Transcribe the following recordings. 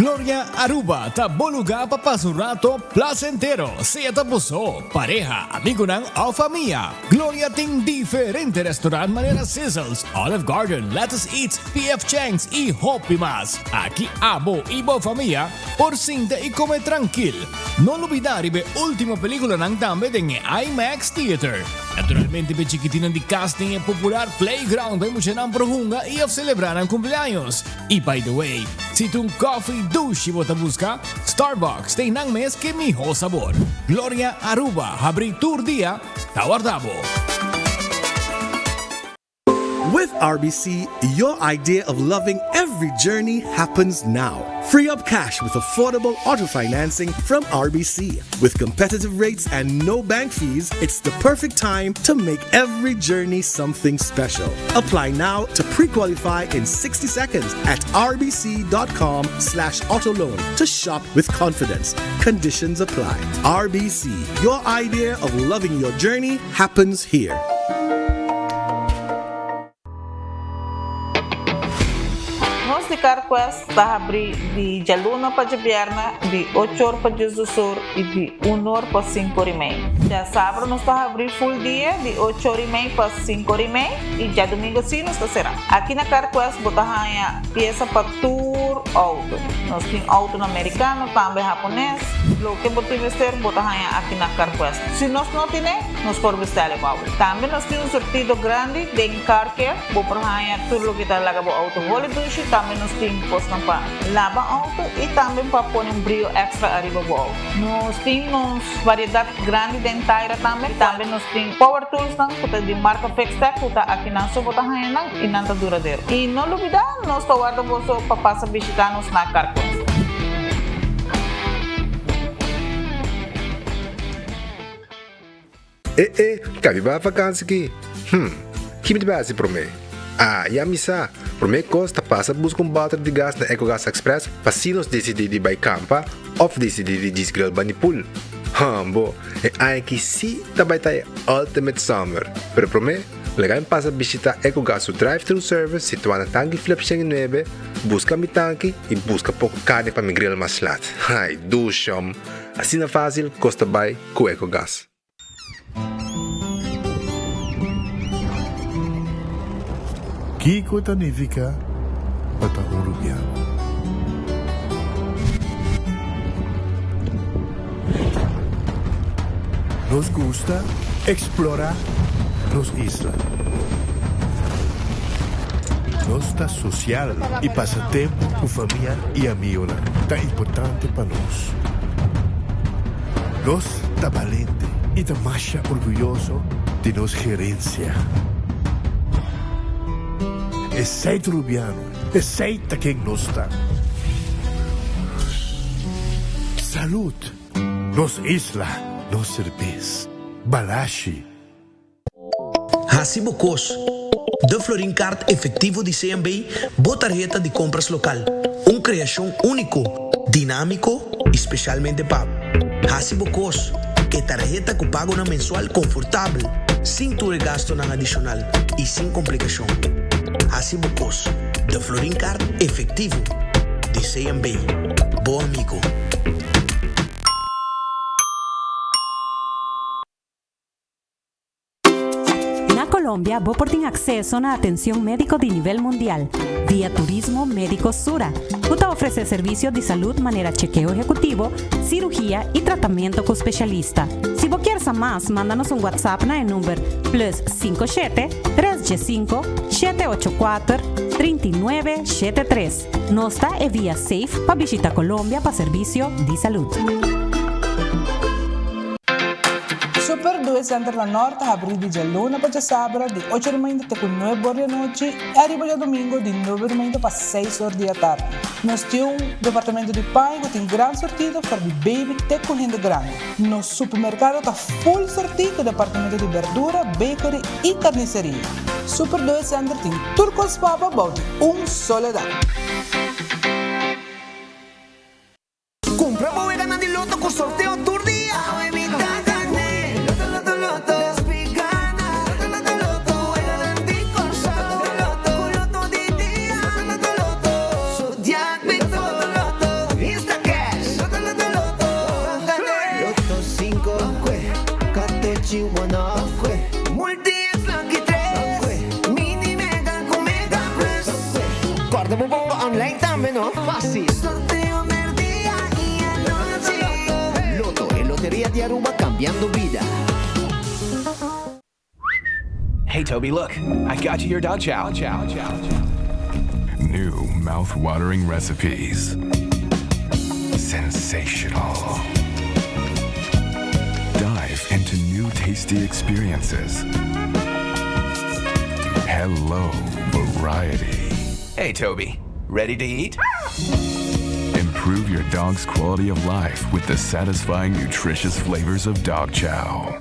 Gloria Aruba, taboluga papasurato placentero, siya tapuso, pareja, amigo ng o familia. Gloria ting diferente restaurant manera Sizzles, Olive Garden, Lettuce Eats, PF Chang's y Hopi Mas. Aquí abo ibo familia, por cinta y come tranquil. No olvidar ibe última película ng dame ng IMAX Theater. Naturalmente be chiquitinan di casting e popular playground ay mo siya ng prohunga i of celebrar ang cumpleaños. Y by the way, si tung coffee douche mo busca, Starbucks tay nang mes que miho sabor. Gloria Aruba, habri tour dia, tawardabo. With RBC, your idea of loving every journey happens now. Free up cash with affordable auto financing from RBC. With competitive rates and no bank fees, it's the perfect time to make every journey something special. Apply now to pre-qualify in 60 seconds at rbc.com/autoloan to shop with confidence. Conditions apply. RBC, your idea of loving your journey happens here. Di CarQuest tahabri di Jaluna pa Jabierna, di 8 pa Jusur, e di 1 pa 5 rimei. Já sábado nos tahabri full dia, di 8 rimei pa 5 rimei, e já domingo sim nos será. Aqui na CarQuest botahanya pieza pa tour auto. Nós tem auto americano, também japonês, lo que botar vestir botahanya aqui na CarQuest. Se nós não tem, nós por vestir o auto. Também nós tem sortido grande de car care, botahanya tudo que tá lá bo auto. Vole dushi também nos tem posto para lavar auto e também para pôr um brilho extra arriba do auto. Nós temos variedade grande de entaira também. Também nós temos power tools não, que de marca Fextech, que aqui não só botar aí não e não tá duradouro. E não olvidar, nós tá guardando bolso para passar visitar nos na CarQuest. Cabe ba vakansi aqui? Kimi ba si prome? Yamisa, prome costa passa busca battery de gás na EcoGas Express para se nos decidir de campa ou decidir de desgrill banipul. Bo, aqui si também tá Ultimate Summer. Pero prome, legal passa visitar EcoGas o drive-thru service situado na tanque flip 9, busca mi tanque e busca pouco carne para mi grill mais lat. Ai, dushom. Assim na fácil, costa by com EcoGas. Kiko Tanivika Patahurubiano. Nos gusta explorar los islas. Nos está social y pasatiempo con familia y amigos tan importante para nos. Nos está valiente y está más orgulloso de nos gerencia. Es rubiano, es quien nos está. Salud, nos isla, nos cerveza, balashi. Hasibocos, de Florin Card efectivo de CMB, tarjeta de compras local. Una creación único, dinámico, especialmente para Hasibocos, que tarjeta que paga una mensual confortable, sin tu gasto nada adicional y sin complicación. Hasibocos, de Florin Card efectivo de CMB. Bom amigo. Colombia, vos por acceso a atención médico de nivel mundial, vía Turismo Médico Sura. Uta ofrece servicios de salud manera chequeo ejecutivo, cirugía y tratamiento con especialista. Si vos quieres más, mándanos un WhatsApp en el número +57 3G5 784 3973. Nos está vía Safe para visitar Colombia para servicio de salud. Super 2 Center La Norte abre de Jaluna para sábado de 8 da manhã até 9 horas da noite e arriba de domingo de 9 da manhã para 6 horas da tarde. Nós temos um departamento de pão que tem grande sortido para de baby até correndo grande. Nosso supermercado está full sortido departamento de verdura, bakery e carniceria. Super 2 Center tem turcos papa bote soledade. Compra para ganar de loto con sorteo Tour Día. Guarda mo po online también, ¿no? Fácil. Sorteo del día y anoche. Loto, en Lotería de Aruba, cambiando vida. Hey, Toby, look. I got you your dog chow. New mouth-watering recipes. Sensational. Dive into new tasty experiences. Hello, variety. Hey, Toby. Ready to eat? Improve your dog's quality of life with the satisfying, nutritious flavors of dog chow.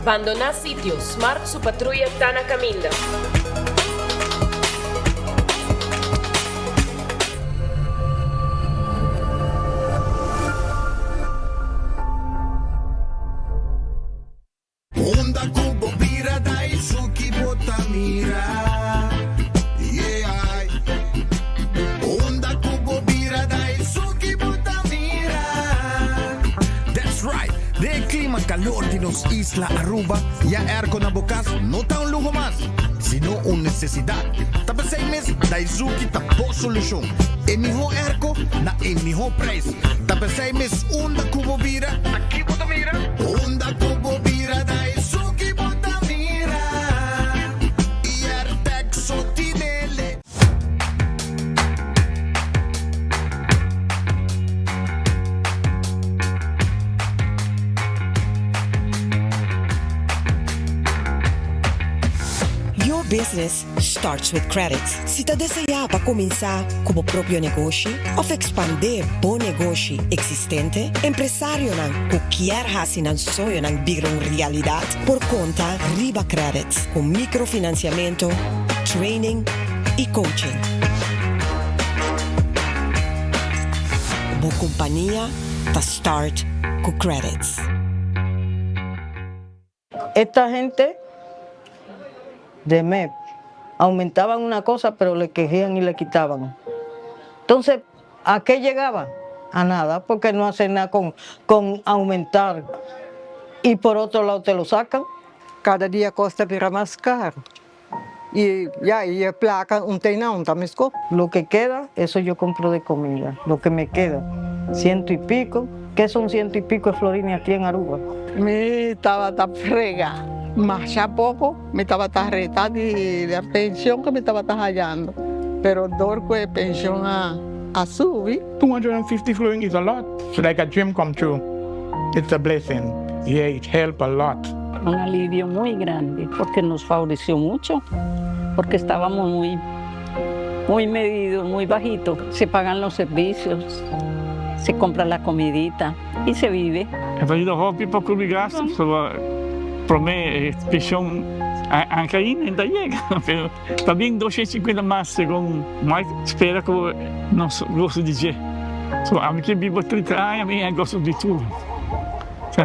Abandonar sitio, Smart su patrulla está na caminda. Honda Kubo Bira Daisuki Botamira. Yeah. Honda Kubo Bira Daisuki Botamira. That's right. De clima calor de nos Isla Aruba, ya ergo na bokas no ta un lujo más, sino una necesidad. Tapa 6 meses, Daisuki tapo solución. En mijo ergo na en mijo precio. Tapa 6 meses, Honda Kubo Bira, aquí Botamira. Honda Kubo Bira Daisuki Botamira. Y Artexo Tinele. Your business starts with credits. Si te desea para comenzar como propio negocio o expandir buen negocio existente, empresario nan cualquier hasinan soyo nan bigron realidad por conta Riba Credits con microfinanciamiento, training y coaching. Como compañía ta start con credits. Esta gente de MEP aumentaban una cosa, pero le quejían y le quitaban. Entonces, ¿a qué llegaba? A nada, porque no hacen nada con aumentar. Y por otro lado te lo sacan. Cada día cuesta más caro. Y placa un teinao, un tamisco. Lo que queda, eso yo compro de comida. Lo que me queda, 100 y pico. ¿Qué son 100 y pico de florines aquí en Aruba? Me estaba tan frega. Más ya poco me estaba tarreta de la pensión que me estaba hallando. Pero dorco de pensión a subir. 250 florins is a lot. It's like a dream come true. It's a blessing. Yeah, it helped a lot. Un alivio muy grande porque nos favoreció mucho, porque estábamos muy medidos, muy bajitos. Se pagan los servicios, se compra la comidita y se vive. En realidad, hobby poco rigasto, per me pensione anche in llega, però también 250 más según Mike spera che non gosto di sé. So, a me che vivo 30 anni, a me gosto di tutto.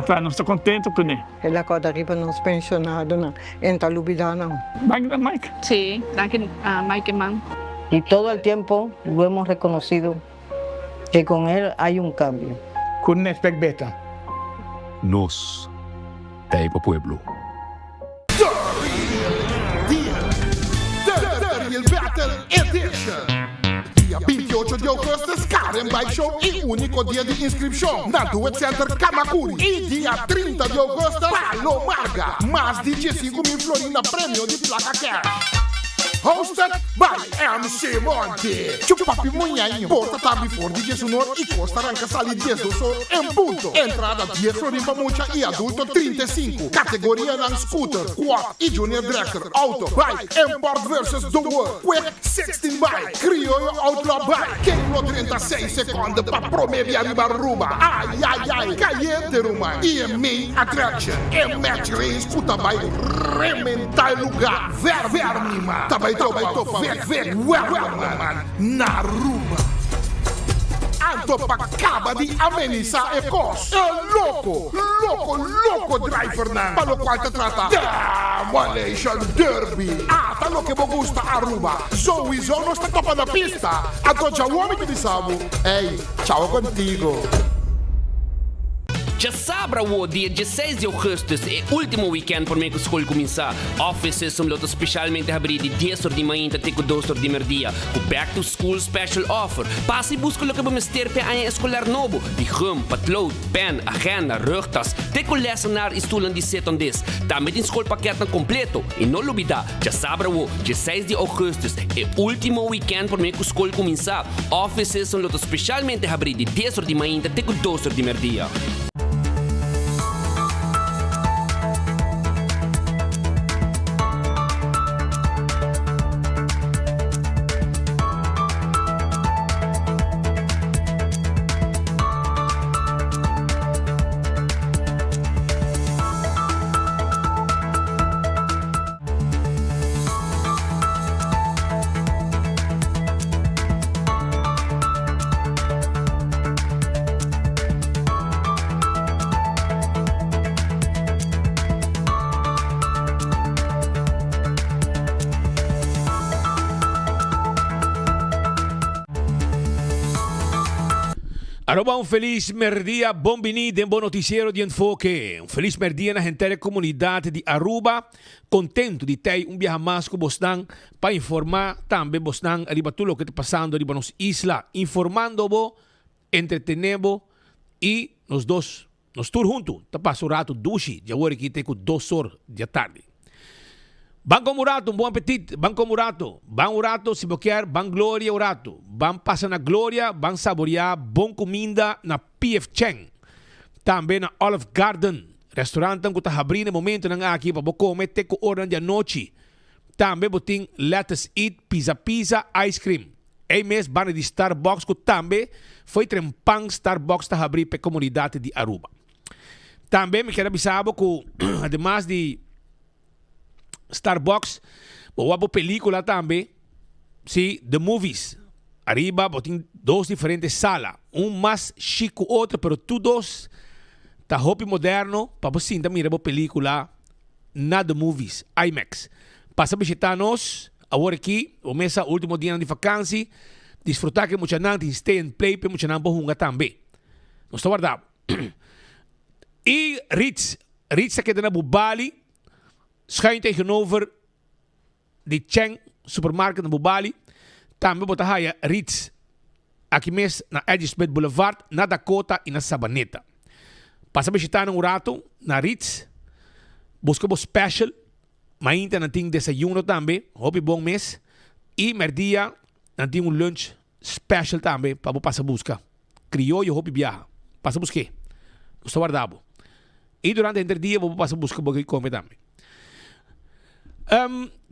Non sto contento con me. E la cosa arriva non pensionato in Talubidana. Mike? Sí, gracias a Mike Man. Y todo el tiempo lo hemos reconocido que con él hay un cambio. Couldn't expect better. Nos, Taipo Pueblo. Il Battle Edition. Dia 28 de agosto, Karen Bike Show e único dia de inscrição na Duet Center Kamakuri. E dia 30 de agosto, Palomarga. Mais de 15 mil florins na prêmio de placa cash. Hosted by MC Monte. Chupapi Munhainho. Porta tá before DJ Sonor e Costa Arranca Sali 10 do Sol em ponto. Entrada 10 florim pra mucha e adulto 35. Categoria nan scooter, quad e junior dragster, auto, bike, import versus the world. Quick 16 bike, criollo outlaw bike. Quem 36 segundos pra prometer arriba Aruba. Ai, caiete Ruma. E main attraction. É match race, puta bike, rementar lugar. Vermima. Tabai topa, vek, man, na Aruba. acaba de amenizar el costo. Loco driver nan. Para lo cual te trata The Malaysian Derby. Hasta lo que me gusta Aruba. Sowieso no está topa na pista. Ato já o homem que sabe. Ei, tchau contigo. Já sabra o dia 16 de agosto é o último weekend por meio que a escola começar. Offices são lotas especialmente abrir de 10 horas de manhã até 2 horas de meio-dia. Com Back to School Special Offer. Passe e busca o que vamos ter para a escolar novo. De gum, patlood, pen, agenda, rugtas. Te com lecionar e stoelen de 7 10. Também tem escolpaquete completo. E não olvida, já sabra o 16 de agosto é o último weekend por meio que a escola começar. Offices são lotas especialmente abrir de 10 horas de manhã até 2 horas de meio-dia. Aroba, un feliz merdia, bom-vindo em bom noticiero de enfoque. Um feliz merdia na gente comunidade de Aruba. Contento de ter viaje mais com Bosnan para informar também Bosnan arriba tudo o que está passando arriba nos isla, informando-vos, entretenendo e nos dois, nos tour juntos. Tá passando o rato dushi, já agora aqui tem com 2 horas da tarde. Banco Murato, um bom apetite. Banco Murato, bom rato, se quer, bom glória o rato. Bom passar na glória, bom saborear, bom comida na PF Cheng. Também na Olive Garden, restaurante que está abrindo no momento aqui para comer até com hora da noite. Também botem Let's Eat, pizza, ice cream. Aí mesmo, bana de Starbucks, que também foi trempang Starbucks está abrindo para a comunidade de Aruba. Também me quero avisar que, además de Starbucks, boa película também, sim, The Movies. Arriba, tem 2 diferentes salas, mais chique que outro, pero todos tá hopi moderno, para você também mirar a película na The Movies, IMAX. Passa a visitar-nos, agora aqui, o mês último dia de vacância, desfrutar que muita gente stay and play, para muita gente bohunga também. Não está guardado. E Ritz aqui na Bubali, schuin tegenover de Cheng supermarkt in Bubali. Também botar aí Ritz. Aqui mesmo na Edgesbeth Boulevard, na Dakota e na Sabaneta. Passa a visitar um rato na Ritz. Busca o special. Mainta não tem desayuno também. Hobby bom mês. E merdia não tem lunch special também. Para passar a busca. Criollo hobby viaja. Passa a buscar. Não está guardado. E durante o dia vou passar a busca porque come também.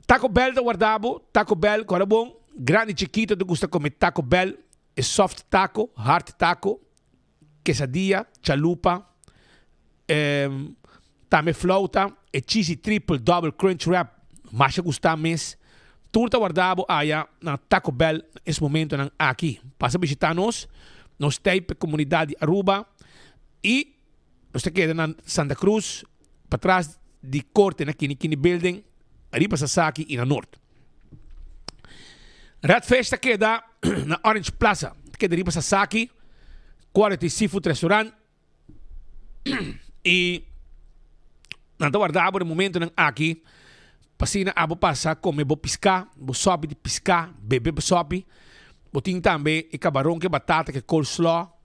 Taco Bell da guardavo, Taco Bell, agora bom, grande chiquito, tu gusta comer Taco Bell, é soft taco, hard taco, quesadilla, chalupa, também flauta, é cheesy triple double crunch wrap, mas gusta mais. Tudo guardavo aí na Taco Bell nesse momento aqui. Passa a visitar-nos, nós temos a comunidade Aruba e nós queda na Santa Cruz, para trás de corte na Kini Building. Arriba Sasaki e na norte. Red Festa queda na Orange Plaza. Queda arriba Sasaki, Quality Seafood Restaurant. E não está guardado no momento aqui. Passina abo passa come bo piscar, bo sobe de piscar, bebe bo sobe. Botin também e camarão que batata que coleslaw.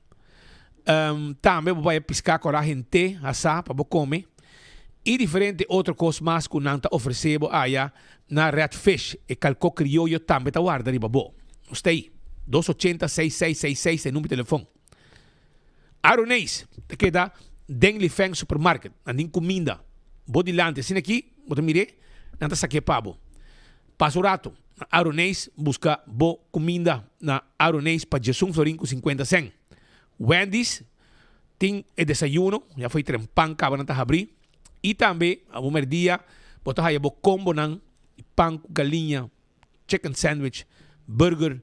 Também bo vai piscar com a gente, assa para bo comer. E diferente outra coisa mais que não está oferecendo aí na Redfish e calco criollo também está guardado ali, babo. Está aí. 280-6666 é o número de telefone. Aronês, te queda Dengli Feng Supermarket. Andem comida. Bodilante. Assim aqui, você mire, não está saque pabo. Passa o rato. Aronês, busca boa comida na Aronês para Jesus Florim com 50 cent. Wendy's, tem o desayuno. Já foi trempang, acaba de abrir. E também, a primeiro dia, botar aí o combo ng pão com galinha, chicken sandwich, burger,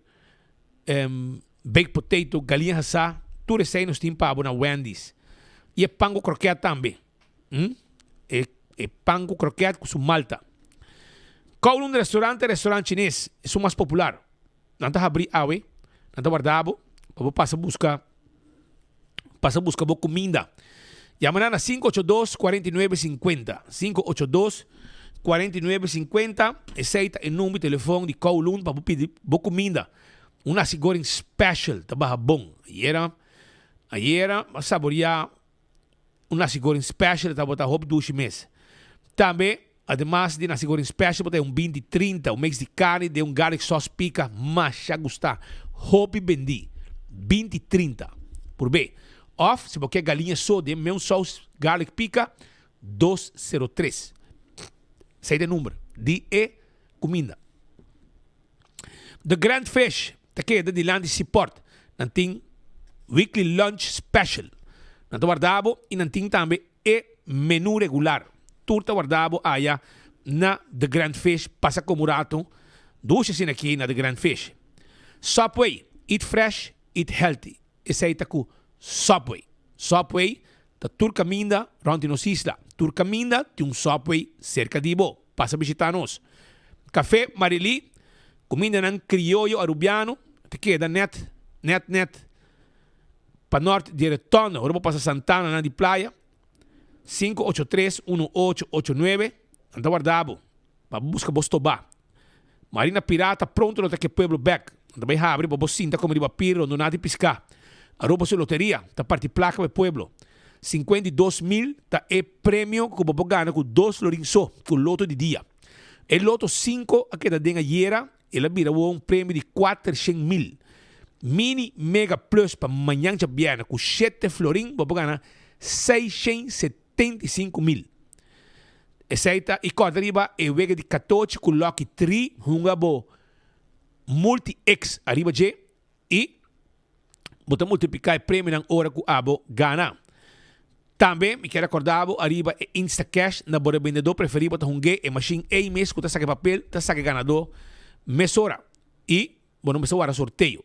baked potato, galinha assá, Tu receio nos tem pavo na Wendy's. E pango croquete também. Pango croquete com sua malta. Kowloon restaurante chinês. É o mais popular. Nanta abrir awe. Nanta guardabo. Para passa buscar boa comida. Llama na 582-4950. 582-4950. Esse é o número de telefone de Kowloon para pedir boa comida. Nasi goreng special. Tá bom. Aí era saborear nasi goreng special. Tá botar hop 2 meses. Também, además de nasi goreng special, botar 20-30. Mix de carne, de garlic sauce pica. Mas já gostar. Hop vendi. 20-30. Por B. Off, se você quer galinha só de meu sauce garlic pica, 203. Sei de número. De comida. The Grand Fish, te queda de Land Support. Nanting weekly lunch special. Nanto guardabo e nanting também menu regular. Turta guardabo aya na The Grand Fish, passa como rato. Duas assim aqui na The Grand Fish. Subway, eat fresh, eat healthy. Esse aí tá com Subway. Subway, da Turcaminda, rond nos isla. Turcaminda tem Subway cerca de Ibo. Passa a visitar-nos. Café Marili, comida ng criollo arubiano. Te queda net. Para norte de retorno. Agora passa Santana na de playa. 583-1889. Anda guardado. Para buscar Bostobá. Marina Pirata pronto no que pueblo back. Anda vai abre para bocinta como de papiro no nada de piscar. Aruba sua loteria. Ta parte placa para pueblo. 52.000 ta é prêmio que você ganha com 2 lorinso com loto de dia. O loto 5 aqui da denga yera, ela vira prêmio de 400.000. Mini Mega Plus para amanhã já viene com 7 florin, você ganha 675.000. Essa e quadriba é vega de 14 com Lucky 3, hungabo multi-X arriba de e você multiplicar o prêmio na hora que abo ganha. Também, me quero acordar, arriba é Instacash, na bora vendedor preferido, tá hungue, é machine e mês, que tá saque papel, tá saque ganador, mesora. E, bueno, mesora sorteio.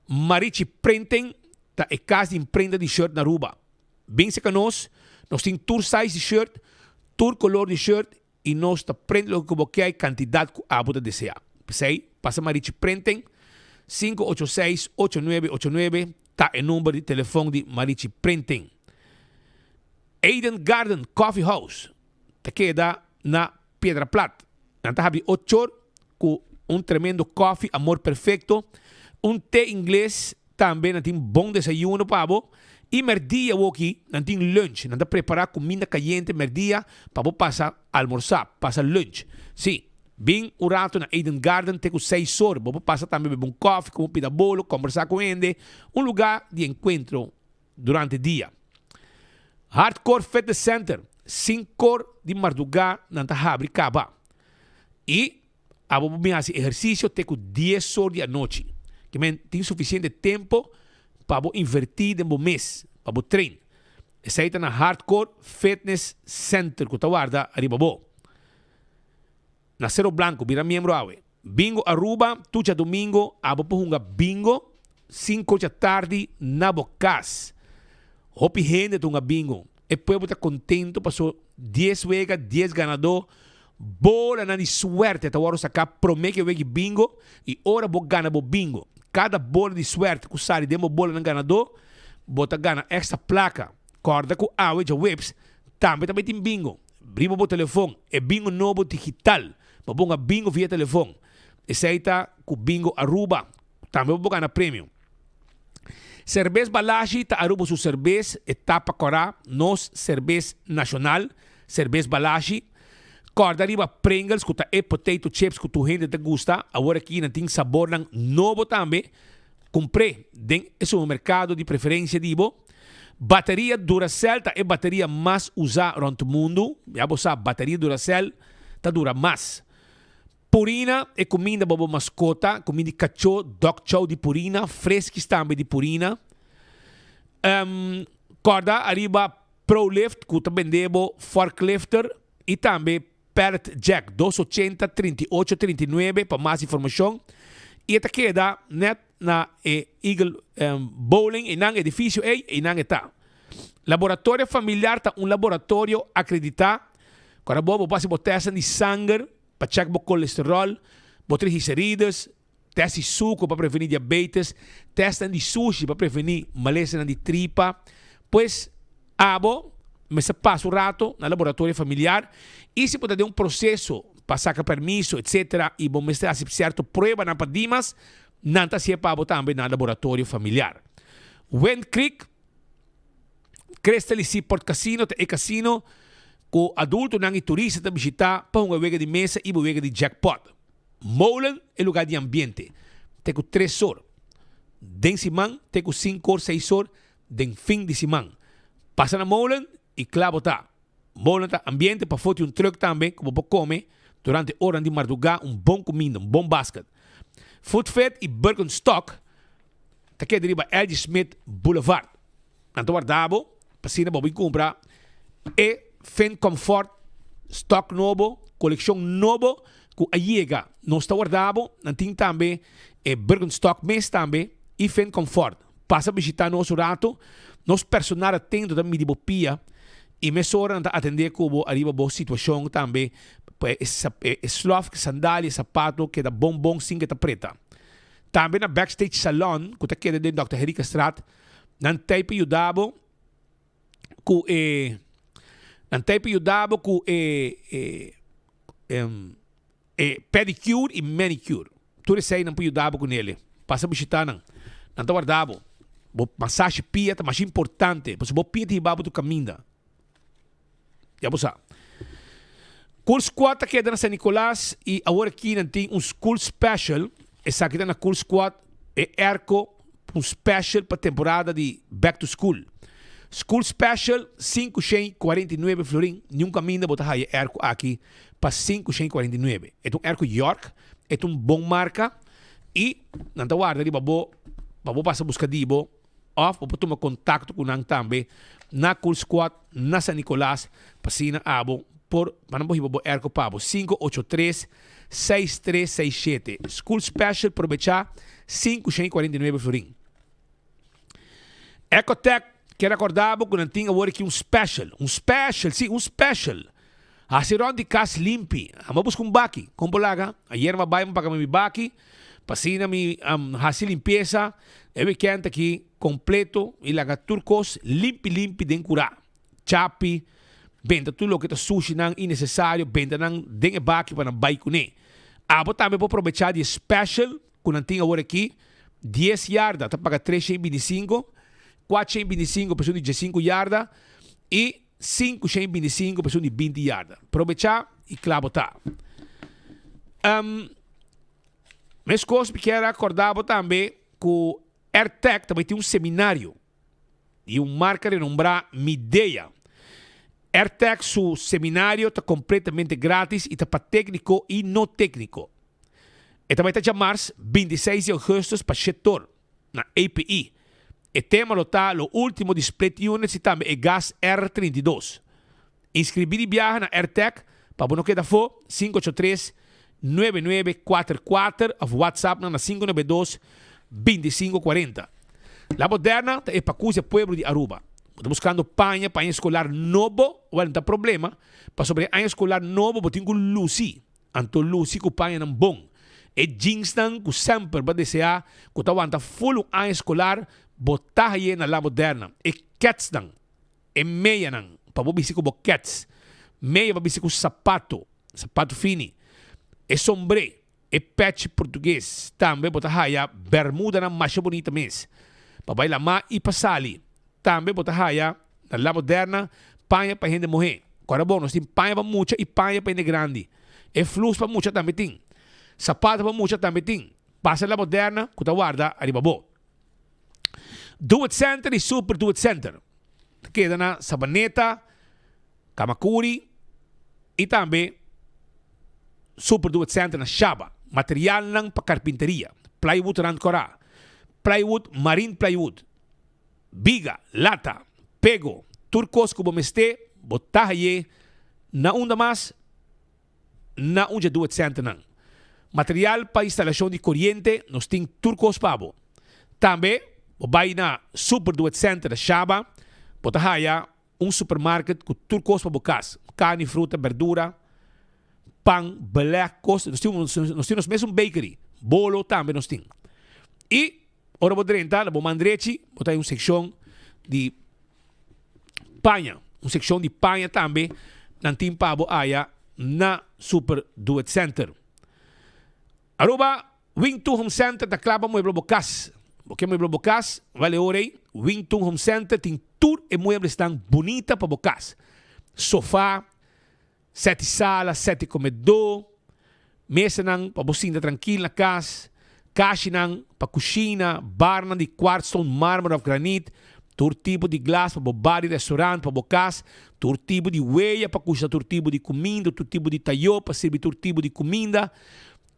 Marichi Printing, tá é casa de emprenda de shirt na Aruba. Bem se que nós tem tour size de shirt, tour color de shirt, e nós tá prendendo o que você quer, quantidade que a deseja. Sei, passa Marichi Printing, 586-8989, tá é número de telefone de Marichi Printing. Eden Garden Coffee House. Te queda na Piedra Plata. Nanta habi 8 com tremendo coffee, amor perfeito. Té inglês também, nanti bom desayuno pabo. E merdia aqui, nanti lunch. Nanta preparar comida caliente merdia, pabo passa almorzar, passa lunch. Sim, bem o rato na Eden Garden, tem 6 horas. Pabo passa também beber coffee, com pida bolo, conversar com ele. Lugar de encontro durante o dia. Hardcore Fitness Center, 5 de madrugada, nanta abre caba. E a me hace exercício até 10 horas da noite. Que tem suficiente tempo para invertir no mês, para treinar. Essa aí na Hardcore Fitness Center, que está guarda arriba bo. Na Cerro Blanco, vira membro awe. Bingo Aruba, tuja domingo, abo pohunga bingo, 5 da tarde na Bocas. Hopi gente tunga bingo. E pueblo está contento, passou 10 vegas, 10 ganador. Bola na de suerte, tá agora sacar promete que vegi bingo e ora bo gana bo bingo. Cada bola de suerte que sai demo bola na ganador, bota gana extra placa. Corda com a já webs, também tem bingo. Bribo bo telefone, é bingo novo digital. Babonga bingo via telefone. Esse aí tá com bingo Aruba, também bo gana prêmio. Cerveza Balaji, ta arubo su cerveza, etapa corá, nos cerveza nacional, cerveza Balaji. Corda arriba Pringles, que é potato chips, que tu gente te gusta. Agora aqui não tem sabor novo também. Comprei, esse é o mercado de preferência de Ibo. Bateria Duracell, é bateria mais usada no mundo. Já você sabe, bateria Duracell, tá dura mais. Purina é comida bobo mascota, comida de cachorro, dog chow de Purina, fresquis também de Purina. Corda arriba ProLift, que também debo forklifter e também Pallet Jack 280 38 39 para mais informação. E esta queda net na Eagle Bowling e nang edifício e nang eta. Laboratório familiar tá laboratório acreditado. Quando bobo passa por testa de sangue para checar o colesterol, botar triglicéridos, teste de suco para prevenir diabetes, teste de sushi para prevenir maleza de tripa. Pois, me se passa o rato no laboratório familiar e se pode ter processo para sacar permisso, etc. E bom, me está certo prova na padimas, nanta se pabo também no laboratório familiar. Wind Creek, Crestali Port Casino, e casino, com adulto nang turista a visitar para uma vega de mesa e uma vega de jackpot. Molen é lugar de ambiente. Tem 3 horas. Den simang, tem 5 horas, 6 horas, den fim de simang. Passa na Molen e claro tá. Molen tá ambiente para foto truck também, como para comer, durante horas de madrugada, bom comida, bom basket. Foodfed e Birkenstock, tá aqui deriva L.G. Smith Boulevard. Nanto guardavo, passina bobo compra, e Fen Comfort, stock novo, coleção novo, que a llega, não está guardado, nanting também, e Birkenstock mês também, e Fen Comfort. Passa a visitar nosso rato, nos personal atento da midibopia, e me sora atender como arriba boa situação também, slof, sandália, sapato, que dá bom, sim, que tá preta. Também na Backstage Salon, que tá aqui dentro da Dr. Henrique Strat, nan type ajudabo, que pedicure e manicure. Tudo isso aí não pode ajudar com ele. Passa a visitar não. Não está guardado. Massagem pia é mais importante. Porque se pia te ibabo do caminho. Já você sabe. Cool Squad aqui é da San Nicolás e agora aqui não tem school special. Essa aqui na Cool Squad é erco special para temporada de Back to School. School Special, 549 florin. Nenhum caminho botar aí erco aqui para 549. É erco York, é bom marca e não tá guarda de babo passa buscar dibo off para tomar contato com nang também na Cool Squad na San Nicolás passina abo por manambo hibo erco pabo 583 6367. School Special aproveitar 549 florin. Ecotech que recordava que não tinha agora aqui um special. A siron de cas limpi. Amo buscar baki. Como laga. Ayer ma bayan para mi baki. Pasina mi hasi limpieza. E weekend aqui completo. E laga turcos limpi den cura. Chapi. Benta tudo que tá sushi nang innecessário. Benta nang den baki para bay kune. Abo também vou aproveitar de special. Que não tinha agora aqui 10 yarda. Tá paga 325. 425 pessoas de 5 yardas e 525 pessoas de 20 yardas. Aproveitar e claro tá. Mas coisa que era acordado também que o AirTech também tem seminário e marca renombrada Midea. AirTech, seu seminário está completamente grátis e está para técnico e não técnico. E também está chamado 26 de agosto para setor na API. E tema está o último de split units e também é gas R32. Inscrever e viajar na AirTech para você que for 583-9944 ou WhatsApp na 592-2540. La Moderna é para o pueblo de Aruba. Estou buscando panha escolar novo, não tem problema. Para sobre panha escolar novo, eu tenho Lucy. Anto Lucy com panha não bom. E jeans que sempre vai desejar que está full panha escolar botar aí na La Moderna. E cats não. E meia não. Para você bisico bo cats. Meia para bisico sapato fini. E sombre. E patch português. Também botar aí bermuda na mais bonita mesmo. Para bailar mais e passali. Também botar aí na La Moderna panha para gente morrer. Agora bom, nós temos panha para muita e panha para gente grande. E flus para muita também tem. Sapato para muita também tem. Passa La Moderna, que está guarda, arriba bom. Do It Center e Super Do It Center. Queda na Sabaneta, Kamakuri e também Super Do It Center na Shaba. Material lang para carpinteria. Plywood Rancora. Plywood, Marine Plywood. Biga, lata, pego, turcos como meste, botaje na unda mas, na unja Do It Center nang. Material para instalação de corrente, nós temos Turcos Pabo. Também, vai na Super Duet Center da Shaba, bota haya supermarket com Turcos Pabo Cas. Carne, fruta, verdura, pão, belecos. Nós temos mesmo bakery. Bolo também nós temos. E, ora vou drenta, na Bomandrechi, bota uma secção de panha. Uma secção de panha também, na Team Pabo haya na Super Duet Center. Aruba, Wington Home Center da Claba Mueble Bocas. Porque Mueble Bocas, vale orei, Wington Home Center tem tudo e muebles tão bonita para Bocas. Sofá, 7 salas, 7 comedor, mesa nang para você tranquila na casa, caixa nang para cozinha, bar nang de quartzstone, mármore of granite, todo tipo de glass para bar e restaurante para Bocas, todo tipo de huella para cozinhar todo tipo de comida, todo tipo de tayo para servir todo tipo de comida.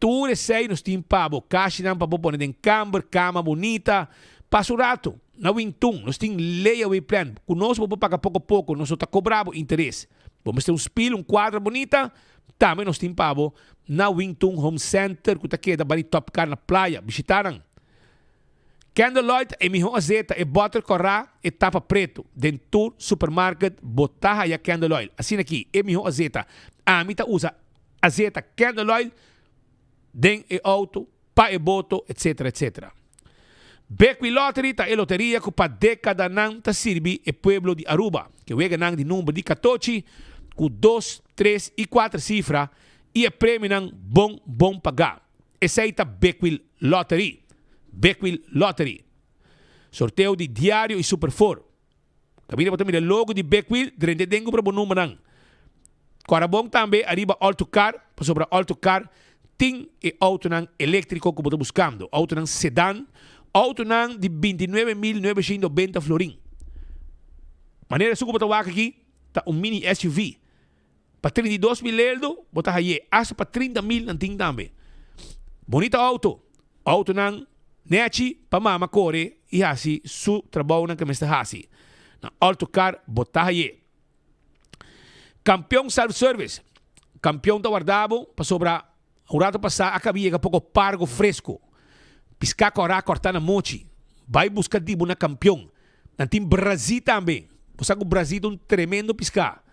Tudo isso aí nós temos para caixa nang para pôr em cama bonita, passa o rato. Na Wington, nós temos layaway plan. Conosco, vamos pagar pouco a pouco, nós estamos cobrando interesse. Vamos ter um espelho, quadra bonita. Também nós temos para na Wington Home Center, que está aqui da Top Car na praia. Visitaram. Candlelight, e mijão azeta, e butter corá, e tapa preto. Dentro do supermarket, botar a Candlelight. Assim aqui, e mijão azeta. A mita usa azeta Candlelight, den e auto, pa e boto, etc, etc. Beckwith Lottery ta e loteria que para década nang ta sirvi e pueblo de Aruba, que wega nang de número de 14, com 2, 3 e 4 cifras, e é prêmio nang bom pagar. Essa aí ta Beckwith Lottery. Beckwith Lottery. Sorteio de diário e Super4. Kabina pa também o logo de Beckwith, drente dengo para bom número nang. Corabong também arriba Autocar, para sobre Autocar, ting e auto nang elétrico que você buscando. Auto nang sedan, auto nang de 29.920 florin. Maneira suco bota waka aqui, tá mini SUV. Para 32.000 eldo, bota aí, asa para 30.000 nanting também. Bonita auto. Auto nang nechi pa mama core e assim su trabalho nang kamesta hasi. Na Autocar bota aí. Campeão self-service. Campeão da guardabo para sobra o rato passar acabia pouco pargo fresco. Piscar corá cortar na mochi. Vai buscar dibo na campeão. Nantim Brasil também. Você com o Brasil um tremendo piscar.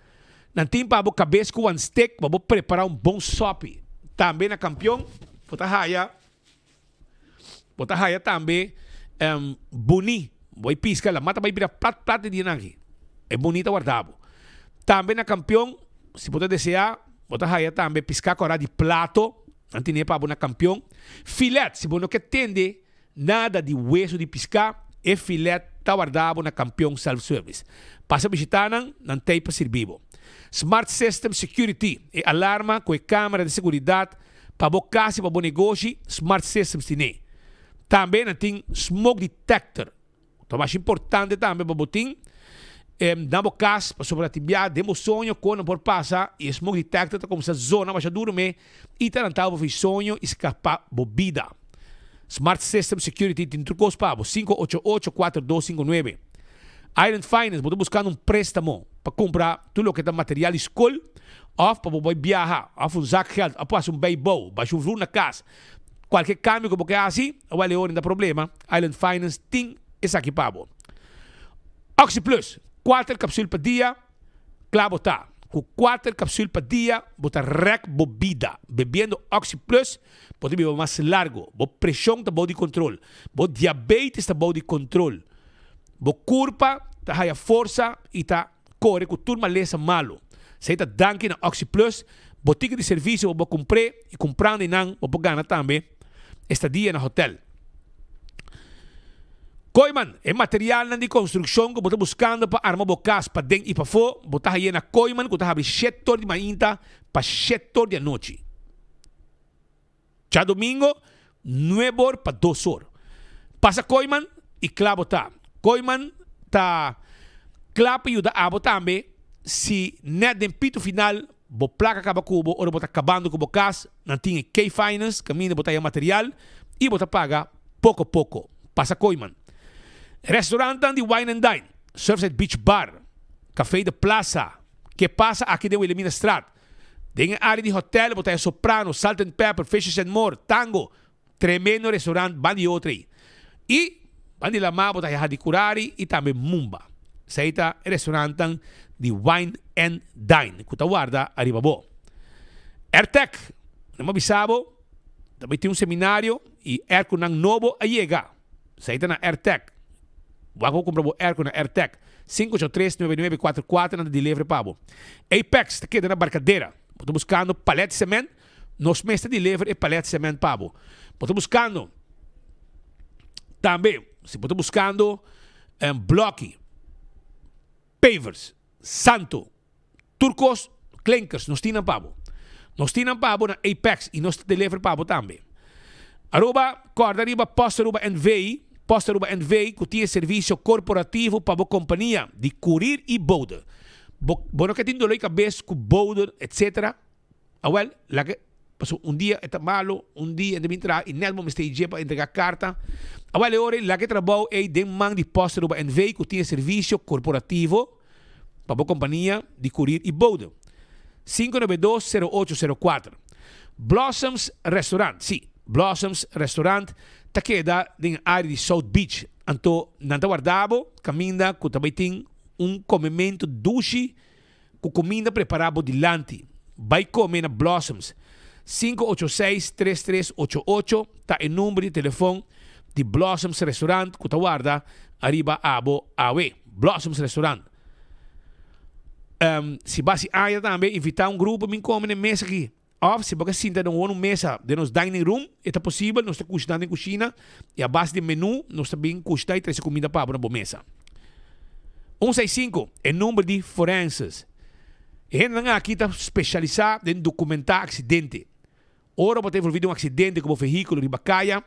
Nantim para a cabeça com um steak para preparar um bom sope. Também na campeão. Bota raia também. Boni. Vai piscar lá. Mata vai virar plat de nagi. É bonita guardado. Também na campeão. Se puder desejar. Bota raia também. Piscar corá de plato. Antine para na campeão. Filete, se você não tende nada de hueso de pescar, é filete tá guardado na campeão self-service. Passa a visitar não tem para servir. Smart System Security, é alarma com a câmera de segurança para o casa, para o negócio, Smart Systems tem. Também tem Smoke Detector. Então, mais importante também para o botim, na casa, para sobreativar, demos sonho quando por passar, e Smoke Detector está como essa zona, mas já dorme, e está na tábua de sonho, escapar bebida. Smart System Security tem trucos para 588-4259. Iron Finance, estou buscando préstamo para comprar tudo o que é material escola, ou para viajar, ou um saco de geld, ou para um beisebol, para um na casa. Qualquer câmbio que você assim, ou ele não dá problema, Iron Finance tem esse aqui para você. Oxy Plus. 4 capsules por dia, claro tá. Com 4 capsules por dia, bota rec bebida. Bebendo Oxy Plus, pode beber mais largo. Bo pressão tá bom de controle. Bo diabetes tá bom de controle. Bo curva tá raia força e tá corre com turma lesa malo. Se tá danke na Oxy Plus, botica de serviço bo comprei e comprando não, bo gana também. Estadia na hotel. Koiman, é material de construção que você está buscando para armar bocas para dentro e para fora. Você está aí na Koiman, que está abrindo 7 horas de manhã para 7 horas da noite. Já domingo, 9 horas para 2 horas. Passa Koiman e claro está. Koiman está claro para ajudar a você também. Se não tem pito final, você placa acaba cubo, ou você está acabando com bocas, não tem K-Finance, caminho de botar material e você paga pouco a pouco. Passa Koiman. Restaurante de Wine and Dine, Surfside Beach Bar, Café de Plaza, que passa aqui de Wilhelmina Straat. Dingen área de hotel, botaya Soprano, Salt and Pepper, Fishes and More, Tango. Tremendo restaurante, bandi outro. E bandi lama, botaya Hadikurari e também Mumba. Saita restaurante de Wine and Dine. Kuta guarda, arriba bo. Airtech, não bisabo, também tem seminário e airco nang novo a chega. Saita na Airtech. Wago compra bo airco na Airtech. 583-9944 na delivery pabo. Apex, tá queda na barcadeira. Estou buscando palete de cimento. Nos meses de delivery é palete de cimento pabo. Estou buscando também, se estou buscando bloque, pavers, santo, turcos, clinkers, nos tinam pabo. Nos tinam pabo na Apex e nos delivery pabo também. Aruba, corda arriba, posta aruba NVI. Posta aruba NVI, que tinha serviço corporativo para a companhia de Courier e Boulder. Bueno que tem dolor de cabeça com Boulder, etc. Well, um dia está malo, um dia deve entrar e nel momento está para entregar carta. Well, agora, lá que trabalho é de man de posta aruba NVI, que tinha serviço corporativo para a companhia de Courier e Boulder. 592-0804. Blossoms Restaurant, sim. Blossoms Restaurant, ta queda na área de South Beach. Anto, nanta guardabo, caminda, que também tem comimento duche, com comida preparada de lanti. Vai comer na Blossoms. 586-3388, tá em número de telefone de Blossoms Restaurant, que guarda, arriba abo awe. Blossoms Restaurant. Se base aia também, invitar grupo, me come na mesa aqui. Of se você sinta numa mesa de nos dining room, é possível, nós estamos cozinhando em cozinha e a base de menu, nós também cozinhamos e traz comida para uma boa mesa. 165 é número de forenses. E a gente aqui está especializado em documentar acidente. Ora, você envolvido em um acidente como veículo de bacaia,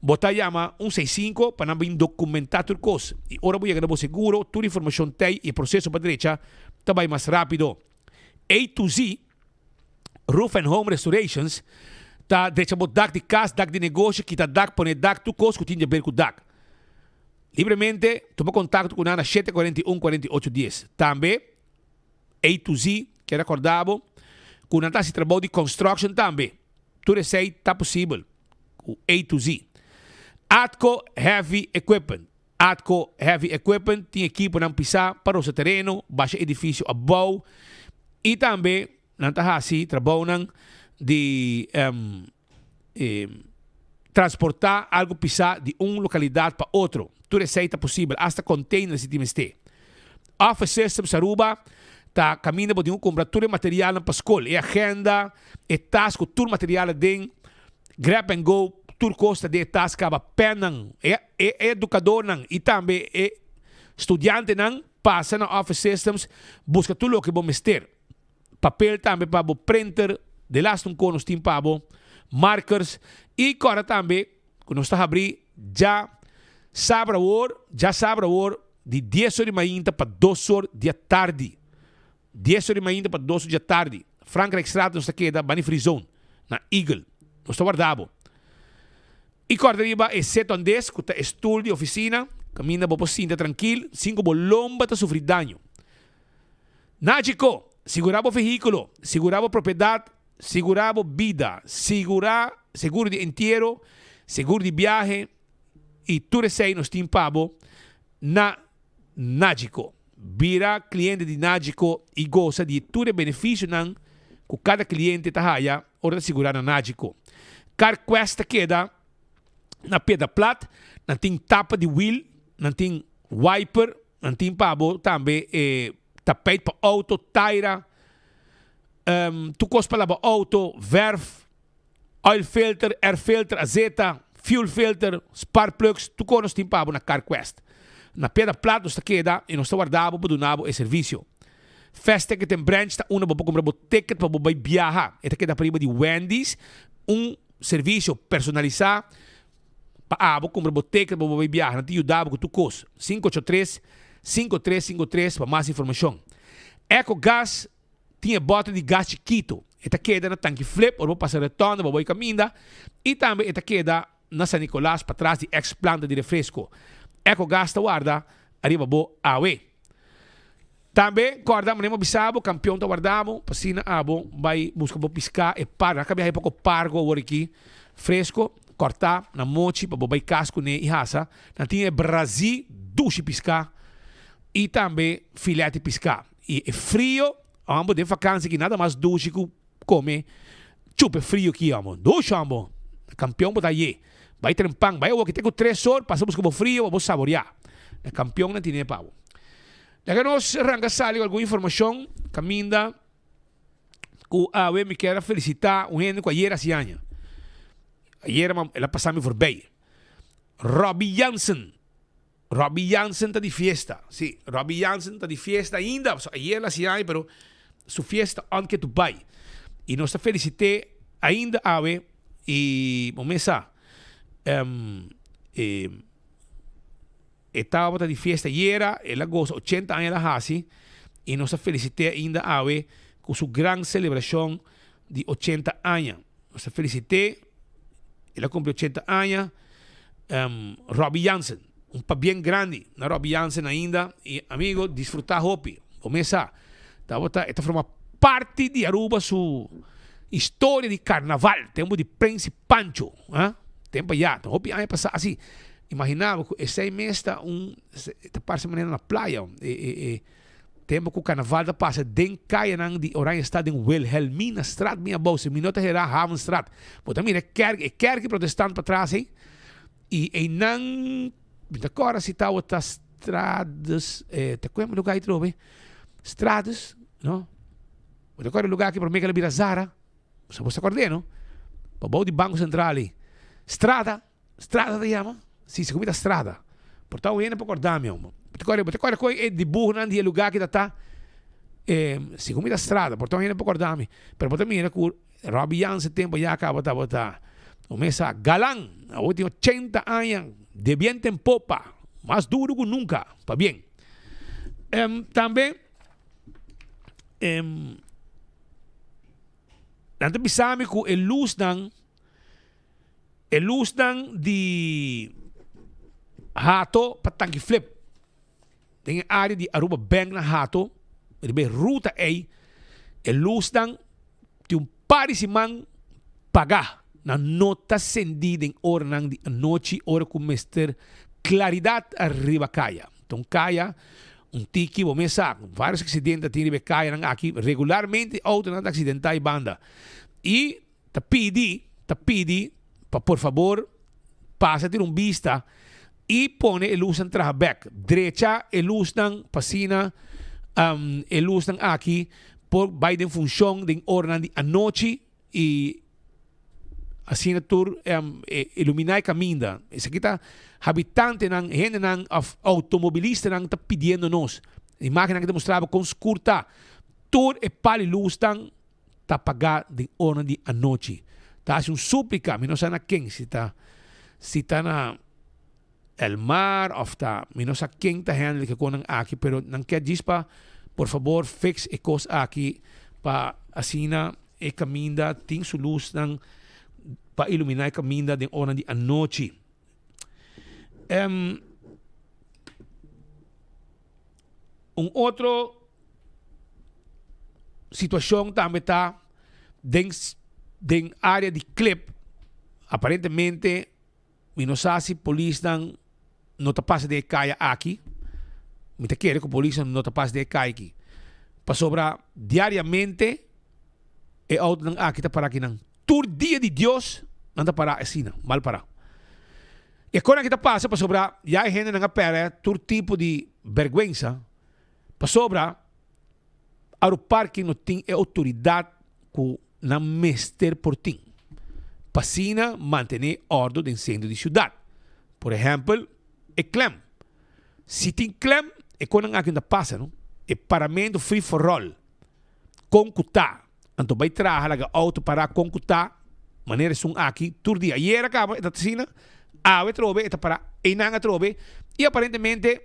você chama 165 para não documentar tudo coisa. E ora, você ganha seguro, toda a informação tem e o processo para a direita também mais rápido. A to Z, Roof and Home Restorations, tá deixa o dak de casa, dak de negócio, que tá dak põe dak tu coisa que tinha a ver com dak. Livremente, toma contato com Ana 741-4810. Também, A to Z, que é acordável, com Ana se trabalho de construction também. Tudo isso aí tá possível. O A to Z. Atco Heavy Equipment. Atco Heavy Equipment tem equipe para pisar para o seu terreno, baixa edifício a bow e também nantahasi trabalham de transportar algo pisar de uma localidade para outro. Tudo isso é possível, hasta containers se timeste. Office Systems Aruba tá caminhando de comprar todo o material para a escola, é agenda, é task, todo o material de grab and go, tudo custa de task, penang, é educador não e também é estudante não passa na Office Systems, busca tudo o que vamos ter. Papel também para o printer, de lá um conos tem para markers e agora também, quando está abrir, já sabe a hora de 10 horas da manhã para 2 horas da tarde. 10 horas da manhã para 2 horas da tarde. Frankrijk Straat nos está queda, Bani Free Zone, na Eagle, nos está guardado. E agora arriba é 7 on 10, que está estúdio de oficina, caminha para cinta tranquilo, 5 bolomba está sofrer dano. Nágico, segurar o veículo, segurar a propriedade, segurar a vida, seguro de entierro, seguro de viaje e tudo isso aí nos tem pago na Nágico. Vira cliente de Nágico e goza de todo o benefício que cada cliente está haya hora de segurar na Nágico. CarQuest queda na pedra plat, não tem tapa de wheel, não tem wiper, não tem pago também tapete para auto, taira, tu cospa para auto, verf, oil filter, air filter, azeta, fuel filter, spark plugs, tu conos tem pago na CarQuest. Na pedra plat nos queda e nos está guardado para donar o serviço. Fast Ticket and Branch está uma para comprar o ticket para viajar. Esta queda para de Wendy's, serviço personalizado para comprar o ticket para viajar. Não te ajudava com tu costo. 583-5353 para mais informação. EcoGas tinha bota de gás chiquito. Esta queda na tanque flip, ou vou passar retorno, vou caminhar. E também esta queda na San Nicolás para trás de ex-planta de refresco. EcoGas está guarda, arriba bo awe. Também, guardamos, nem bisabo, campeão da guardamos, pasina abo, vai buscar para piscar e para, acabei aí pouco pargo agora aqui, fresco, cortar na mochi, para bobai casco ne e raça, na tinha Brasil, duche piscar e também filete piscar. E é frio, ambo de vacância que nada mais duche que come, chupa frio aqui, ambo, duche ambo, campeão botar aí, vai ter um pão, vai o que tem com 3 horas, passamos com o frio, vou saborear, é campeão não tinha pavo. Daí nós arranca sali alguma informação, caminda, que a me quero felicitar um gente com a Yera Sianya. A Yera, ela passou-me por bem. Robbie Jansen está de fiesta. Sim, Robbie Jansen está de fiesta ainda. A Yera Sianya, pero sua fiesta antes que tu vai. E nós felicitei ainda a e começar. Estava de fiesta Yera, ela goza 80 anos da Hasi, e nós felicitei ainda a com sua grande celebração de 80 anos. Nós felicitei, ela cumpriu 80 anos, Robbie Jansen, um pá bem grande na Robbie Jansen ainda, e amigo, desfrutar hopi, começar. Esta forma parte de Aruba sua história de carnaval, tempo de Príncipe Pancho, tempo já, hopi ano passado assim. Imaginava que esse mês está parece maneira na praia. Tempo que o carnaval da passa den caia de Oranje está em Wilhelmina Straat, minha bolsa, minota era Haven Straat. Mas também é kerk protestante para trás, hein? E não, agora se está outras estradas, te conhece lugar aí trobe? Estradas, não? Agora o lugar que para mim que ela vira Zara, você acordou, não? Para o de Banco Central ali. Estrada te chama? Sim, se comida estrada. Portanto, eu não posso acordar, meu irmão. Porque é de burro, não é lugar que está. Se comida estrada, portanto, eu não posso acordar. Mas, também, Robbie Jansen, tempo já acaba de botar. Começa galã, a última 80 anos, de viento em popa, mais duro que nunca, para bem. Também, antes pensamos que a luz de Hato para tanque flip. Tem a área de Aruba Bank na Hato, ele ruta aí, a luz de par de man pagar na nota acendida em hora de noite, hora com mestre claridade arriba caia. Então caia tiki, vou começar, vários acidentes tem de caia aqui regularmente, auto não acidentar e banda. E te pedi, para por favor, passa a ter vista e põe a luz en back. Derecha, a luz ng pasina, a luz ng aqui, por vai de função de hora de anoche e assim a tur iluminar caminho. Isso aqui tá habitante ng gente ng automobilista ng tá pedindo nos. A máquina que demonstrava com escurta, tur e pali luz ng tá pagar de hora de anoche. Tá um súplica, não sei na quem se tá na el mar of ta não sei quem tá handle que com aqui, pero não quer diz pa por favor fix e cos aqui pa asina e caminda tem sua luz ng pa iluminar caminda de hora de anoche. Outro situação também tá den área de clip, aparentemente, minosasi polícia não está passando de caia aqui. Me te quer que a polícia não está passando de caia aqui. Para sobrar diariamente, e auto ng aqui está para aqui nang tur dia de Deus, não está para assim, mal para. E quando aqui está passa, para sobrar, já a gente não pera, tur tipo de vergüenza, para sobrar, ao parque não tem autoridade que não mestre por ti. Pasina manter ordem de incêndio de cidade. Por exemplo, e clem. Se tem clem, é quando aqui não passa, não? É paramento free for all. Concutá. Então vai trazer a auto para concutá. Maneira são aqui, tur dia. E era acaba, esta ticina, ave trobe, esta para enanga trobe. E aparentemente,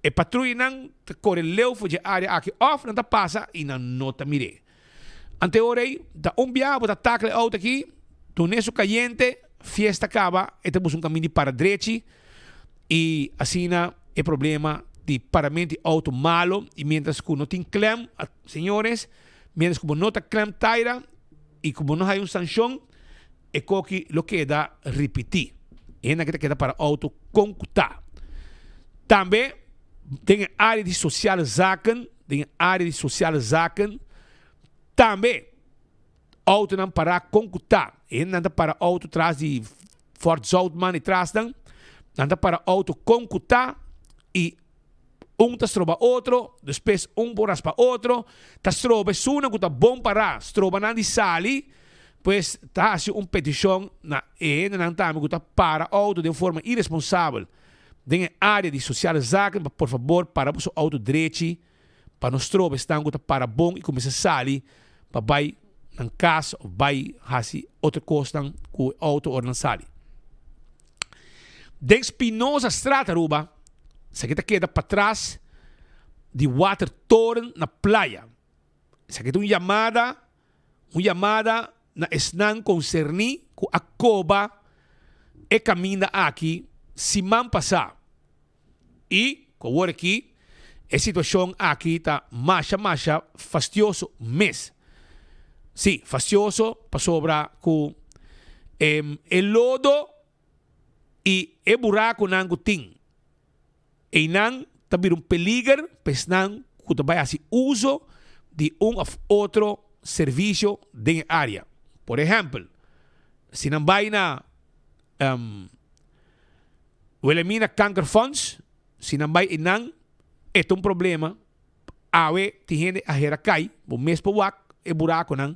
e patrulha não corre leu de área aqui off, não passa e não nota mire. Ante ora aí, da biabo da tackle auto aqui, tu nesso caliente, fiesta acaba, e temos caminho para direita, e assim é problema de paramento de auto malo e mientras que não tem clem, senhores, mientras que não está clem taira e como não há sanção, é que lo queda repetir. E ainda que queda para auto concutar. Também tem área de social zaken, também auto não para concutar. E ainda para auto traz de Fort Zoutman e traz dan, anda para auto concutar e tá stroba outro, depois boras para outro, tá stroba suna que tá bom para, stroba não de sali, pues tá assim petição na não tá me tá para auto de forma irresponsável. Tem área de social zaken, por favor, para o auto direito, para nós stroba estão que tá para bom e começa a sali, para vai na casa ou vai assim outra coisa com o auto ou não sali. Den Spinoza Strata, Ruba, se kita queda para trás de Watertoren na praia. Se kita uma chamada na esnan concerni com a coba e caminha aqui se man passar. E, com aqui, a situação aqui está mais fastidioso mês. Sim, fastidioso para sobra com el lodo e e buraco nango ting. E nang tabir peligro, pues nang kutabay assim uso de of outro serviço de área. Por exemplo, se não vai na o elimina cancer funds, se não vai nang é problema. Awe tihende a heracai, o mês po wak e buraco nang.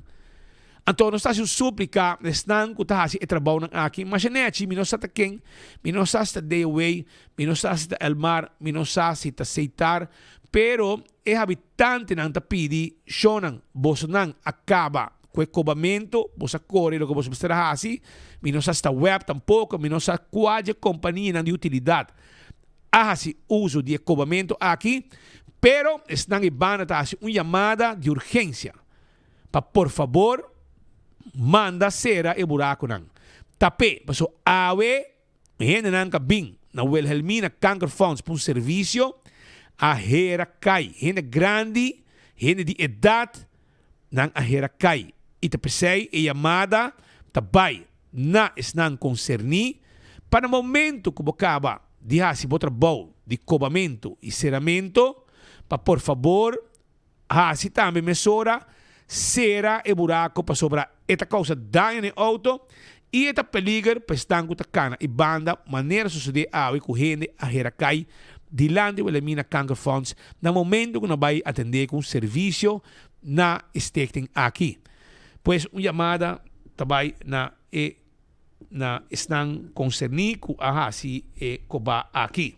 Então, nós estamos súplica, estão com a trabalho aqui, mas não é assim, nós estamos aqui, nós estamos day away, nós estamos el mar, nós estamos aceitar, pero é habitante não pedi, chonan, vos não acaba com o cobamento, vos corre lo que vos estará assim, nós estamos web tampouco, nós estamos quase companhia de utilidade. Há uso de cobamento aqui, pero estão ibando uma chamada de urgência, para por favor, manda cera e buraco nang. Tapi, paso awe, hende nang kabing, na Wilhelmina Cancer Funds por serviço, a hera cai. Hende grande, hende de idade, nang a hera cai. E te pensei, e chamada, tabay, na esnang concerni, para momento que bocaba, de hasi botra bom, de cobamento e ceramento, pa por favor, hasi também mesora, cera e buraco para sobrar esta causa dano no auto e esta peligro para estar com a cana e banda maneira suceder a correndo a heracai dilante o elimina Cancer Funds no momento que não vai atender com serviço na stichting aqui. Pois uma chamada também na estão concernidos com a hasi e coba aqui.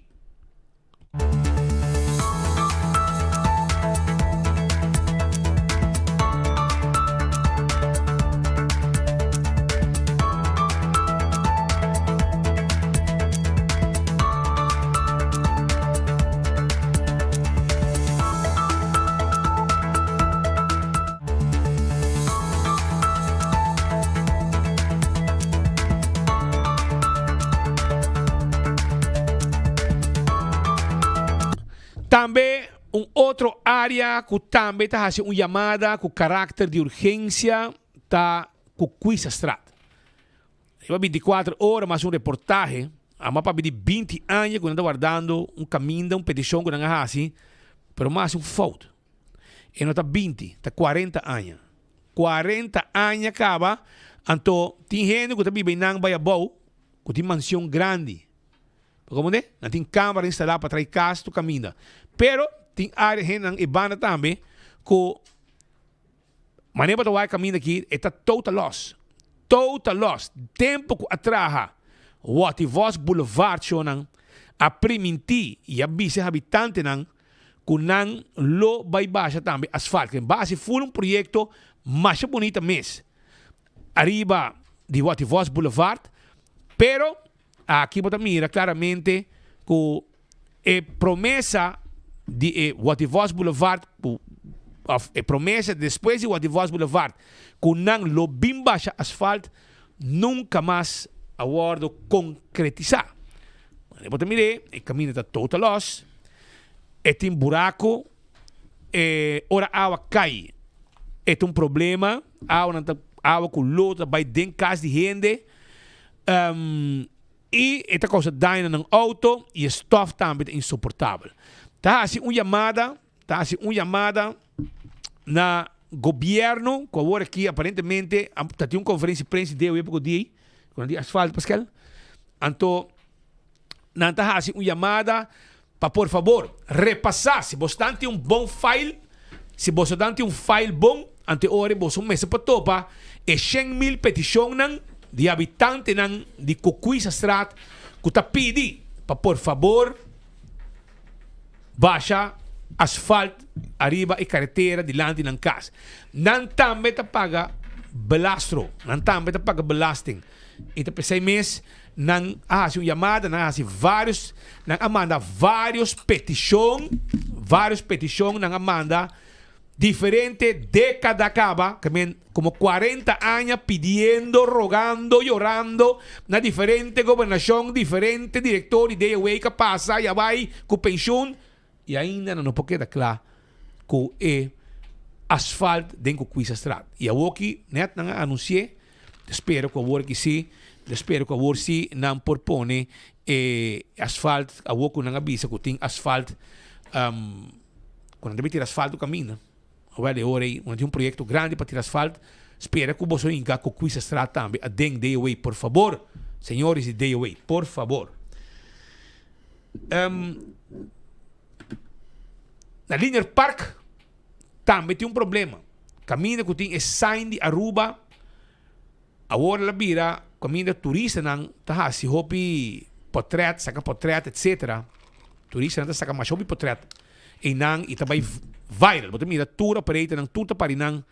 Também outra área que também está fazendo uma chamada com caráter de urgência está com Quisa Strat. Eu 24 horas, mas reportagem, a mapa de 20 anos, quando está guardando caminho, petição que não é assim, mas mais foto. E não está 20, está 40 anos. 40 anos acaba, então tem gente que está vivendo em Bayabou, que tem mansão grande. Como é? Não tem câmera instalada para trazer casa, tu caminha. Pero, tem área em Ibana também, que maneira para o caminho aqui, está total loss. Total loss. Tempo que atraja, What Vos Boulevard, chonan, a priminti e a vice habitante nan, que nan lo vai baixa também, asfalto. Base full projeto mais bonito mês. Arriba de What Vos Boulevard, pero, aqui você mira claramente que a promessa de What Vos Boulevard, a promessa depois de What Vos Boulevard, que não lo bem baixa asfalto, nunca mais aguardo concretizar. Você mira, o caminho está total loss. tem buraco, ora água cai. É um problema, água com luta, vai dentro de casa de gente. E esta coisa daña no auto e stof também é insuportável. Tá assim uma chamada na governo, que agora aqui aparentemente tem uma conferência de prensa de época de quando de asfalto, Pascal. Então, não tá assim uma chamada para, por favor, repassar se você tem um bom file, se você tem um file bom, ante hora você um mês para topa, e 100,000 petições de habitantes de Cocuisa Strat que está pedindo para, por favor, baixa asfalto arriba e carretera dilante ng casa. Não também te paga belastro, não também te paga belasting. Então, por 6 meses, não há uma chamada, não há vários, não amanda vários petições, não amanda diferente década acaba, como 40 años pidiendo, rogando, llorando, na diferente gobernación, diferente director de DOA que pasa, ya vai com pensión, e ainda não pode quedar claro que é asfalto dentro do Cocuisa Strat. E eu aqui, net não anunciei, espero que agora que sim, espero que agora sim não propõe asfalto, agora que não avisa que tem asfalto, quando deve ter asfalto caminho. Agora, onde tem um projeto grande para tirar asfalto, espera que você venha com Cocuisa Strat também, a dentro de DOA, por favor, senhores de DOA, por favor. Na Linear Park também tem um problema. Caminho que tem é sign de Aruba. Agora la bira, caminho de turista não tá se hopi portrait, saca portrait, etc. Turista não saca mais hopi portrait. E não e também viral. Você mira tour operator não tudo para não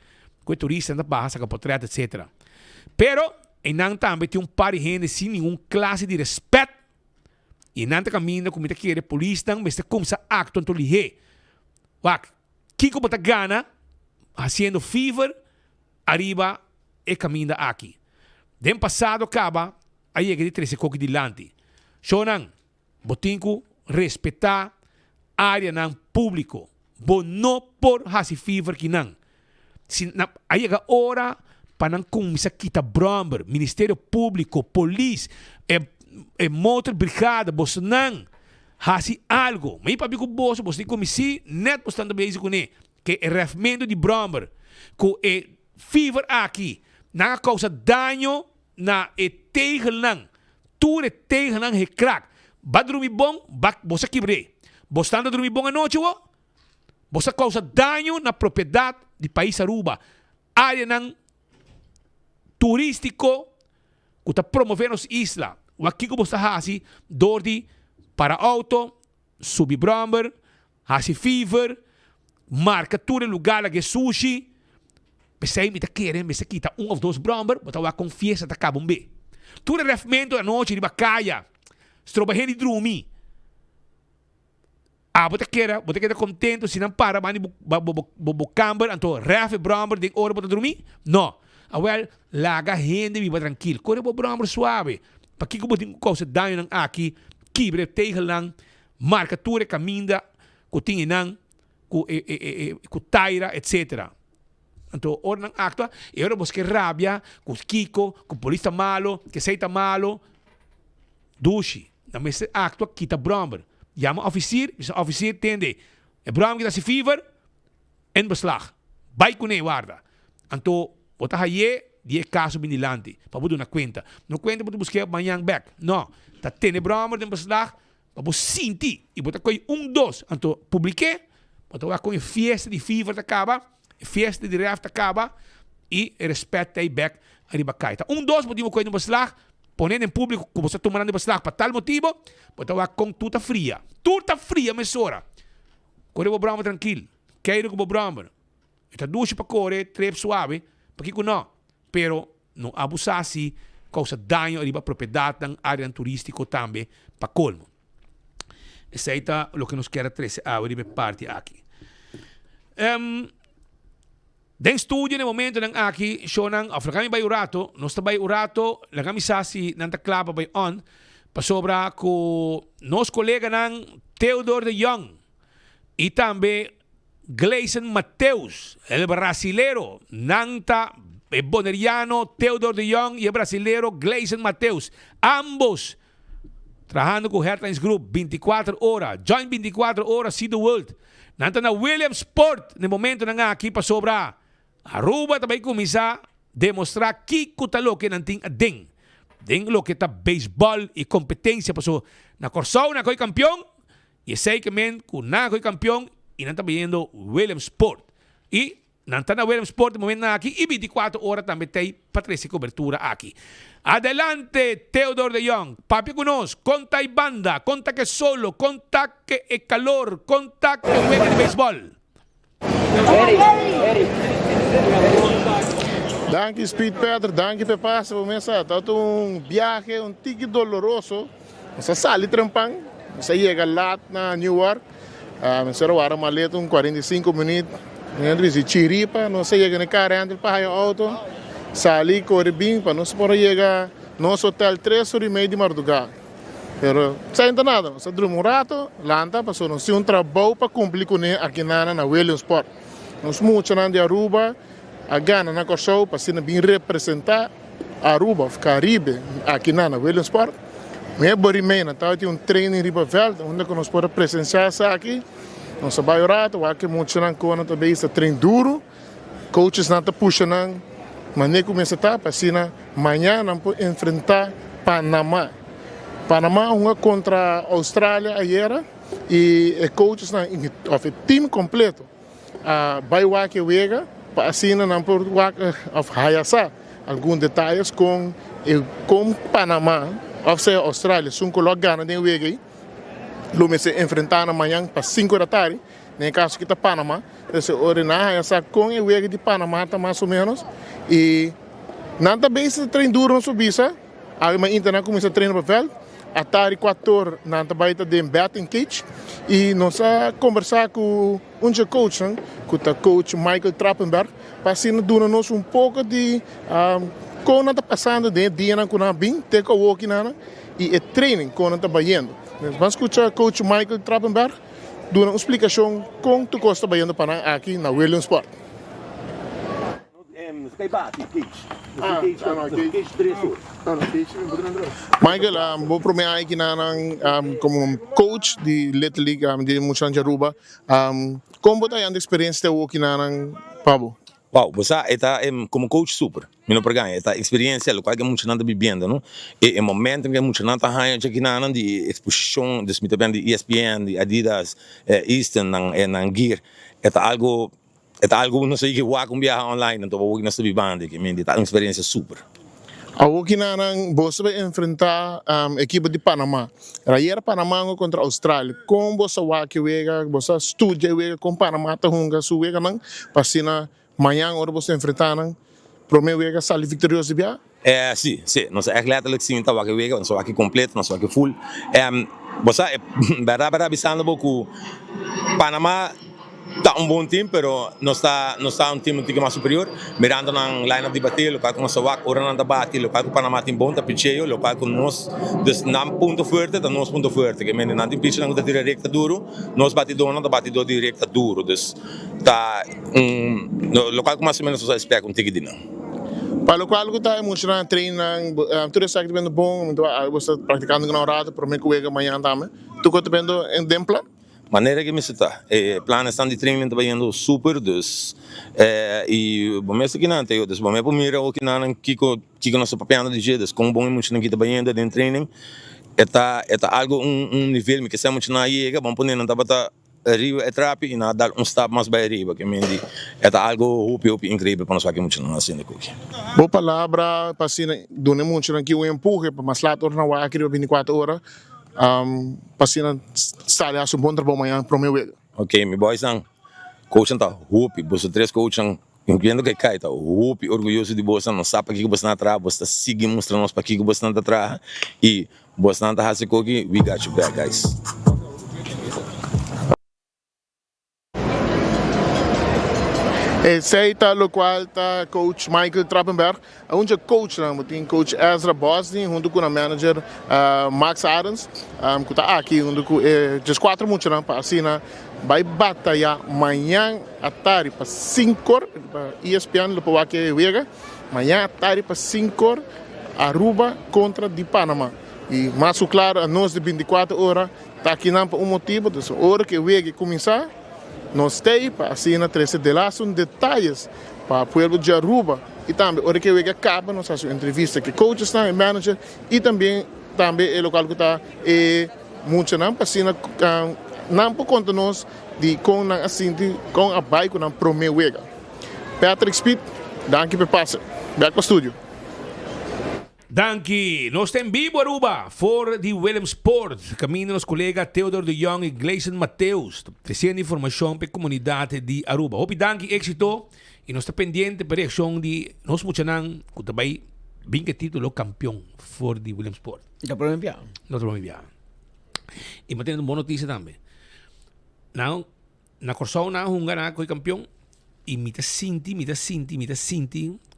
que turista não barra saca portrait, etc. Pero e não também tem um par de gente sem nenhum classe de respeito. E não tá caminho como te quer polícia não, mas como se acto então lihe. Wak, Kiko Batagana, haciendo fever, arriba e caminho aqui. Den passado acaba, aí é que de 13 coque de lante. Shonan, botinco, respeitar área nan público. Bo no por hasi fever que nan. Aí é hora para não começar a quitar bromber, Ministério Público, polícia, motor brigada, você não. Hasi algo. May papi ko boso, você como se net postando base com ele, que é refmento de bromber, que é fever aqui, não causa dano na tegel não, tudo tegel não é crack. Ba dormir bom, você quebre. Você anda dormir bom à noite, você causa dano na propriedade de país Aruba, área não turístico, que está promovendo as islas. O aqui que você hasi, dor de para auto, subir bromber, hasi fever, marca tudo lugar que sushi. Pensei me tá querendo, me quita ou dois bromber, botar a confiança da cabo B. Tudo refmento da noite de bacaia. Estroba gente dormir. Você quer contente se não para, mas camber, então ref bromber de hora para dormir? Não. Well, laga gente viva tranquilo. Corre bromber suave. Para que eu tenho coisa dano aqui? Kibre tegen lang, marca ture caminda, kuting inang, taira, etc. Então, ora não actua, e ora busque rabia, com Kiko, com polícia malo, que seita malo, dushi. Na mesa actua, quita bromber. Chama officier, o officier tende. E bromber que dá se fever, en beslag. Vai com ele, guarda. Então, bota haye, die caso binilante, para poder na conta. Não conta para buscar amanhã back. Não. Tá tendo bromber de beslag, para você sentir. E botar com 2. Então, publiquei, botar com a festa de fever acaba, festa de raft acaba, e respeita aí back arriba cai. 2, botar com a beslag, poner em público que você está tomando beslag para tal motivo, botar com tuta fria. Tuta fria, mesora. Corre o bromber tranquilo. Quero com o bromber. Está duche para correr, trep suave, para que não. Pero não abusar assim, causa dano a propriedade da área turística também, para colmo. Esse é o que nos quer trazer a parte aqui. Den estúdio no momento ng aqui, shonan, afrakami bay urato, nos tabay urato, lagami sasi nanta klapa bay on, pasobra ko nos kolega ng Theodore de Jong, Y también Gleison Mateus, el brasilero. Nanta, el boneriano Theodore de Jong y el brasilero Gleison Mateus. Ambos trabajando con Heartlines Group 24 horas. Join 24 horas, see the world. Nanta na Williamsport, no momento na nga aqui pa sobra. Aruba também começar a demonstrar que kutalo que nanting ading. Ding lo que tá baseball e competência passou na Corsão, na coi campeão. E sei que men kung na coi campeão e não tá vendo Williamsport. E não tá na Williamsport no momento na aqui e 24 horas também tem Patrícia cobertura aqui. Adelante, Theodore de Jong. Papi conosco, conta e banda, conta que solo, conta que é calor, conta que juega de béisbol. Danke Speed Pedro, danke Pepasa, por começar. Tá viaje, tique doloroso. Você sai trampang, você chega lá na Newark, você vai maleta 45 minutos. Entre se chiripa, não se chega no carro, entra para o auto, sai corre bem, para não se pode chegar no hotel 3h30 de madrugada. Pero sem nada, você dorme rato, lanta, passou não se trabalho para cumprir com ele aqui na Williamsport. Nós muito de Aruba, a Gana na Corsão, para ser bem representar Aruba, Caribe, aqui na Williamsport. Me borimena, tá tem treino em Ribaveld, onde nós podemos presenciar isso aqui. Nós vai rato, o que muito não conta também esse treino duro. Coaches não tá puxando, mas nem começa tá, para assim amanhã não pode enfrentar Panamá. Panamá uma contra a Austrália ayer e coaches não, o time completo. Vai o que wega, para assim não pode hayasa alguns detalhes com Panamá, ou seja, Austrália, se coloca gana de wega aí. Lume se enfrentar amanhã para 5 da tarde, no caso que está Panamá, esse ordenar essa com o wega de Panamá tá mais ou menos e nada bem se treino duro não subisa, a internet começa a treinar para velho, a tarde 4 nada vai estar de batting cage e nós a conversar com coach, com o coach Michael Trappenberg, para assim dar-nos pouco de como está passando de dia na kuna bem, take a walk na e training como está bayendo. Vamos escutar o coach Michael Trappenberg dar uma explicação como tu gosta bayendo para aqui na Williamsport. Michael, vou prometer aqui como coach de Little League de Muchan Jaruba. Como está a experiência aqui na Pablo? Wow, você está como coach super. Não perganha, esta experiência lo qual que muito nada vivendo, não? E o momento que muito nada há aqui na de exposição, de smita de ESPN, de Adidas, Eastern, na Gear, é algo não sei que vai com viajar online, então vou nessa vivendo, que me dá uma experiência super. Aqui na você vai enfrentar a equipe de Panamá. Era Panamá contra a Austrália. Como você vai que wega, você estuda wega com Panamá, tá hunga su wega não, para amanhã hora você enfrentar primeiro wega sair vitorioso bia? Sim, nós é claro que sim, tá aqui wega, nós aqui completo, nós aqui full. Você verdade avisando pouco Panamá tá bom time, pero não está time um pouco mais superior. Mirando na line de bater, local com o ora não tá bate, local com Panamá tem bom, tá picheio, local com nós, dus nam ponto forte, tá nosso ponto forte, que mende não tem piche não tá direita duro, nós batidor não tá batidor direita duro, dus tá local com mais ou menos você espera um tique não. Para o qual que está emocionado treinando, tudo isso aqui vendo bom, você praticando na hora, para mim que wega amanhã também. Tu que tá vendo em templo? Maneira que me está, plano estão de treinamento indo super, dus e bom mês aqui não tem, dus bom mês por mim aqui não kiko nosso papel de dia, dus com bom muito aqui também indo dentro training, é algo nível que se muito na chega, bom por não tá bata arriba trap e nada dar step mais para arriba, que me diz, é algo hope incrível para nós aqui muito na cena aqui. Boa palavra, para assim, dona muito aqui o empurre para mais lá tornar o aqui 24 horas. Pasina sai a bom trabalho amanhã para o meu wega. Ok, meu boy sang, coach tá hope, você três coach sang, incluindo que cai tá hope, orgulhoso de você, não sabe que você não atrás, você sigue mostrando nós para que você não atrás e você não tá fazendo aqui, we got you back, guys. Zij lo qual ta coach Michael Trappenberg. Onze coach na tem coach Ezra Bosni, junto com a manager Max Adams. Kuta aqui junto com just 4 muito na passina. Vai batalhar amanhã à tarde para 5 horas. ESPN lo pode que vega. Amanhã à tarde para 5 horas. Aruba contra de Panamá. E mais claro, a nós de 24 horas está aqui não por motivo. Então, a hora que vega começar. Nós temos para assinar 13 detalhes para o povo de Aruba. E também, hora que eu acaba, nós fazemos entrevista com coaches, e manager, e também o local que está muito não para assinar, não por conta nós de com a bike com a primeira vega. Patrick Speed, danke por passar. Back para o estúdio. Danke. Nós estamos vivo, Aruba, for the Willemsport. Caminho nos colegas Theodor de Jong e Gleison Mateus. Trazendo informação para a comunidade de Aruba. Hope danke, éxito. E nós estamos pendentes para a reação de nós muchanan, que também vem que título campeão for the Willemsport. Não podemos enviar. Não podemos enviar. E mantendo uma boa notícia também. Não, na Corsão não um ganhar com campeão. E me sinti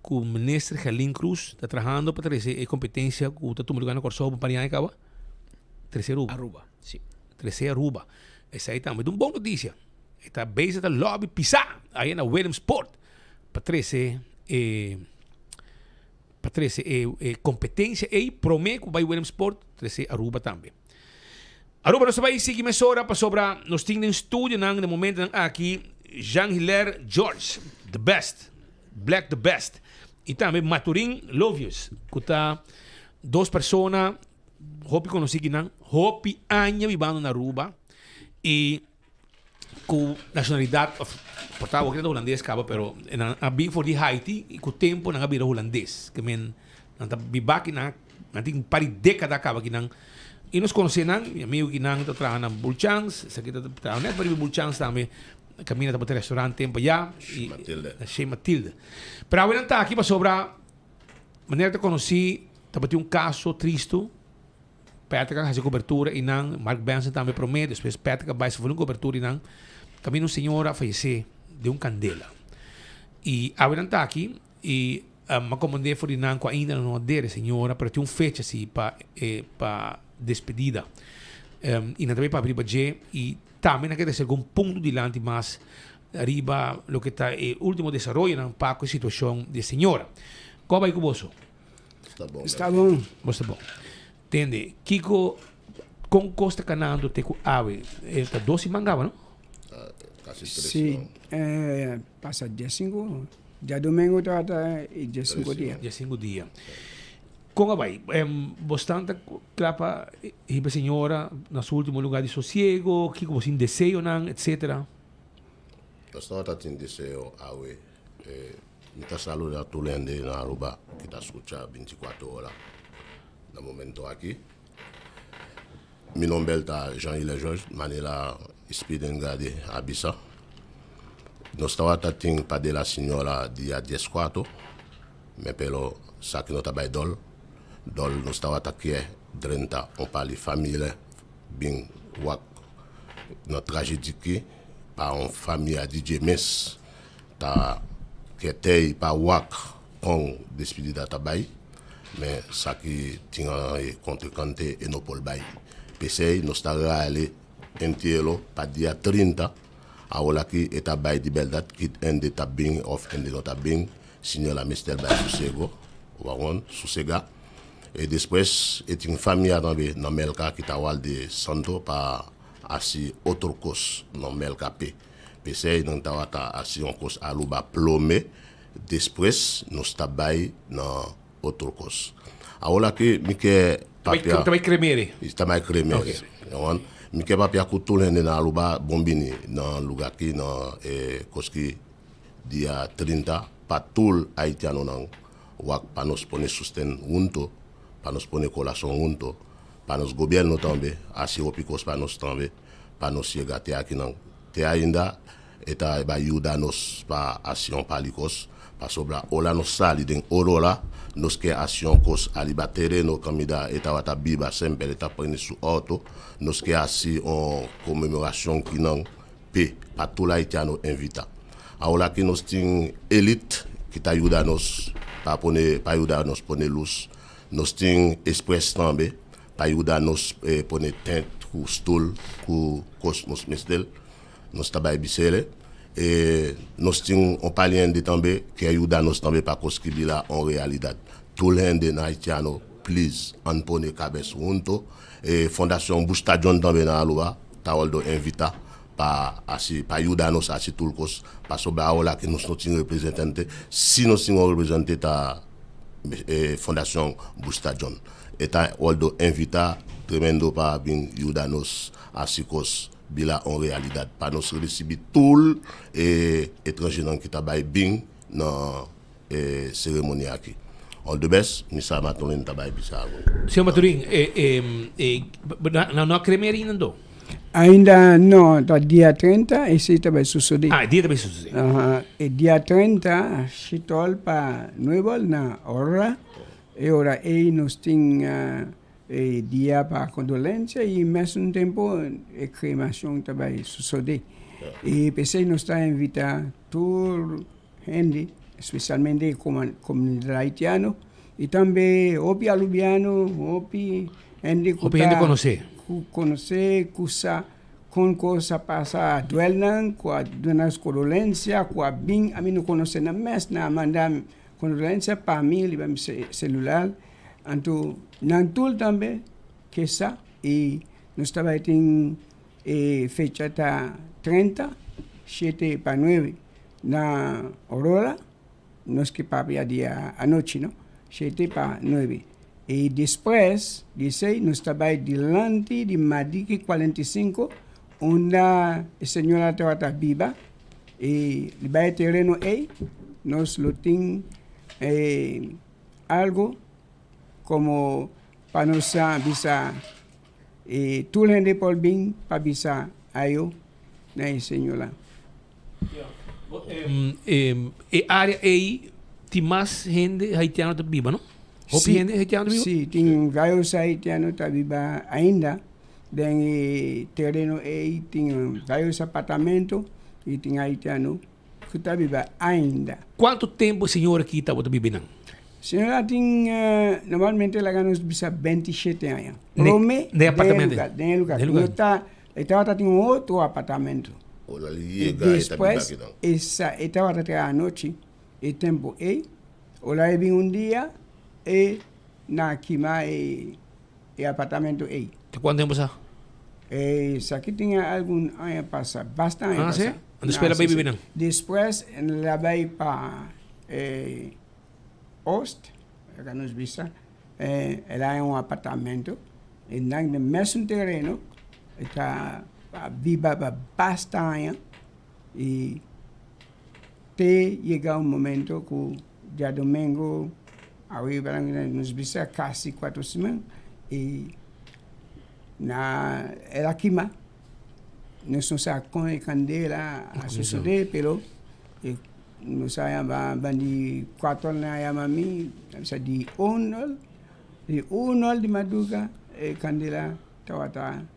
que o ministro Helene Cruz está trabalhando para trazer a competência que está tomando lugar na Corsão para Parián e Caba. Terceiro Aruba. Sim. Terceiro Aruba. Essa aí também é uma boa notícia. Está base da lobby pisar aí na Willemsport para trazer competência e prometo vai Willemsport trazer Aruba também. Aruba nós vai seguir mais hora para sobrar nós temos um estúdio no momento aqui Jean-Hilaire George, the best, Black the best. E também Maturin Lovius, que está 2 pessoas, hopi conheci não, hopi anos vivendo na Aruba e com nacionalidade, portava aqui na holandês, pero na bem for de Haiti e com o tempo na bira holandês, que men na biba que na tem pari década acaba que não. E nos conhecemos, meu amigo que não está trabalhando na Bulchangs, essa aqui está trabalhando para Bulchangs também. Camina para o restaurante tempo já e Shea Matilda. Pero agora está aqui para sobrar maneira de conhecer, está caso triste. Patrick faz cobertura e não, Mark Benson também promete, depois Patrick vai fazer cobertura e não. Camina uma senhora falecer de candela. E agora está aqui e me acomodei por não com ainda não dele senhora, pero tem fecha assim para despedida. E também para abrir budget e também hay que hacer un punto delante más arriba lo que está el último desarrollo en la situación de señora. ¿Cómo va con vos? Está bom. Está bom. Está bom. Entende? Kiko, con Costa Canando, te ave, está 12 mangaba, ¿no? Casi 3. Sí, pasa 15. Ya domingo trata y 15 días. 15 días. Com a vai, bastante clapa e a senhora nos últimos lugares de sossego, que você deseja não, etc. Eu estou tendo desejo awe, muita saúde a todo mundo na Aruba que está escutando 24 horas no momento aqui. Meu nome é Jean-Hilaire George, Manila Speedengade Abissa. Nós estamos tendo para a senhora dia 14, mas pelo saque não está bem dolo. Dol nós estava aqui 30 on parle família bem wak na tragédia que para uma família de James tá que tem para wak com despedida tabai mas ça que tinha contra cante e no pol bai pensei nós estava ali inteiro para dia 30 a ola que eta bai de beldade que ende tá bem of ende não tá bem senhora Mr. Bai sossego waron sossega. E depois, tem uma família na Melca que está de Santo para assim outro curso na Melca P. Pensei não estava assim um curso a Aruba Plome. Depois, nós trabalhamos na outro curso. Agora que me quer papel. Também cremere. Também cremere. Me quer papel cultura na Aruba Bombini na lugar aqui na Koski dia 30 para todo haitiano não. Para nós poder sustentar junto. Para nós pôr colação junto, para nos governo também, assim o picos para nós também, para nós chegar até aqui não. Até ainda, está vai ajudar nos para ação palicos, para sobrar olá nos sali den orola, nos que ação cos ali bater no camida, está vai estar biba sempre, está prendendo su auto, nos que assim comemoração que não, para todo haitiano invita. Ahora que nos tiene élite que te ayuda a nos poner luz. Nos tiene express también para ayudar a nos poner tente, cu stool, cu cosmos mestel. Nos trabalha bicele. Nos tiene un paliende también que ayuda a nos también para conscribir la en realidad. Tout le monde haïtiano, please, on pone cabeça junto. Fondation Busta John también na lua, tawaldo invita para ayudarnos a tout le cos, para sobre ahora que nos no tiene representante, si nos tiene representante ta Fondation Busta John. Eta waldo invita tremendo para bien ayudarnos a cos bila en realidad, para nos recibir tout étranger qui tabay bien dans cérémonie aqui. All the best, Misa Maturin tabay bisavo. Senhor Maturin, não cremeria ainda não? Ainda não, tá dia 30 e se vai suceder. Dia vai suceder. E dia 30, chitol para nuevo na hora. E ora aí nós tem dia para condolência e mesmo tempo a cremação também suceder. E pensei nós está invitar todo gente, especialmente comunidade haitiana e também opi alubiano, opi gente conhecer coisa com coisa passa duelan com a donas condolência com a bem a mim não conhece na mes na mandar condolência para mim liba celular então nantul também que essa e nós estava tem fecha tá 30 7 para 9 na Aurora nos que papia dia a noite, não? 7 para 9. E depois, 16, nós trabalhamos delante de Madique 45, onde a senhora estava viva, e vai terreno aí, nós temos algo como para nós bisa tudo gente por bem para bisa ayo na senhora. Área aí tem mais gente haitiana que viva, não? Gente haitiana viva? Sim, tem vários haitianos que viva ainda. Tem terreno aí, tem vários apartamentos e tem haitiano que está viva ainda. Quanto tempo a senhora aqui está vivendo? Senhora tem, normalmente ela ganha 27 anos. De apartamento? De lugar. Ela tem outro apartamento. E depois, essa estava até a noite, e tempo aí, olha vem dia, e na quima e apartamento aí. Quanto tempo já? Isso aqui tinha algum ano passado, bastante. Sim? Espera bem viver não? Depois, ela vai para Ost, ela nos visa, ela é apartamento, e no mesmo terreno, está viva bastante e até chegar momento que dia domingo arriba nos visa quase 4 semanas e ela queima nós não sabemos com a candela a suceder pero nós sabemos de 4 na mami de 1 de madrugada candela estava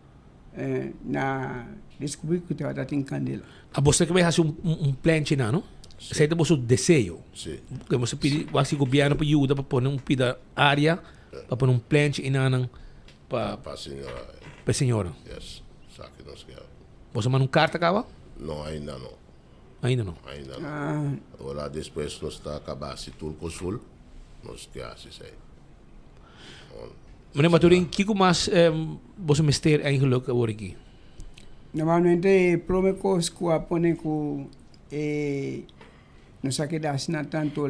na descobrir que estava tem candela. A você que vai fazer plan china, não? Esse é o seu desejo. Sim. Que você pede, o governo para ajuda para pôr pida área para pôr plan china para a senhora. Yes. Sabe que nós queremos. Você manda carta cá? Não, ainda não. Ainda não. Agora depois nós está acabar se tudo com sul, nós queremos isso aí. Meneer Maturin, kiko mas você mister eigenlijk hoor aqui? Normalmente promecos que apone que não sei que dá assina tanto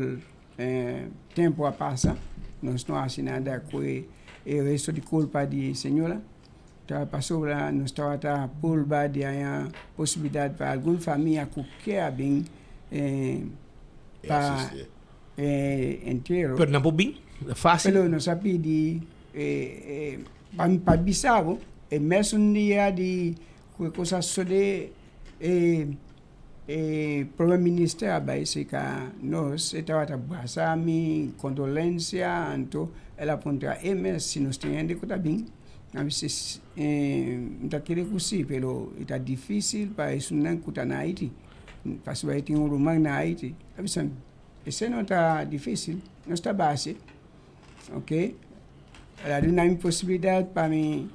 tempo a passa, nós não assinada que o resto de culpa de senhora. Tá passou lá, nós estava pulba de a possibilidade para alguma família que quer bem para inteiro. Pero não bem, fácil. Pero nós sabia para Bissau, e mesmo dia de coisa sobre problema ministério vai ser que nós estava trabalhando condolência, então ela apontou MS se nós temos que estar bem, a vezes não querer que sim, pero está difícil para isso não estar na Haiti, Pas vai ter rumah na Haiti. Abisan, esse não está difícil, não está base. Ok? Ela dá uma possibilidade para mim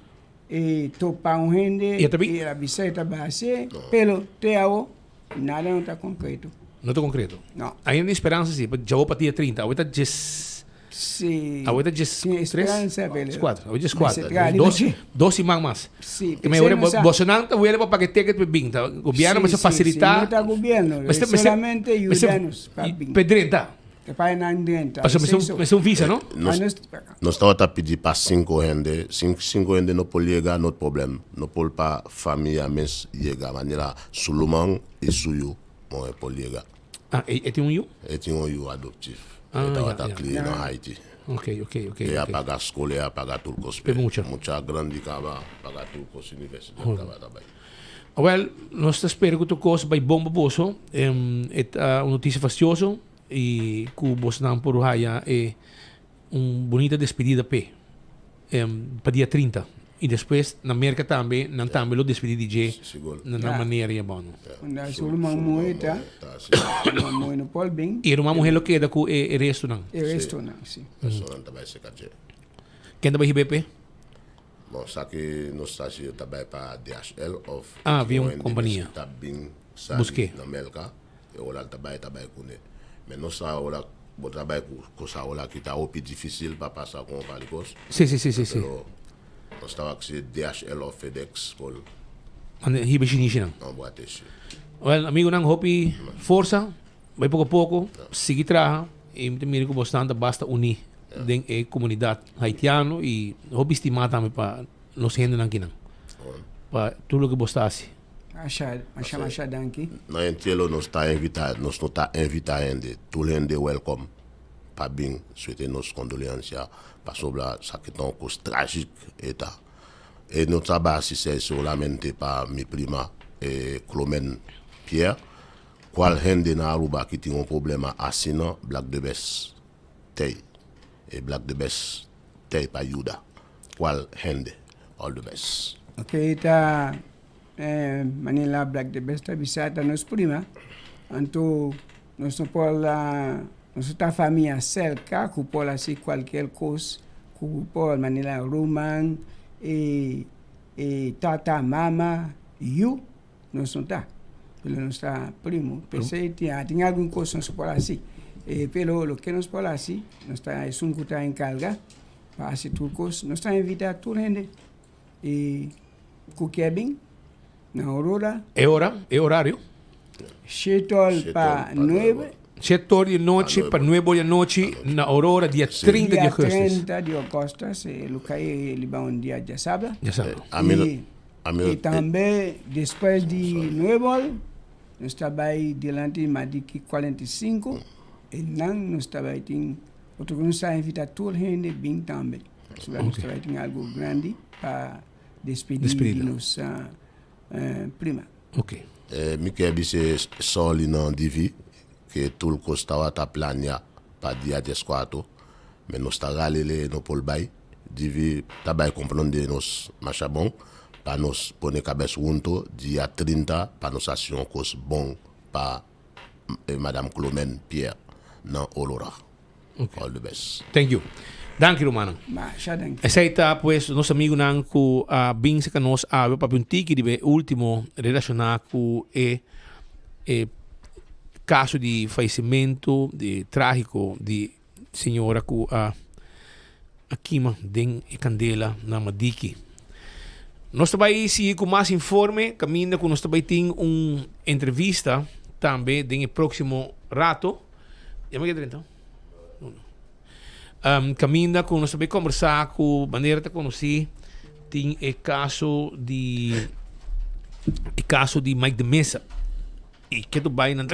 topar gente e a bisa está base, pelo teao nada não está concreto. Não está concreto? Não. Ainda tem esperança, sim. Já vou para dia 30. Ahorita Sim. Ahorita Sim, esperança, velho. 4. Ahorita 4. Mas 12 mais. Sim. Que me Bolsonaro está vendo para que tenha que vir. O governo vai facilitar. Não está governo. Solamente ajuda-nos para vir. Pedrenta. Para não adianta. Mas é visa, não? Nós estamos a pedir para 5 gente. 5 gente não pode chegar, não problema. Não pode para família, mas chegar. Maneira, Suluman e Suyu, não pode chegar. Ah, e tem you? E you adoptivo. Estava cliente na Haiti. Ok. E a pagar escola, e a pagar turcos. Muita grande cava, pagar turcos, universidade, cava também. Well, nós esperamos que o curso vai bom para você. É uma notícia fastidiosa e que o Bolsonaro por Raya é uma bonita despedida para dia 30. E depois, na América também, não também lo despedida de na maneira é bom. Uma moeda, uma moeda no polo bem. E uma mulher que queda com o resto não. O resto não, sim. Restaurante também se caché. Quem também IBP? Bom, só que nós estamos também para DHL of. Havia uma companhia. Busquei. Na América, eu olhar também com ele. Mas nós olhar o trabalho com essa olhar que está muito difícil para passar com o valicos. Sim. Nós estamos com DHL of FedEx por. Hibe chinês não. Não boate isso. Well, amigo, não hope força, vai pouco a pouco, seguir trabalhando e mira que bastante basta unir a comunidade haitiana e hope estimar também para nós gente aqui não. Para tudo que gostasse. Acha danke. Na entelo nós está invitado, nós não está invitado ainda. Todo mundo welcome. Para bem, souhaiter nos condoléances para sobre ça qui est une cause tragique état. Et notre travail c'est solamente para mi prima Clomen Pierre, qual hende na Aruba qui tem problema assina Black de Bes Tei. Et Black de Bes Tei para ajuda. Qual hende all the best. Ok, tá Manila Black de Bes tá bisata nos prima. Anto nós não pode nossa família cerca, que pode fazer qualquer coisa, que pode Manila Roman e tata mama you nós não está. Pelo nosso primo, pensei que tem alguma coisa que nós pode fazer. Pelo o que nós pode fazer, nós está um que está em carga para fazer tudo coisa, nós está invitando todo mundo e que quer bem na Aurora. É hora? É horário? 7 para 9. 7 horas de noite para 9 horas de noite na Aurora, dia 30 de agosto. Dia 30 de agosto, o Caio ele vai um dia de sábado. E também, depois de 9 horas, nós estamos diante de Madiki 45, e nós estamos em outro que nós estamos invitando todo mundo bem também. Nós estamos em algo grande para despedir nossa prima. Ok. Mi quer dizer só ali não divi. Que tudo que estava a planear para dia 14, mas nós estamos ali no Polbai, devia também compreender nos machabon, para nós pôr a cabeça junto, dia 30, para nós fazer uma coisa bom para Madame Clomen Pierre, na Aurora. Okay. All the best. Thank you. Danke, Romano. Aceita, pues, nosso amigo Nanco, bem se que nós para um tique de último relacionado com caso de falecimento de trágico de senhora com a Kima den Candela na Madiki. Nós também seguir com mais informe, caminho que nós também tem uma entrevista também no próximo rato. Já me quedei então. Caminho que nós também conversar com maneira de conhecer tem o caso de Mike de Mesa. E que tu vai não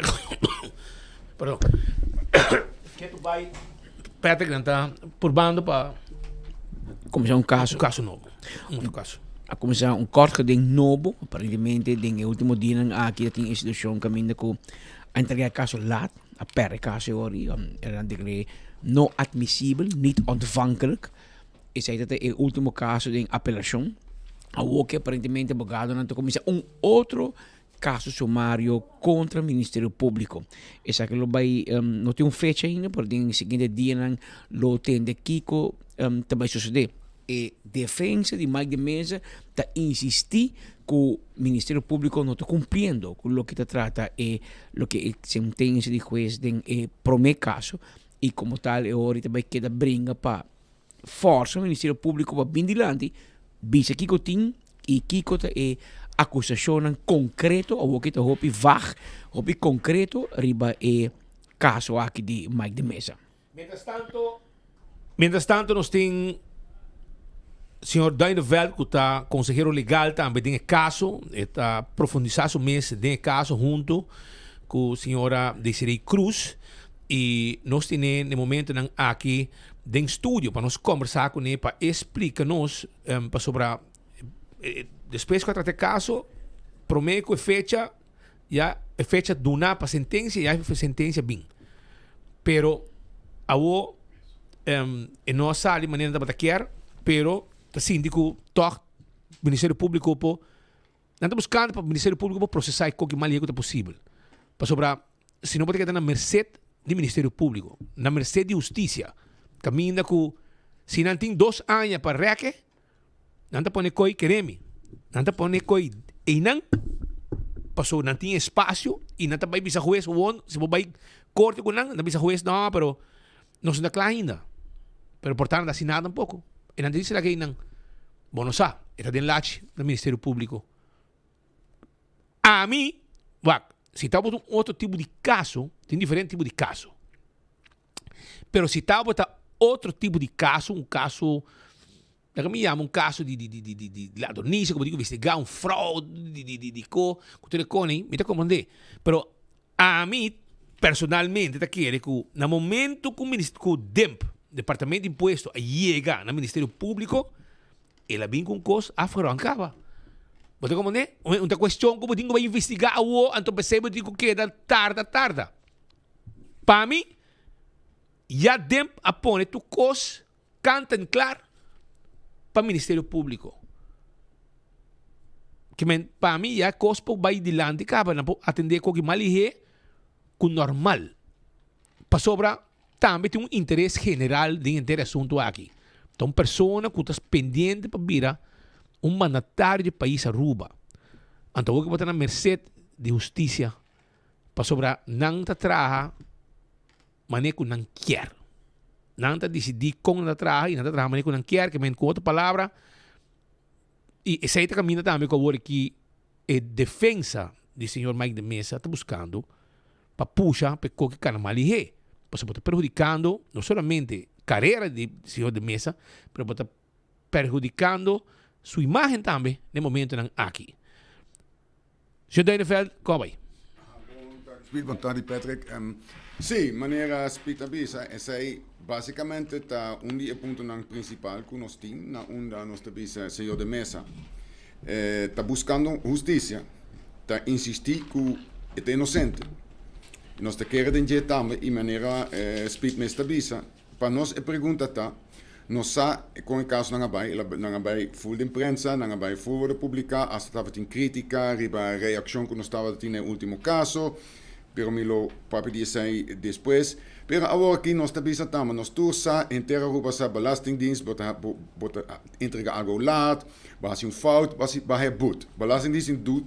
perdão que tu vai Patrick não está por bando para começar um caso novo caso a começar corte de novo aparentemente no último dia aqui tem instituição caminho com a entregar caso laat a per caso era declarado não admissível niet ontvankelijk e zei dat é o último caso de apelação a o que aparentemente abogado não começa outro caso sumário contra o Ministério Público. Essa que não tem uma fecha ainda, porque no seguinte dia não tem de Kiko também suceder. E defesa de Mike de Mesa está insistir que o Ministério Público não está cumprindo com o que se trata e o que a sentença de juez tem primeiro caso. E como tal, ahorita vai quedar brinca para força o Ministério Público para bem dilante, bisa Kiko tem e Kiko é acusação concreto, ou que está hopi vag, hopi concreto, riba e caso aqui de Mike de Mesa. Mientras tanto, nós temos senhor Duineveld, que está consejero legal também tem caso, está profundizando o mês tem caso junto com a senhora Desiree Cruz, e nós temos no momento aqui em estúdio para nós conversar com ele para explicar-nos sobre depois que trata caso, prometo que fecha já é fecha duna para sentença, já é sentença bem, pero awo não sabe maneira de bater, pero o síndico toch Ministério Público po não buscando para o Ministério Público processar o que mais é possível, para sobre se não pode quedar na mercê do Ministério Público, na mercê de justiça, caminha que se não tem 2 anos para reque, não te põe coi quereme, não te põe coi e não passou não tem espaço e não te vai bisa juez ou se vai corte com não bisa juez não, pero não se dá claro ainda, pero portanto assim nada um pouco. E não diz que não, bom, não sabe, está dentro do Ministério Público. A mim, se estava um outro tipo de caso, tem diferente tipo de caso. Pero se estava outro tipo de caso, um caso, que me chama um caso de ladronice, como digo, investigar um fraude, que telefone, me está compreendendo. Pero a mim, personalmente, está querendo que no momento que o DEMP, Departamento de Impuesto, chega no Ministério Público, ela vem com coisa afrancava. Você compreende? Uma questão como digo vai investigar o então percebe digo que é tarde. Para mim, já dem apone tu coisa cantam claro para o Ministério Público. Que para mim já coisa vai dilante acaba atender com que mal com normal. Para sobra também tem um interesse general dentro do assunto aqui. Então, pessoa que está pendente para virar mandatário de país Aruba. Então, o que está na mercê de justiça para sobrar não está trabalhando maneira que não quer. Não está decidir como não trabalha e não está trabalhando maneira que não quer, que com outra palavra. E esse aí está caminhando também com o que a defesa do senhor Mike de Mesa está buscando para puxar para que canal mal é. Você está prejudicando não somente a carreira do senhor de Mesa, mas está prejudicando sua imagem também no momento aqui. Senhor Duineveld, como vai? Boa tarde, Patrick. Sim, maneira explicada, essa é basicamente um ponto principal que nós temos, na nossa senhor de Mesa. Está buscando justiça, está insistindo que é inocente. Nós queremos dizer também, de maneira explicada, para nós a pergunta está, nós sabemos, com o caso não vai full de imprensa, não vai full de publicar, hasta estava em crítica, riba reação que nós estava tendo no último caso, pero me lo papi dice depois. Pero agora aqui nós estamos, nós todos inteira roupa sa belastingdienst, bota entrega algo laat, was um fout, was boet. Belastingdienst doet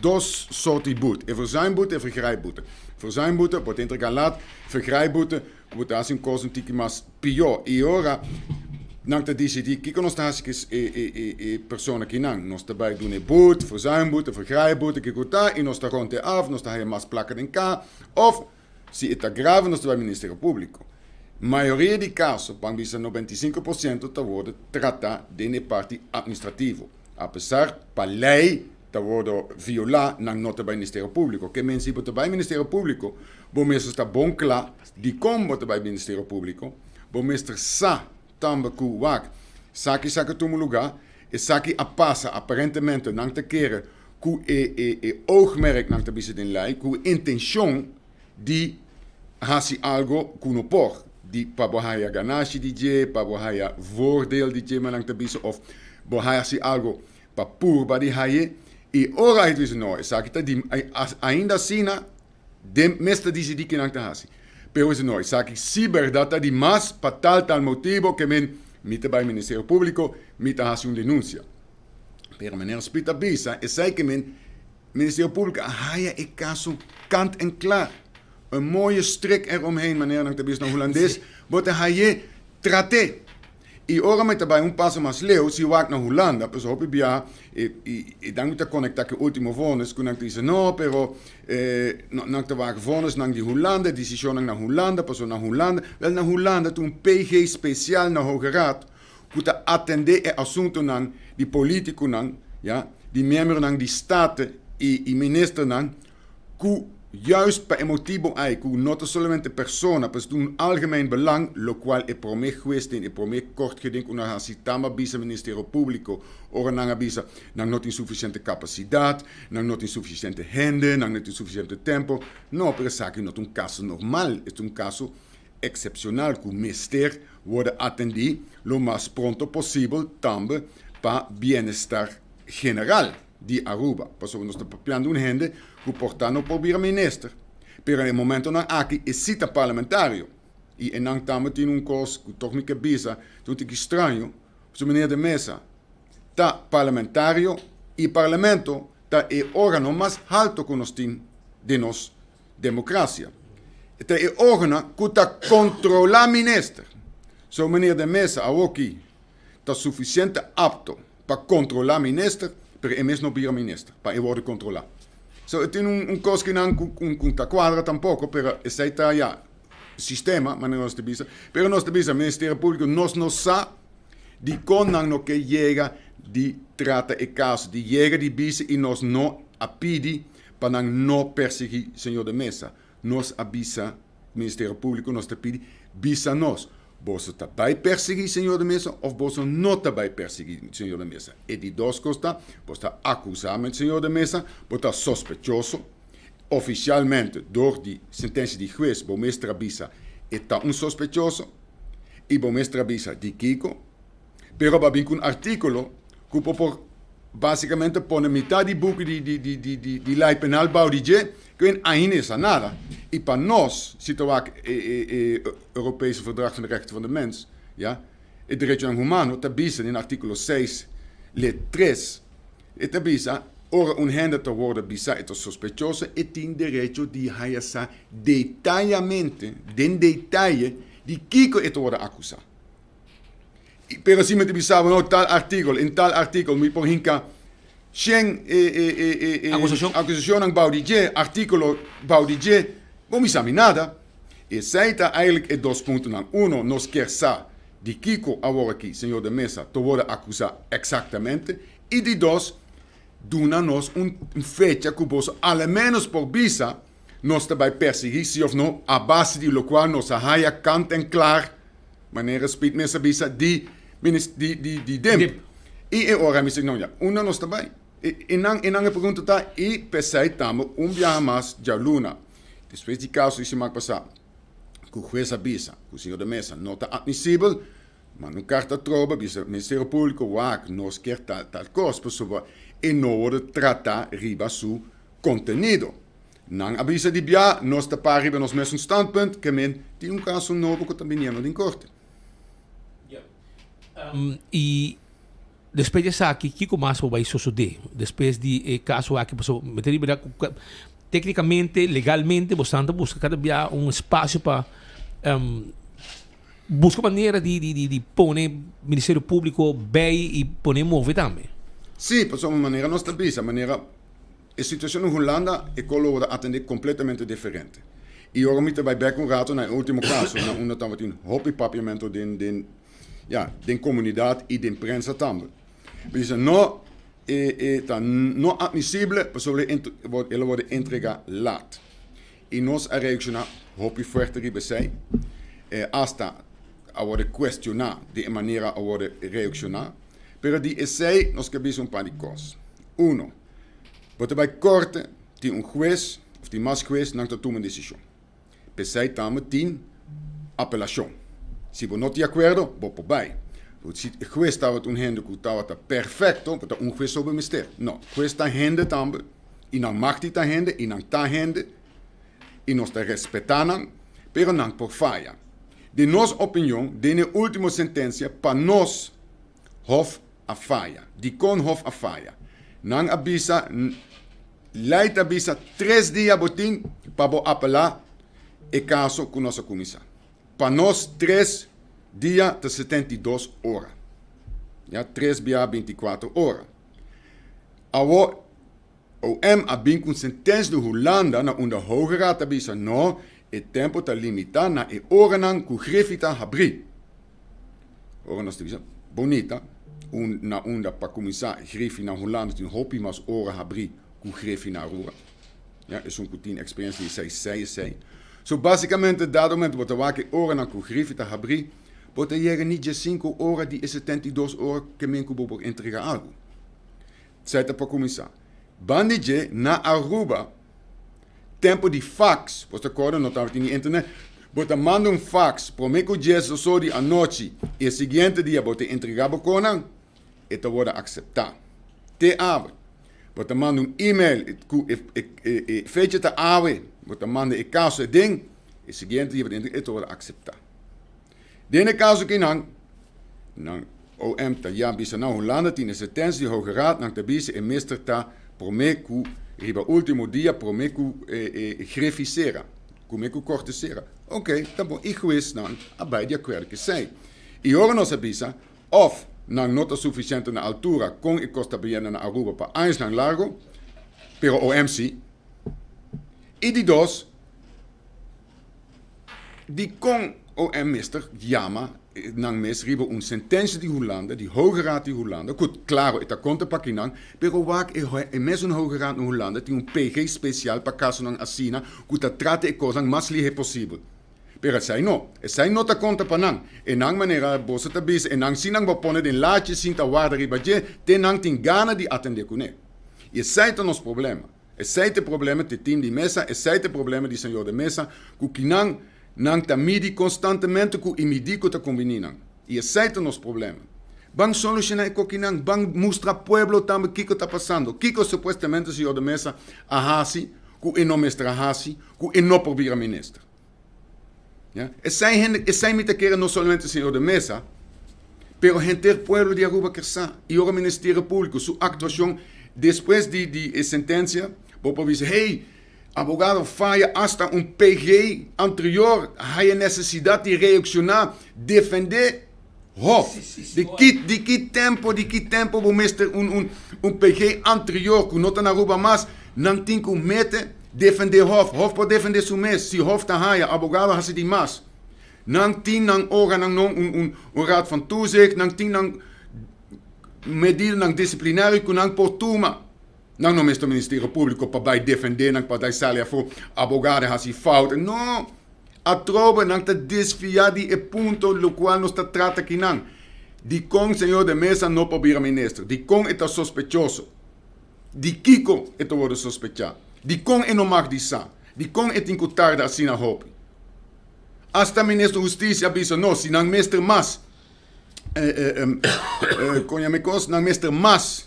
2 soorten boete. Verzuimboete en vergrijpboete. Verzuimboete, bota entrega laat, vergrijpboete, bota assim coisa um tique mais pior. E ora, não te diz que nós estamos pessoa que não, nós também doen boete, verzuimboete, vergrijpboete, que está e nós está rond af, nós está mais placa em cá, of se está grave, nós está no Ministério Público. Maioria de casos, para 95% está worden tratar de parte administrativo, apesar para lei está worden violar na nota do Ministério Público. Que mensen die bij Ministério Público, bom mesmo está bom claro de como está bij Ministério Público, bom mesmo sa também que o saque todo lugar e saque a passa aparentemente não te querer que oogmerk não te bisa den lei, que intenção de fazer algo que não pode, de para bohaya ganache DJ, para bohaya voordeel DJ, mas não te bisa of bohaya se algo para pur para de haie E ora het is no, sakita di ainda sina de mesta decidi que não tá assim. Pero is no, saki ciberdata di mas para tal motivo que men mita bij Ministério Público mita hace denúncia. Pero meneer Spita Bisa, sei que men Ministério Público haya e caso kant en klaar. Een mooie strik eromheen, meneer dan te bis naar Hollandees, wordt hij traté. E ora met daarbij passo mais leu, se eu na Holanda, pues hopi bia, e dan moet connectar que último vones, kun ik dizer no, pero nang te wagen vones nang die Holanda, decision na Holanda, pas na Holanda, wel na Holanda toen PG speciaal na Hoge Raad, kuta atender e assunto nang die politico nang, ja, die membro nang die staten e minister nang, ku juist per motivo ai, ku not solamente persona, pas doen algemeen belang, lo qual e pro me geweest in, e pro me kort gedink, una hasitama bisa Ministério Público, ora nang abisa, nang not insufficiente capacidad, nang not insufficiente hende, nang not insufficiente tempo, no, pero saki not un caso normal, es un caso excepcional, ku mister worden atendi lo más pronto posible, tambe, pa bienestar general di Aruba. Paso nos está papiando un gente que portano por bir minister. Pero en el momento na aquí es cita parlamentario. Y en ang tamo tiene un cos que toch mi que bisa, tu te extraño, su meneer de mesa. Ta parlamentario y parlamento ta e órgano más alto que nos tiene de nos democracia. Ta e órgano que ta controla minister. So meneer de mesa aquí ta suficiente apto para controlar minister. Pero é mesmo não ministro, para eu poder controlar. So, tem coisa que não quadra tampouco, pero esse está já sistema, mas não está bisa. Pero nós está Ministério Público, nós não sabe de como não que chega de trata e caso, de chega de bisa e nós não apide para não perseguir o senhor de mesa. Nós avisa Ministério Público, nós te pede bisa nós. Você está bij perseguir, senhor de mesa, ou você não está bij perseguir, senhor de mesa. E de duas coisas, você está acusado, senhor de mesa, você está sospechoso, oficialmente, door die sententie die juez, bomestra bisa, está sospechoso, e bomestra bisa di Kiko, pero va un artículo que por basicamente pone mitad di boek die lei penal bouwdije, que ainda is nada. E para nós, situaak Europese Verdrag van de Rechten van de Mens, ja, het derecho humano, tabisa in artículo 6, lid 3, et tabisa, ora un hende te worden bisa et sospechoso, et in derecho di hayasa detallamente, den detalle, di kiko et worden acusado. Pero si me te bisaba, no, tal artículo, in tal artículo, mi por hinka, Shen acusación aan Boudier, artículo Boudier, no me sabe nada. E seita eigenlijk het dos punten aan. Uno, nos quer sa, di Kiko agora aqui, senhor de mesa, te worden acusado exactamente. E di dos, duna nos fecha que vos, al menos por visa, nos te bij perseguir, of no, a base di lo qual nos haya kant en klaar, wanneer het spijt mesa visa, die dem. E ora mi no ja, uno nos te bij. En dan pergunta tá, e pensei tamo viaje mais de luna. Depois de caso isso mag passar. Que o juez avisa, que o senhor de mesa não está admissível, mas no carta troba, bisa Ministério Público, waak, nós quer tal coisa, pessoa, e não pode tratar riba su contenido. Não avisa de bia, nós está para riba nos mesmos standpunt, que men tem caso novo que também não tem corte. E depois dessa aqui, que mais vai suceder? Depois de caso aqui, você tecnicamente, legalmente, você busca cada dia espaço para buscar maneira de pôr Ministério Público bem e pôr mover também. Sim, por uma maneira nós também, a maneira a situação em Holanda é que atender completamente diferente. E agora me vai back rato na último caso, na onde estava tem hopi papiamento den comunidade e den prensa também. Mas não não admissível, pessoal, ele wordt entregar laat. E nós a reaccionar, hopi fuerte ribe sei, hasta a worden questionar de maneira a worden reaccionar. Pero die essay, nós queremos par de coisas. Uno, wordt bij korte, die juez, of die mas juez, não tomar uma decisão. Pensei também tem apelação. Se você não de acordo, vou por bem. Questa estava un hende que estava perfecto, porque un juez sobre mister. No, questa hende tambe, e não machti ta hende, e não ta hende, e nós te respetanam, pero não por falha. De nossa opinião, de última sentença, para nós, hof a falha. De con hof a falha. Não avisa, leit avisa 3 dias botin para apelar o caso com nossa comissão. Para nós, 3 dias de 72 horas. Ja, 3 dias 24 horas. Awo, OM abin com sentença de Holanda na onder Hoge Raad avisa, no, o tempo está limitado na hora que o grifita abrir. Ora nós temos bonita, na onda para começar grifi na Holanda tem hopi mas hora abrir que o grifi na rua. Ja, é curtinha experiência de sei. So basicamente dado momento bota waque hora que o grifita abrir, bota chega niet de 5 horas de 72 horas que men kubo entregar algo. Certo para começar. Bandije na Aruba, tempo de fax, você acorda, não estava na internet, você manda fax, prometo que dia só de a noite, e o seguinte dia você entregar para conan, e te vai aceitar. Te abre, você manda e-mail, que fecha te abre, você manda o caso ding, e o seguinte dia você te vai aceitar. Dene caso que não OM ta ja bisa na Holanda tem sentença de Hoge Raad, não te bisa e meester ta promeco riba último dia promeco grefisera, comeco cortesera. Ok, tá bom. E juiz não abai de acordo que sei. E ora nós avisa of não nota suficiente na altura com e costa bem na Aruba para 1 não largo, pero OMC. E de 2 die com OM meester chama nang mes riba sentença de Holanda, de Hoge Raad de Holanda, goed, claro, eta conta para que não, pero wak e mes Hoge Raad de Holanda tem PG especial para caso não assina, que ta trata e coisa mais ligeira possível. Pero sai não ta conta para não, e não maneira bosa ta bis, e não se não pone den laatje sin ta guarda riba je, te não tem gana de atender com ele. E sai ta nos problema. E sai te problema te team de mesa, e sai te problema de senhor de mesa, que não ta midi constantemente com imidico ta combinam. E esse é o nosso problema. Bang solucionar e coquinang, bang mostrar pueblo também que está passando. Kiko supostamente senhor de mesa a hasi, com e não mestra hasi, com e não probeira ministro. Ja? Esse é muita queira não somente senhor de mesa, pero gente pueblo de Aruba que está e o Ministério Público sua atuação depois de sentença, vou dizer, hey, abogado falla hasta PG anterior, hay necesidade de reaccionar, defender hof. De que tempo vou mestre PG anterior, que não está na Aruba mais, não tem que meter, defender hof. Hof pode defender seu mês, se hof está haya, abogado há de mais. Não tem órgão, raad van toezicht, não tem medida disciplinária que não pode tomar. Não é o Ministério Público para defender, não para sair for abogado assim falta. Não, a tropa não está desfiada de ponto no qual nós está tratando aqui não. De com senhor de mesa não pode vir ministro. De com está sospechoso. De Kiko está wordt sospechado. De com não mag dizer. De com é incutar assim na roupa. Hasta ministro de Justiça avisa não, se não mestre mais, não mestre mais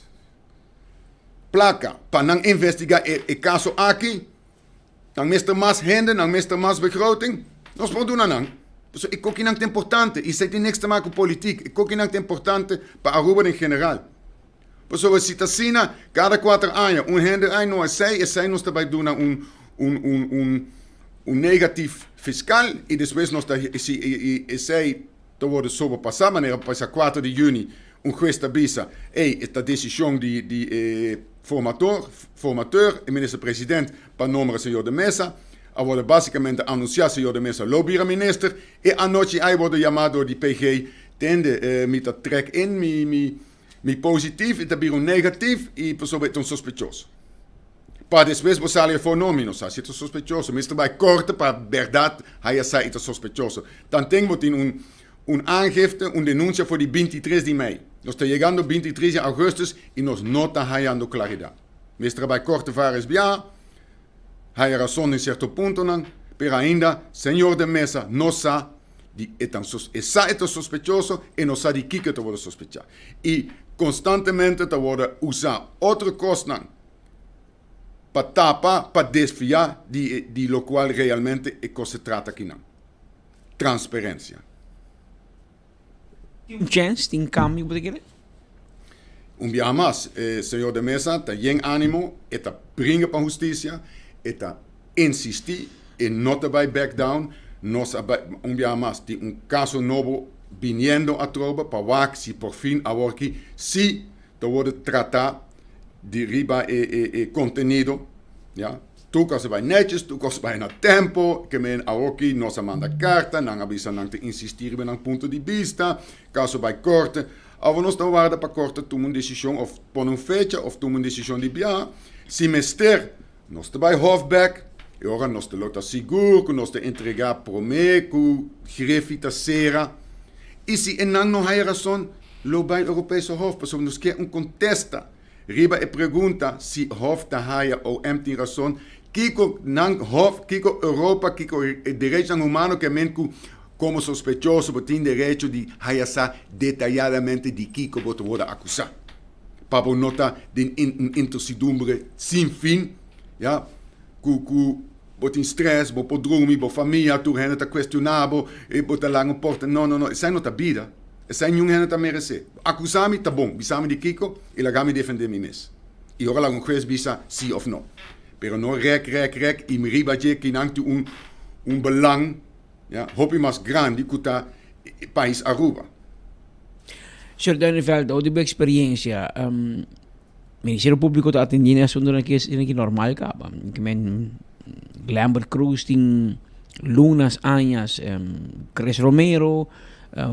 placa para não investigar o caso aqui, não mestre mais renda, não mestre mais begroting, nós podemos não. Ik ook niet importante, e tem niks te maken met politiek. Ik ook niet importante para Aruba em geral. Pues we zitten zien, cada 4 anos, rende não sei nós também doen negativo fiscal, e depois nós sei te worden sobrepasar, maneira para 4 de junho, juez avisa, esta decisão de formateur, e minister-president, para nomear senhor de mesa, worden basicamente anunciado senhor de mesa, lobbyra minister, e a noite aí wordt chamado de PG, tende met dat trek in, mi positivo, e também negativo, e pessoa é sospechoso. Para depois você sair for nome, não sabe, é sospechoso, mas vai corta para verdade, aí sai é sospechoso. Então tem aangifte, denúncia for de 23 de maio. Nós está chegando 23 de agosto e nós não está ganhando claridade. Mas vai corta várias vias, há razão em certo ponto, mas ainda, senhor de mesa, não sabe, Esa é sospechoso e não sabe que te pode sospechar. E constantemente te pode usar outra coisa para tapar, para desviar de lo qual realmente é que se trata aqui não. Transparência. Tem chance, tem cambio, pode querer? Dia mais, senhor de mesa, tem ânimo, eta brinca para a justiça, eta insistir e não te vai back down. Dia mais, tem caso novo vindo a tropa para ver se por fim agora que se te pode tratar de riba e contenido, ja. Tu kan vai netjes, tu kan vai na tempo, que men aoki nos manda carta, não avisa não te insistir bem ponto de vista, caso vai corte, agora nós estamos guarda para corte tomar uma decisão ou pôr uma fecha ou tomar uma decisão de via, se mester, nós te vai hofback, e agora nós te lota seguro, que nós te entregar promê, que grefita sera, e se não há razão, lo vai Europese hof, porque nós quer contesta, riba e pergunta se hof ta haia ou tem razão, Kiko nang hof, Kiko Europa, Kiko direito humano que menku como sospechoso tem direito de hayasa detalhadamente de Kiko boto voda acusar. Para nota de incertidumbre sem fim, ja, ku botin stress, bo podrumi, bo família, tu renda ta questionável, e bota lá um porta, não, isso aí não tá vida. Isso aí não renda ta merece. Acusar-me tá bom, bisame de Kiko, e lagami defender-me mesmo. E agora lá juez bisa sim ou não. Pero no rek, e me ribaje que não tem belang, ja, hopi mais grande que o país Aruba. Sr. Duineveld, hoe die experiência, Ministério Público está atendendo a assunto que normal acaba. Que men Lambert Cruz tem Lunas Anhas, Chris Romero,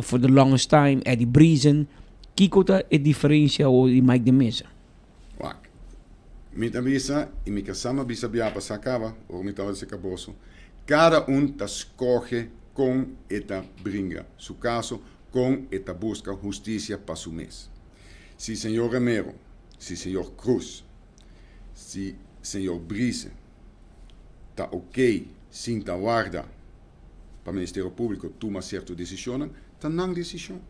for the longest time, Eddie Breezen. Que coisa é diferença ou de Mike de Mesa? Mita bisa e mi kasama bisa biapa sakava ou mi tava se caboso. Cada ta escoge com eta brinca su caso com eta busca justicia para su mes. Si senhor Romero, si senhor Cruz, si senhor Brise tá ok, sim tá guarda para o Ministério Público toma certa decisão, tá não decisão.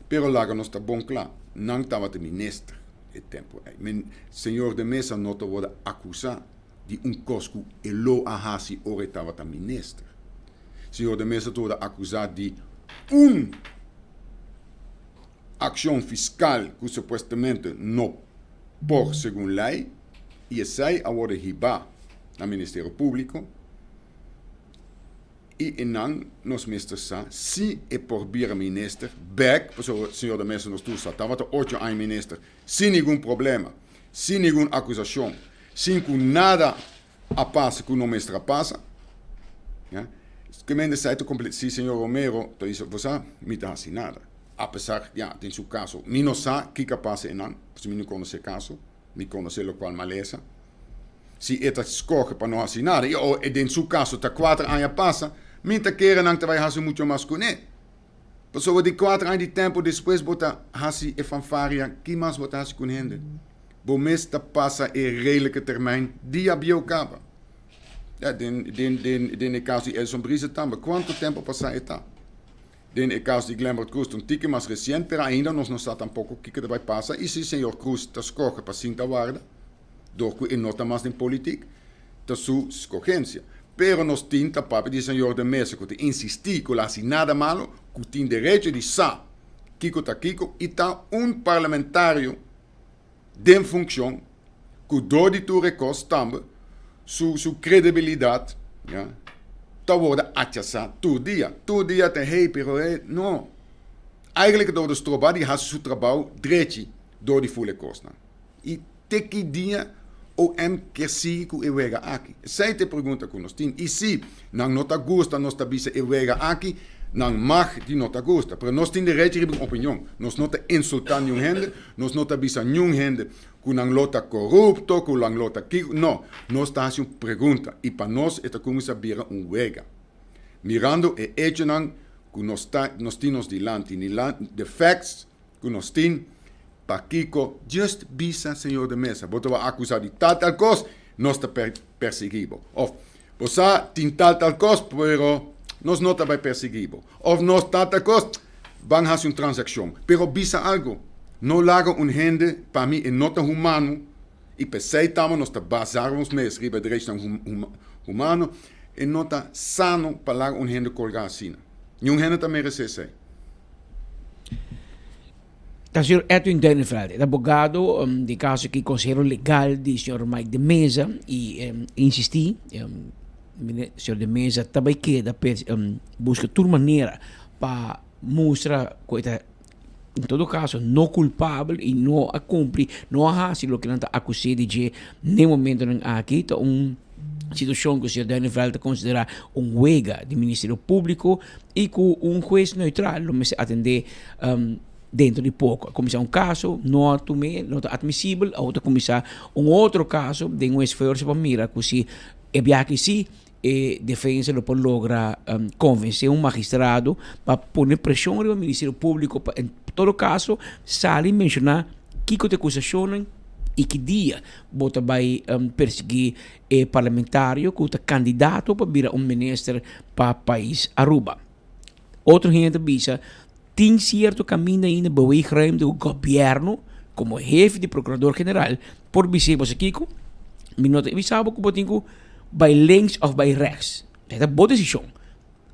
Pero lá nós tá bom claro, não tava de ministro. Tempo. Men senhor de mesa não te pode acusar de cosco e lo ahasi ora estava a ministro. Senhor de mesa te pode acusar de ação fiscal que supostamente não por segundo lei e sai agora riba no Ministério Público e não nos ministros se é por vir ministro back, o senhor de mesa nos tudo estava 8 anos ministro sem nenhum problema, sem nenhuma acusação, sem que nada a passa que o ministro passa, ja? Que men de site completo, se senhor Romero, então isso você não está assim nada, apesar ja, tem seu caso, me não sabe que capaz é não, porque me não conhece caso, me conhece o qual maleza, se é escorre para não assim nada, e tem seu caso tá 4 anos passa minta queira não te vai fazer muito mais com ele. Pessoa de 4 anos de tempo depois bota hasi e fanfaria, que mais bota hasi com ele. Bom mês ta passa e redelijke termijn, dia bio acaba. Ja, den caso de Elson Brise também, quanto tempo passa eta? Den caso de Lambert Cruz, um tique mais recente, pero ainda nós não sabe tampouco que vai passar. E se o senhor Cruz ta escorre para cinta guarda, door que nota mais em política, ta sua escorrência. Pero nos tinta papi di senhor de mesa que te insistir que lá nada malo, que tem direito de sa, Kiko ta Kiko, e tá parlamentário de função que do de tu recursos também, sua credibilidade, ja, tá worden atjasa todo dia te hey, pero não. Eigenlijk door de stroba die has su trabalho direito door die volle kosten. E teki dia o que sigue que vega aqui. Sai te pergunta que nós tem e se não nota gosta nós tabisa vega aqui, não mag die nota gosta, pero nós tem direito de opinião. Nós não te insultar nenhum gente, nós não tabisa nenhum gente que não lota corrupto, que não lota que não, nós tá fazendo pergunta e para nós é como saber vega. Mirando e hecho não que nós temos delante, de facts que nós temos. Para Kiko, just visa senhor de mesa. Você vai acusar de tal coisa, nós te perseguimos. Ou você tem tal coisa, pero Nos nota vai perseguido. Of nos tata cost, van hacer una transacción. Pero bisa algo. No laga un gente, para mí, en nota humano, y peseitamos, nos basamos mes, riba derecha humano, en nota sano, para laga un gente colgar así. Y un gente también merece. O senhor Edwin Denneveld, advogado de caso que conselheiro legal do senhor Mike de Mesa e insisti, senhor de Mesa também queda busca toda maneira para mostrar que em todo caso não culpável e não a cumprir, não a fazer o que não está acusado de nem momento aqui está situação que o senhor Denneveld considera huelga do Ministério Público e com juez neutral não se atender dentro de pouco. Começar caso, não está admissível, a outra começar outro caso de esforço para mirar que se é bem que sim, defesa não pode lograr convencer magistrado para pôr pressão no Ministério Público para, em todo caso, sale mencionar que te acusação e que dia bota vai perseguir parlamentário que é candidato para virar ministro para o país Aruba. Outro gente bisa tem certo caminho ainda beweegruimte do governo como jefe de procurador-general por bisebos aqui com minuto e sabe que botinho by links of by rechts. É uma boa decisão.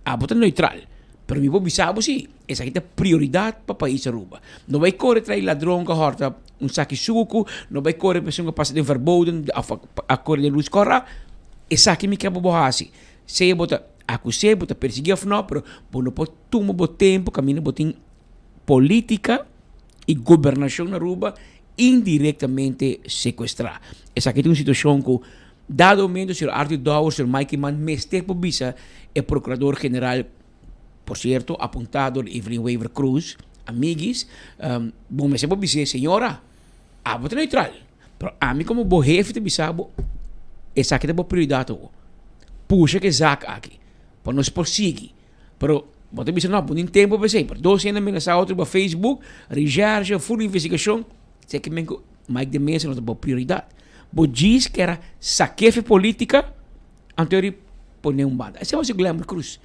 A bota neutral. Pero mi bisabo sim, essa aqui é prioridade para o país Aruba. Não vai correr atrás ladrão que horta saque suco, não vai correr pessoa que passa de verboden, a correr de luz corra. Essa aqui me quer borrar-se. Se bota acusei, bota perseguir não, pero não pode tomar o tempo, caminho botin política e governação na Aruba indiretamente sequestrar. Essa aqui é uma situação que dado o momento, o Sr. Arthur Dower, o Sr. Mikey Mann, mestre por visa, é procurador-general, por certo, apontado de Evelyn Weaver Cruz, amigos, bom, mas é por visa, senhora, a bota neutral. Pero a mim, como bom jefe de bisabo, essa aqui é a prioridade. Puxa que zaca aqui, para nos perseguir. Pero, bota bisa não, por um tempo, para sempre. 200 mil nessa outra para Facebook, recherche, full investigação, sei que Mike de Mesa não é a prioridade. Bo diz que era saquefe política, anterior pôr banda. Esse é o seu Glamour Cruz.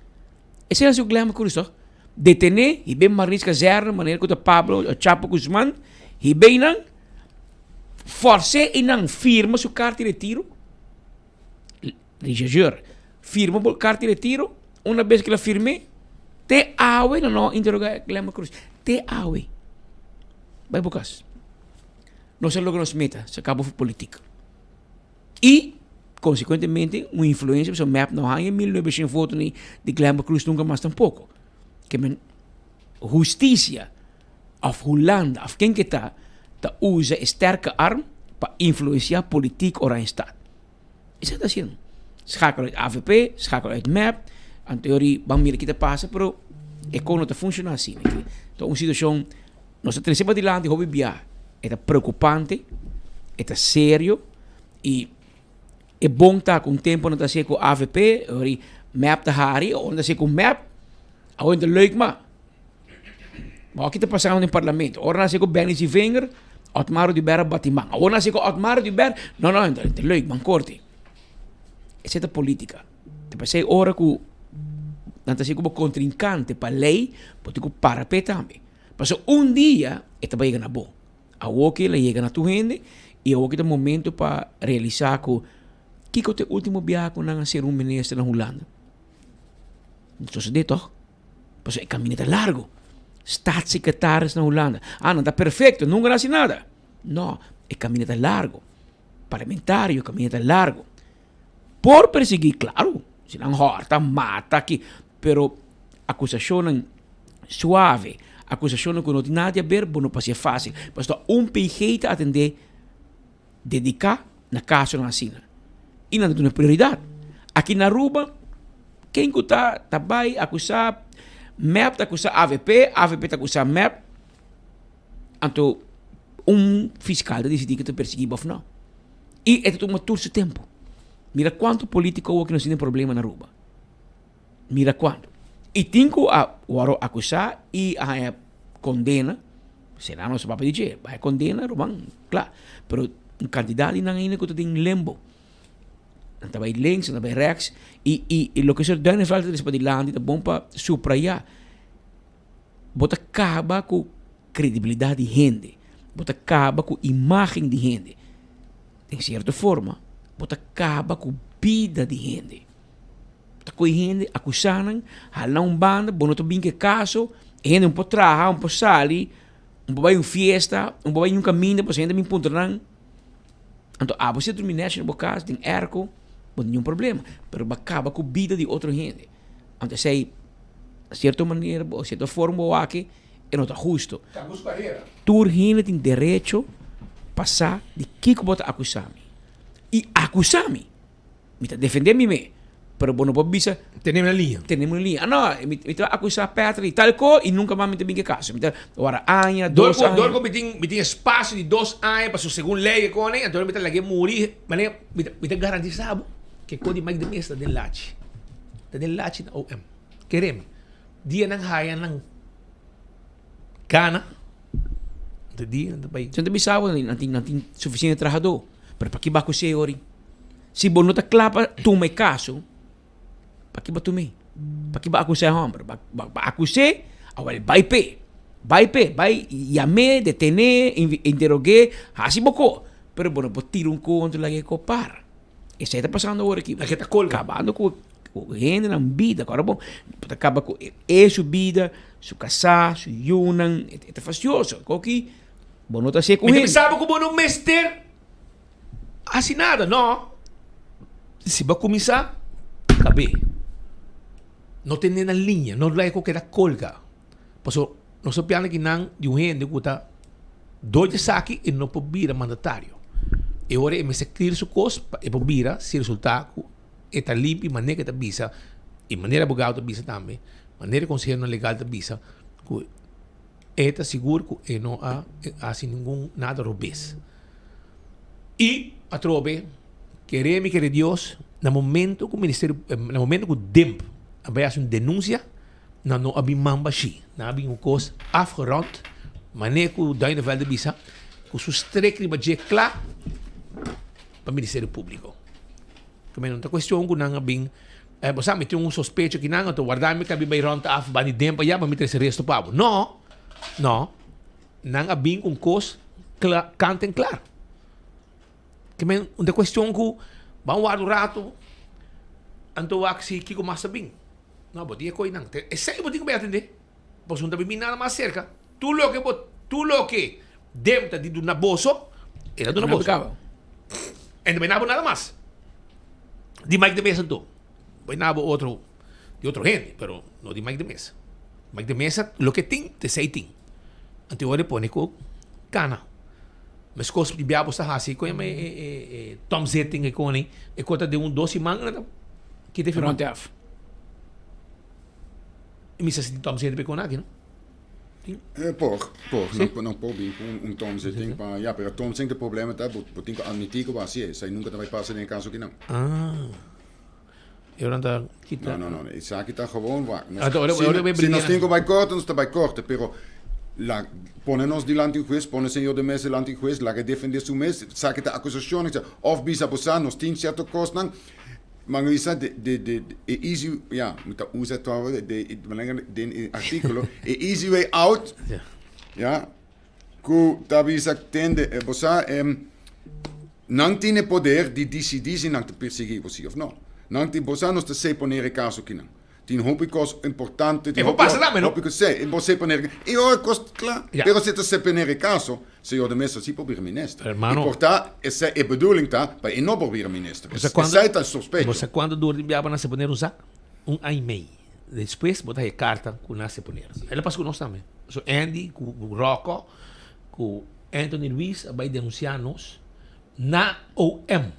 Esse é o seu Glamour Cruz, ó. Detener, e bem Marisca Zerna, maneira que o Pablo, o Chapo Guzman, e bem não, force e não firma sua carta de retiro. Regisseur, firma a carta de retiro, uma vez que ela firme, te awe, não interrogar Glamour Cruz, te awe. Vai por caso. Não se logra nos meta, se acabou a política. E, consequentemente, uma influência, se o map não há em 1900 votos de Glamour Cruz nunca mais tampouco. Que a justiça, of Holanda, of quem que está usa sterke arm para influenciar a política ou a Estado. Isso está sendo. Schakel uit AVP, schakel uit MAP, en teorie, vamos ver o que está passando, mas é como não funciona assim. Então, uma situação, nós temos de lá de hobby biar, é preocupante, é sério, e é bom estar com o tempo, não está com AVP, ou MAP de Hari, ou não está com MAP, ou não é leuk, mas o que está passando no parlamento? Ou não está com Benny Zivinger, Otmaro de Berra Batimang, ou não está com Otmaro de Berra, não, não é leuk, man, corte. Essa é a política. Depois é hora que não está como contrincante para a lei, pode ter para pé também. Mas dia, é também chega na boa. A que ela chega na tua gente, e a que é o momento para realizar que é o último viagem que não ser ministro na Holanda. Não se dito, mas é caminho largo. Staatssecretários na Holanda. Não está perfeito, nunca nasce nada. Não, é caminho largo. Parlamentário, caminho largo. Por perseguir, claro, se não horta, mata aqui, pero acusação suave, acusação que não tem nada a ver, não pode ser fácil. Mas PG a atender, dedicar na caso na Sina. E não é uma prioridade. Aqui na Aruba, quem está vai acusar MEP, está acusar AVP, AVP está acusar MEP, então fiscal decide que está perseguindo, não. E é toma todo esse tempo. Mira quanto político que não tem problema na Aruba. Mira quanto. E tem que acusar e a condena. Será nosso papel dizer, vai condena, Romão, claro. Pero um candidato não ainda que tem lembo. dan bij links, dan bij rechts. Y lo que se dan es falta de spadilanti, de bomba supra allá. Bota acaba com credibilidade de gente. Bota acaba com imagem de gente. De certa forma, bota acaba com vida de gente. Bota com gente acusando, halang banda, bonoto bem que caso, gente um pouco trabalhar, um pouco sair, um pouco vai fiesta, um pouco vai caminho, depois gente me encontram. Então, você terminar no caso, tem erco, não tem nenhum problema. Mas acaba com vida de outra gente. Então, sei, de certa maneira, de certa forma, aqui, não está justo. Tu gente tem direito a passar de que você acusar-me. E acusar-me. Me está defendendo-me. Mas não pode dizer... Tenemos na linha. Tenemos na linha. Não, me está acusar Petra e tal coisa e nunca mais me tem caso. Me está, agora, anos, 2 anos. Dorgo me tem espaço de 2 anos para segundo lei com ele, então me está lagi morir, mas me está garantizado que quando mais de mês está den lache. Está den lache na OM. Querem. Dia nang haya nang Gana. Dia nang bay. Então também sabe, não tem suficiente trabalhador. Mas para que vai acontecer ori? Se você não está claro, tu me caso. Para que vai tu me? Para que vai acontecer homem? Vai acontecer, agora vai chamar, detener, interrogar, assim bocou. Pero bueno, pode tirar conto lá que copar. Isso está passando agora aqui. Aqui está colga. Acabando com gente na vida. Agora bom, pode acabar com sua vida, sua casa, sua yunan, é fastidioso. Aqui, bom não está ser com ele. ele. Sabe como não mester? Assim nada, não. Se vai começar, acabei. Não tem nem na linha, não vai com que da colga. Porque não se piano que não de um gente que está dois saque e não pode vir a mandatário. E agora me se cria sua coisa e pode vir se resultado está limpo, maneira que está visa e maneira abogado está visa também, maneira conselheiro legal está visa, que está seguro que não há assim nenhum nada robês. E a trobe queremos que Deus no momento que o ministério, no momento que o DEMP vai fazer uma denúncia, não há mamba chi, não há uma coisa afgerond, maneira que o Duinevelde visa, que o streek de budget claro para o Ministério Público. Kami não está questão que não há bem, você me tem suspeito que não, então guardar-me que vai ronda af, vai DEMP já para me trazer resto para não há bem com coisa cantem claro. Kami uma questão que vamos guardar o rato, então o que Kiko mais bem. Não, botinha coi não. Esse aí botinha vai atender. Pois não tá bem nada mais cerca. Tu lo que dentro de na bolso, era do na bolso. E não vai nada mais. De Mike de Mesa então. Vai nada outro de outro gente, pero não de Mike de Mesa. Mike de Mesa lo que tem, te sei tem. Então agora põe com cana. Mas coisa de biabo está assim, com Tom Zetting e com ele, e conta de 12 manga que te firma. E me se Tom Zetting com aqui, não? Não pode vir Tom Zetting para, ja, pero Tom Zetting o problema tá, botin que admitir que vai ser, sai nunca vai passar em caso que não. Eu não tá Não, isso aqui tá gewoon waar. Se nós temos vai corta, nós tá vai corta, pero ponernos delante do juez, poner senhor de mesa delante do juez, lá que defender su mes, saque a acusação, of bisa bosa, nos tem certo costo, mas isso de easy, ja, moet dat usa trouwens, de artikel, easy way out, ja, que tabisa tende, bosa, não tem poder de decidir se não te perseguir você ou não. Não tem bosa, nós te sei poner caso que não. Tem hopicos importante. E vou passar também, não? Hopicos sei, você poner. E ora cost claro. Pero se te poner caso, senhor de mesa si probeer minister. Hermano. E porta essa é bedoeling tá para e não probeer minister. Você tá suspeito. Você quando dor de biaba na se poner usar ano e meio. Depois botar a carta com na se poner. Ela passa com nós também. So Andy, com Rocco, com Anthony Luiz vai denunciar nós na OM.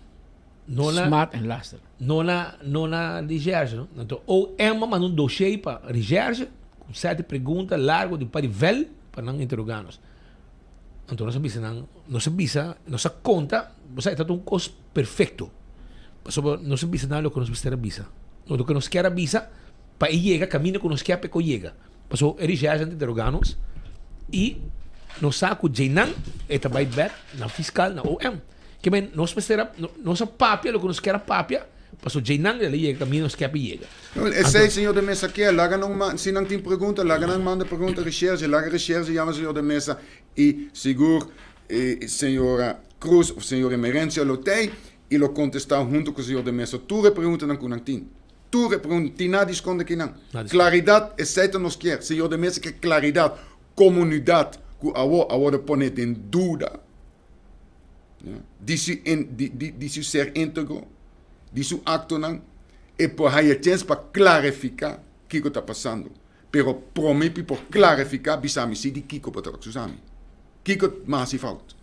Smart and Laster. Não na Rigerge, não? Então, ou manda um dossiê para Rigerge, com 7 perguntas largas de parivel para não interrogar-nos. Então, não se visa, nossa conta, você está um costo perfeito. Não se visa nada do que nos visa visa. O que nos quer visa, para ir chega, caminho que nos quer para chega. Passou Rigerge a interrogar-nos e nos saco de Jainan, e trabalha back na fiscal, na OM. que men nos espera nossa papia lo que nos quer papia passo Jainang ali chega caminho nos quer chega. Esse senhor de mesa que lá não se não tem pergunta, lá não manda pergunta recherche, lá recherche chama senhor de mesa e seguro senhora Cruz, o senhor Emerência lo tem e lo contestar junto com o senhor de mesa. Tu pergunta não com tin. Tu pergunta tin nada esconde que não. Claridade é certo nos quer. Senhor de mesa que claridade, comunidade que agora põe em dúvida. Disso ser íntegro, disso acto não, e por aí a chance para clarificar o que está passando. Pero promete por clarificar, bisami se de Kiko para Susami. Kiko mais se falta.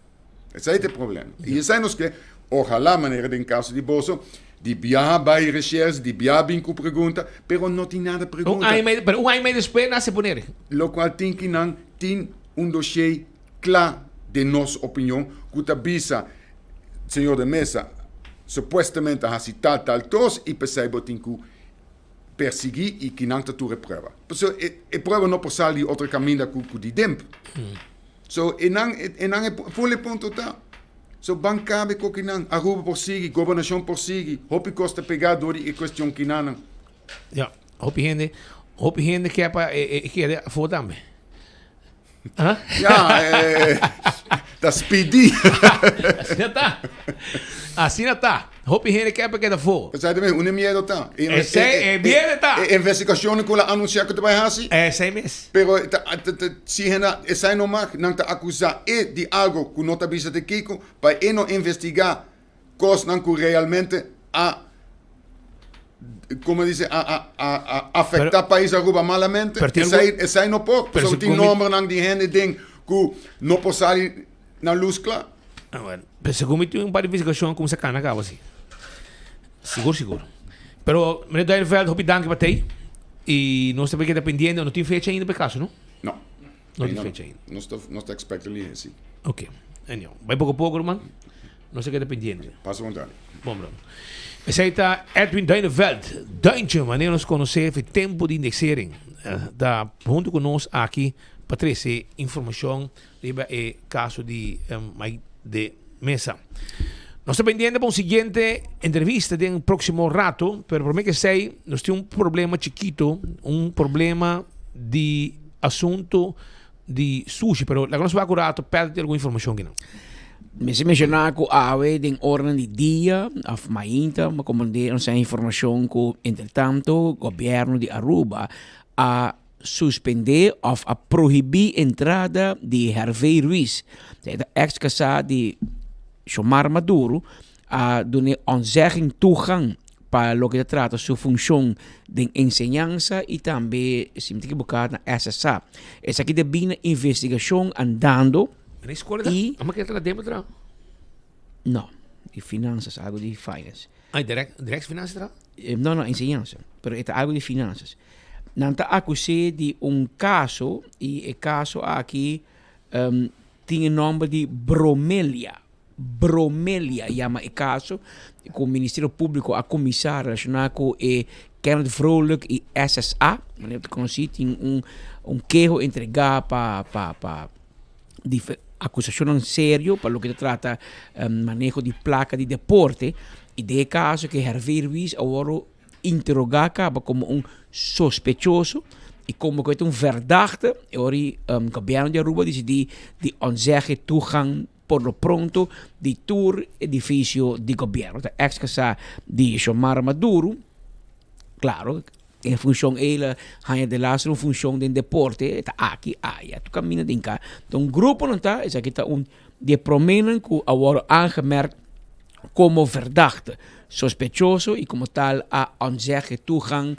Esse é o problema. E esse é nos que, ojalá maneira de caso de bolso, de viajar vai recherche, de viajar bem com pergunta, pero não tem nada pergunta. Um ano e meio depois nasce poner. Lo qual tem que não tem dossiê claro de nossa opinião, que está bisa, senhor de mesa, supostamente a citar tal tos e percebe que tem que perseguir e que não está tudo prova. Porque a prova não pode sair outro caminho que de tempo. So, e não é full ponto tá. So, bancabe que não, a Aruba persegue, governação persegue, hopi costa pegar dori e questão que não. Ja, hopi gente que é para que é for também. Hã? Da speedy. Assim está. Hopi gente que é para que da for. Você sabe mesmo, medo tá. Esse é medo tá. Investigação que ela anuncia que tu vai fazer. Esse mesmo. Pero se essa não mais não está acusar de algo que não está vista de Kiko, para não investigar coisas não que realmente como dice, a afectar o país Aruba malamente. Esse aí não pode. Porque tem número de gente que não pode sair na luz clara. Bueno, pero según tem par de investigação como se cana acaba assim. Seguro. Pero meneer Duivenveld, hoop je dank para tei. E nós estamos dependendo, não tem fecha ainda para caso, não? Não. Não tem fecha ainda. Nós estamos expectando isso. Ok. Então, vai pouco a pouco, irmão. Nós estamos dependendo. Passa vontade. Bom, bro. Esse aí está Edwin Duivenveld. Duintje, wanneer nos conhecer, foi tempo de indexering. Da junto conosco aqui para trazer informação sobre o caso de mesa. Nós estamos pendendo para uma seguinte entrevista de próximo rato, pero por mim que sei, nós temos problema chiquito, problema de assunto de sushi, pero la que nós vai curar, perde alguma informação aqui não. Me se mencionar que a em ordem de dia, af mainta, mas como essa informação que, entretanto, o governo de Aruba a suspender of a proibir entrada de Hervé Ruiz, de ex-casado de Xiomara Maduro, a dar onzegging toegang para lo que trata sua função de enseñanza e também, se me equivocar, na SSA. Essa aqui deve uma investigação andando. Na escola, e... Mas que ela dentro tra? Não, de finanças, algo de finance. Direct finanças tra? Não, enseñanza, pero é algo de finanças. Não está acusado de caso, e o caso aqui tem o nome de Bromélia. Bromélia chama o caso, com o Ministério Público a comissário relacionado com o Kenneth Vrolijk e SSA. Mas tem queijo entregado para acusação séria para o que trata manejo de placa de deporte. E de caso que Hervé Ruiz agora interrogar como sospechoso e como que é verdachte. Agora o governo de Aruba decidiu de onzeggen toegang por lo pronto de tour edifício de governo. A ex-casa de Xiomara Maduro, claro, em função ela, Rainha de Lázaro, em função do deporte, está aqui, tu caminha de cá. Então, o grupo não está, esse aqui está de promenem que agora aangemerkt como verdachte, sospechoso e como tal a onzeggen toegang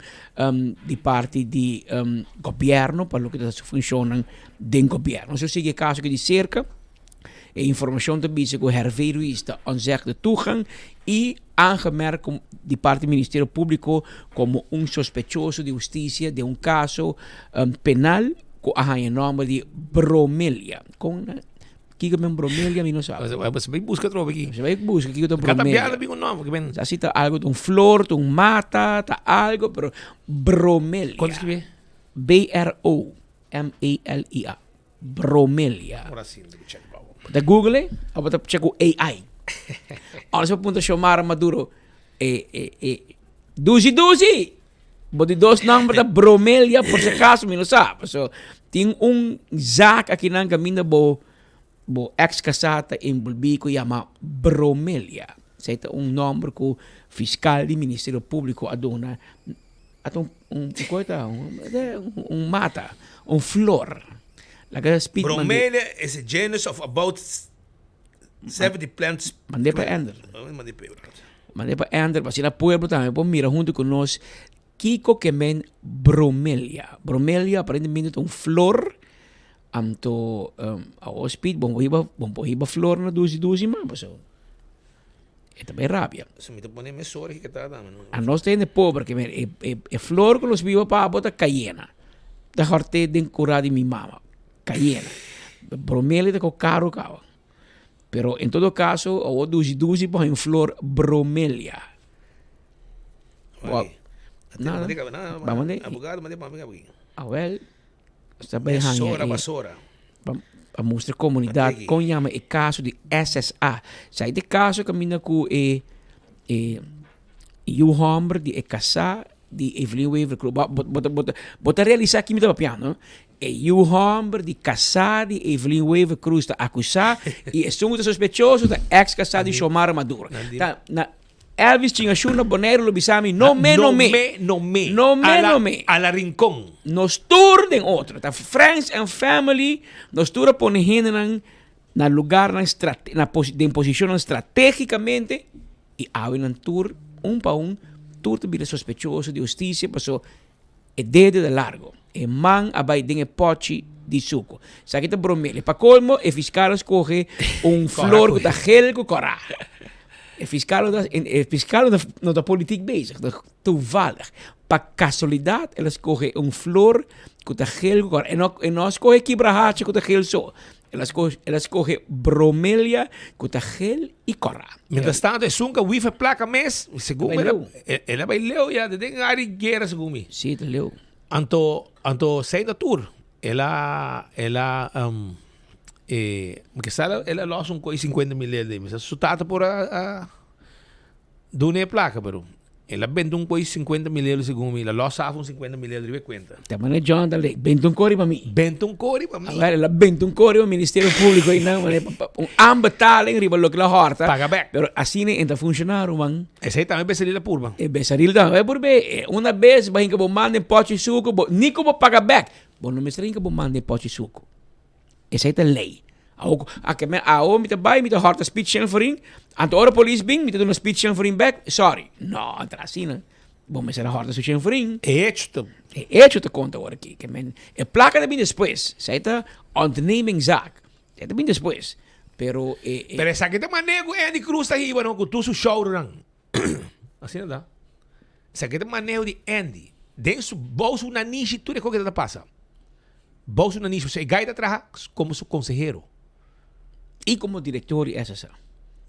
de parte do governo para o que funciona do governo. Então, sigue o caso aqui de cerca. A informação também diz que o Hervé Ruiz está onzeggen toegang e aangemerkt de parte do Ministério Público como sospechoso de justiça de caso penal com a nome de Bromélia. Que é Bromélia, não sabe. Você vai buscar tropa aqui. Você vai buscar que é Bromélia. Cada piada tem nome. Assim está algo de flor, de mata, está algo, pero Bromélia. Quanto escreve? B-R-O-M-A-L-I-A. Bromélia. Agora sim, check. Da Google, ou check o AI. Alles punta Xiomara Maduro. Duzi. Bodi dos number da bromelia por si acaso, me não sabe. So, tem zaak aqui na caminho bo ex-casata em Bulbico chama bromelia. Seita número que o fiscal do Ministério Público adona. Mata, flor. Bromelia is a genus of about 70 plants. Mandei para Ender, mas na pueblo também, pô, mira junto com nós, Kiko que men bromelia. Bromelia aparentemente é flor, anto a hospit, bom hiba flor na duzi, mas é também rábia. Se me te pone mesora que tá dando. A nós tem de pobre que é flor que nós viva para botar cayena. Da horte den curada de mi mama. Cayena. Bromelia de caro cava. Pero en todo caso, o duzi por flor bromelia. Nada. Vamos de. Abogado, mas para mim. Well, está bem hanging. Basura. A mostra comunidade com chama o caso de SSA. Sai de caso caminha com o homem de casar de Evelyn Weaver Cruz. Bota realizar aqui me dá piano. E o homem de casar de Evelyn Weaver Cruz está acusado e é muito suspeitoso da ex-casada de Xiomara Maduro. Elvis tinha chuna bonero lo bisami no me. A la rincón. Nos tour den outro. Tá friends and family nos tour pone gente na lugar na posição estrategicamente e abre um tour tour de sospechoso de justiça passou e dedo de largo. E man abai den pochi di suco. Sabe que tá bromele. Pa colmo e fiscal escorre flor que tá gel com corá. E fiscal não da politiek bezig. Toevallig. Pa casualidade, ela escorre flor que tá gel com corá. E não escorre quebrahache que tá gel só. Ela escorre bromelia que tá gel e corá. Mientras tanto, é sunca wifi placa mes. Segundo ela vai leu já de den ari guerra segundo. Sim, tá leu. Anto sei da tour. Ela que sala ela lost coi 50 mil de mas sutata por a dune placa pero ela vende coi 50 mil segundo ela lost af 50 mil de conta. Também John dale vende cori para mim. Agora ela vende cori ao Ministério Público e não, ambetalen riba lo que la horta. Paga back. Pero assim nem entra funcionar, man. Esse também becerila purba. Becerila também porque uma vez vai que bo mande pote suco, ni como paga back. Bom, não me será que bo mande pote suco. Essa é a lei. A met erbij met de harde speech voor in. Aan de orde police bing met een speech voor in back. Sorry. No, trasina. Bom, mas era harde speech voor in. Hecho te conta agora aqui. Que men, e placa de bem depois. Seita ondernemingzaak. Seita bem depois. Pero pero essa que te manego é de cruz aí, bueno, com tu show run. Assim não dá. Essa que te manego de Andy. Dentro bolso na niche tudo é o que te passa. Bolso na niche, você gaita atrás como seu conselheiro. E como diretor de SSA.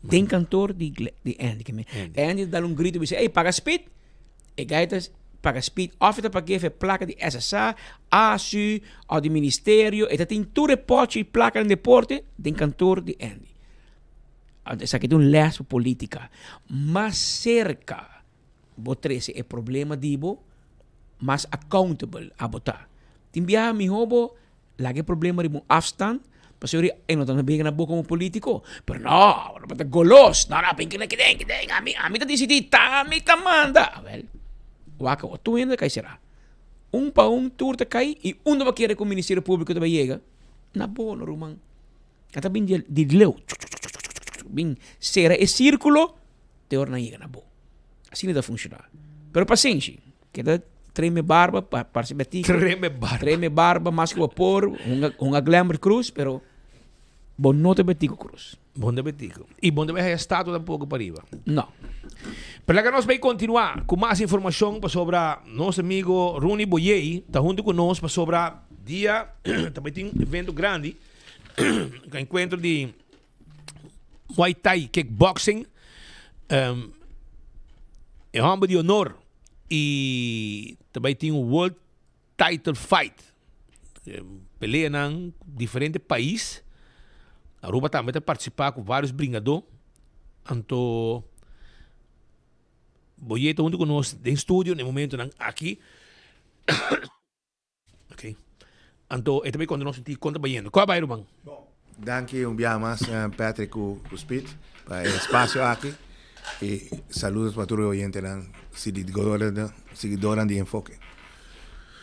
Tem cantor de Andy. Andy dá grito e diz, ei, paga speed. E gaitas paga speed. Ofta para geven placa de SSA, ASU, ao de ministério. E tem tudo pote placa de deporte. Tem cantor de Andy. Isso aqui tem les política. Mas cerca, botrese é problema dibo, mas accountable a botar. Timbia mi hobo, lagi problema de afstand. Pasuri, não estão bem na boca como político. Pero não, não pode golos. Não, bem que nem. A mim tá decidido, a mim tá manda. Well, waka, tu ainda cai será. Pa tour te cai e não vai querer que o Ministério Público te vai chegar. Na boa, no rumang. Kata bem de leu. Bem, será e círculo, te orna chega na boa. Assim não vai funcionar. Pero paciência, que dá treme barba para se meter. Treme barba, mais que vapor, uma glamour cruz, pero bom não te betico cruz. Bom de betico. E bom de ver a estátua tampoco para arriba. Não. Pero que nós vai continuar com mais informação sobre nosso amigo Rooney Boyei, está junto conosco sobre dia, também tem um evento grande, que encontro de Muay Thai Kickboxing, é um de honor. E também tem um World Title Fight. Peleia em diferentes países. A Aruba também está participando com vários brigadores. Anto boyeto junto con nós em estúdio no momento nang aqui. Ok. Anto também quando nós senti conta bayendo. Qual vai Rumang? Dank je un día más, Patrick Cuspit, para el espacio aquí. Y saludos para todos los oyentes, seguidores de Enfoque.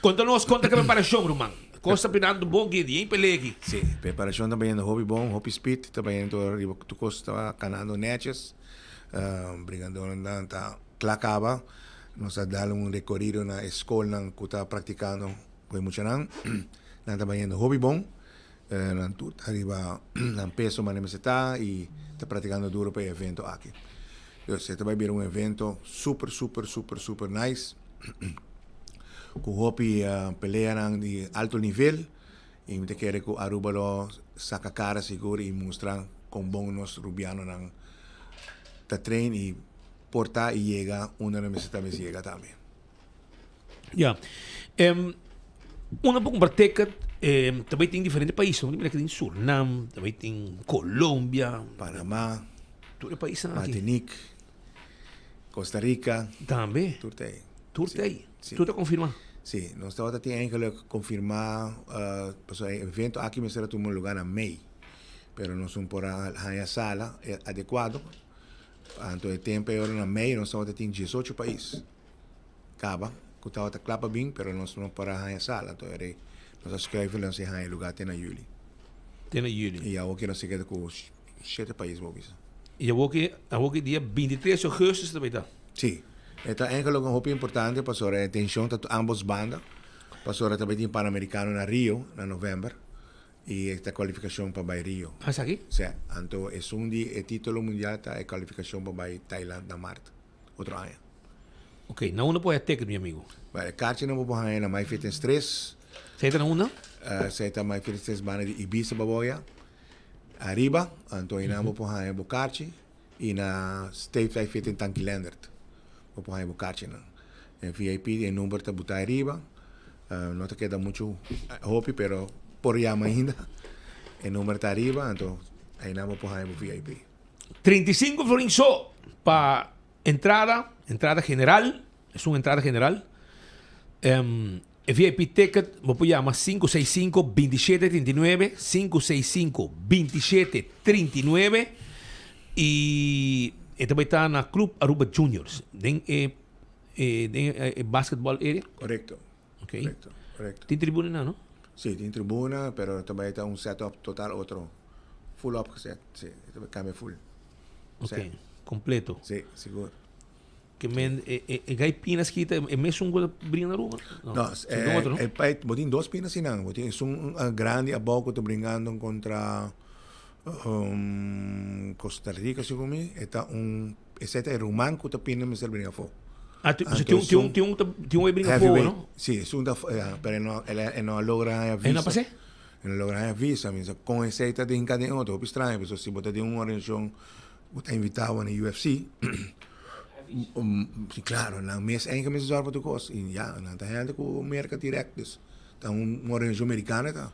Conta-nos conta que preparação, Rumang. Costa pinando bom guia, hein, pelegi. Sim, preparação também no Hobby Bom, Hobby Speed, também tu costa canando netches, brigando na Clacaba, nós dando um recorrido na escola que está praticando, foi muito não, também no Hobby Bom, na tudo arriba na peso na universidade e está praticando duro para o evento aqui. Então, você vai ver um evento super nice. Com hobby pelea de alto nível e me quer que Aruba lo saca cara seguro e mostrar com bom nos rubianos nang ta train e porta e llega una universidade llega também. Ja. Una pouco pratica também tem diferentes países, não tem em Suriname, também tem Colômbia, Panamá, todo país aqui. Martinique, Costa Rica, também. Tudo aí. Sim. Tudo confirma? Sim, nós estamos tendo que confirmar o evento aqui me será um lugar em May, pero não são por a sala adequado. Então, o tempo é em May, nós estamos tendo 18 países. Acaba, que estava clapa bem, pero nós não por a sala. Então, nós escrevemos em lugar até na Juli. Até na Juli. E a outra nós se queda com 7 países. E a outra dia 23 de agosto também está? Sim. Esta é algo muito importante para a atenção de ambas bandas. Para também tem Pan-Americano na Rio, em novembro. E esta qualificação para o Rio. Ah, está aqui? Sim. Então, é o título mundial da qualificação para o Tailândia na Marte. Outro ano. Ok, não pode ter, meu amigo. A carta não pode ter na mais fitness 3. Você está na uma? Você está mais fitness 3 banda de Ibiza, Baboya. Arriba, então, não pode ter na carta. E na State Flight Fitness Tanquilander. Op een kaartje. En VIP, el número está botar arriba. No te queda mucho hopi, pero por llama ainda. El número está arriba, entonces ahí nada más por VIP. 35 florins para entrada general. Es una entrada general. El VIP ticket, me puede llamar 565-2739. 565-2739. Y também está na Club Aruba Juniors. Tem basketball area? Correcto. Okay. Correcto. Tem tribuna não? Sim, tem tribuna, pero também está setup total outro. Full up set. Sim, também cambia full. Ok, set. Completo. Sim, seguro. Que men, gai pinas que é mesmo um brinca na Aruba? Não, é botin 2 pinas e não. Botin grande a pouco tô brincando contra Costa Rica, segundo mim, esse é rumano que está pindo me servindo a fogo. Ah, tem um brinca fogo, não? Sim, mas não logra a visa. Não passei? Não logra a visa, mas com esse está de encadear outro, estranho, porque se você tem uma organização que está invitado na UFC, claro, na mês é que me resolve tu coisa, e já, não está gente com América Direct, está uma organização americana, tá?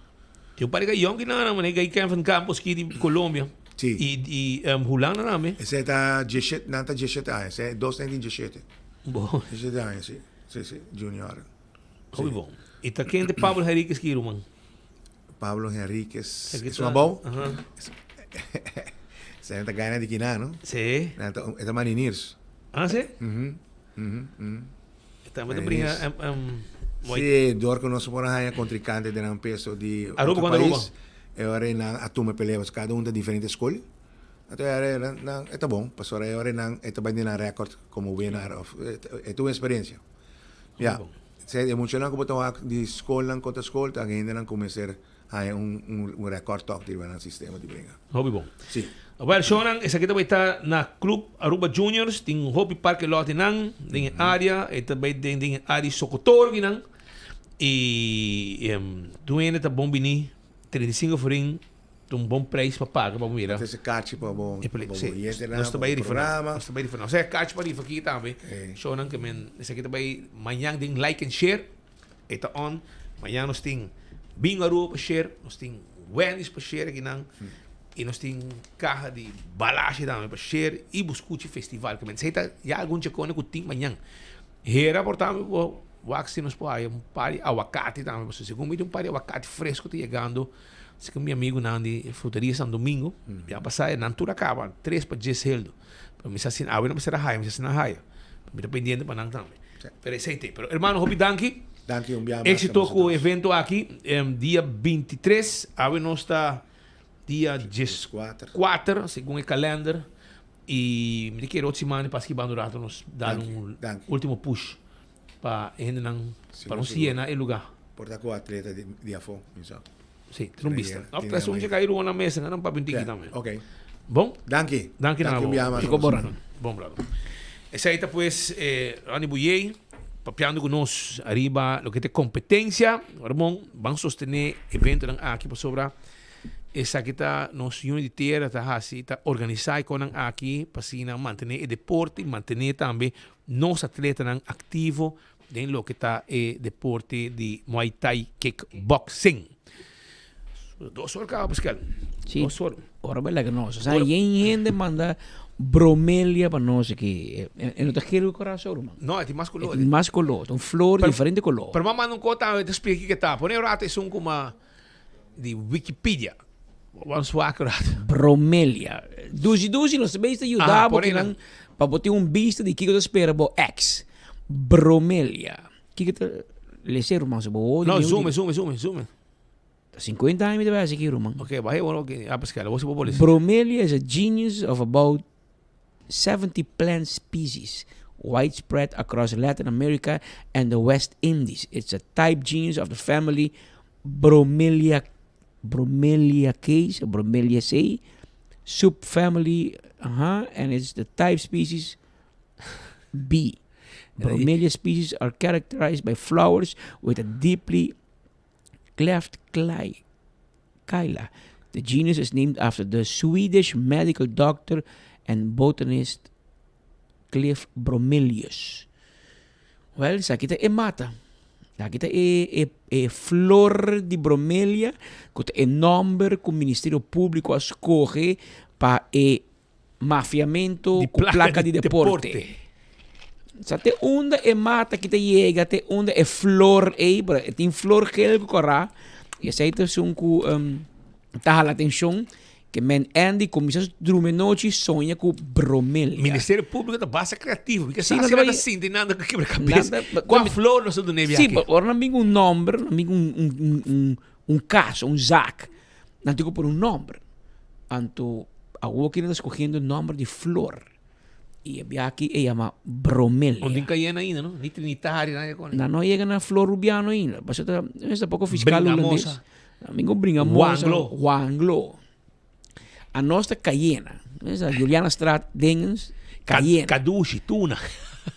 Tem parece que Yonki na naman, que kaya van campos aqui de Colômbia. Sim. E Hulan na naman. Esse está 17, não está 17 anos, esse é 217. Bom. 17 anos, sim. Sim, junior. Muito bom. E tá quem de Pablo Henriquez aqui, Roman? Pablo Henriquez. É uma boa? Você está ganhando de Quina, não? Sim. Está Mariners. Ah, sim? Está muito brinca. Sim, dor que nós por aí contrincante de um peso de outro país. Agora a turma pelea, cada um de diferente escola. Então é bom, passou agora não é também na recorde como winner of é tua experiência. Já. Se emocionante como estou de escola contra escola, ainda não começar a recorde talk de no sistema de brinca. Hobby bom. Sim. Well, Shonan, essa aqui também está na Club Aruba Juniors, tem hobby parque lot nang, tem área, e também tem área socotor nang. E tu ainda tá bom bini 35 forinhos, um bom preço para pagar para mirar. Esse carte para bom. Nós também diferente. Nós também diferente. Nós é carte para isso aqui também. Shonan que men, esse aqui também manhã tem like and share. Eta on. Manhã nós tem Bing Aruba para share, nós tem Wendy's para share aqui nang. e nós tem carro de balagem também para share e buscuchi festival que você tá já algum checone que tem manhã era portamos o axi nos pode um par de aguacate também você segundo um par de aguacate fresco te chegando se que meu amigo Nandi fruteria São Domingo já passar na altura acaba 3 para 10 heldo para me assim a não ser a raia me assim na raia me dependiendo para não também pero esse aí pero hermano hopi danke éxito com o evento aqui dia 23 a nós está dia 4 segundo o calendário e me quero outra semana para que vamos nos dar último push para ainda não para não se na lugar porta com atleta de afo sim trombista a pressão de cair na mesa não para bendiga também ok bom danke ficou borrando bom bravo essa aí tá pues Rani Buyei papeando conosco arriba lo que tem competência irmão vamos sostener evento aqui para sobrar essa que está nos unidade terra tá assim tá organizar com aqui para assim manter o deporte manter também nos atletas ativo dentro lo que está o deporte de Muay Thai kickboxing 2 horas acaba Pascal sim 2 horas ora bella que nós sai gente manda bromelia para nós aqui não tá querendo o coração irmão não é mais color mais color um flor diferente color pero manda conta te explique que tá põe rata é como de Wikipedia vamos acordar bromelia duzi nós basta ajudar para botar visto de que eu espero bo X bromelia que le ser irmão não zoom 50 anos de base aqui irmão ok vai ok Pascal você pode bromelia is a genus of about 70 plant species widespread across Latin America and the West Indies. It's a type genus of the family Bromeliaceae, subfamily, and it's the type species B. Bromelia species are characterized by flowers with a deeply cleft chyla. The genus is named after the Swedish medical doctor and botanist Cliff Bromelius. Well, sa kita mata. Sa kita flor de bromelia, que é nome que o Ministério Público escolhe para mafiamento com placa de deporte. Sa te onda mata que te chega, te onda flor tem flor gel que corra. E essa aí são tá a atenção que men Andy começou a dormir noite sonha com bromelia. Ministério Público da base criativo, porque sim, não assim, de nada que quebra cabeça. Com a flor não sei do neve aqui. Sim, agora não vem nome, não vem um caso, zac. Não digo por nome. Anto agora que está escolhendo o nome de flor. E aqui é chama bromelia. Onde cai ainda, não? Ni trinitário, nada. Não chega na flor rubiano ainda. Mas está pouco fiscal holandês. Amigo brincamosa. Wanglo. A nossa Cayena. A Juliana Straat, Dingens. Cayena. Caduche, Tuna.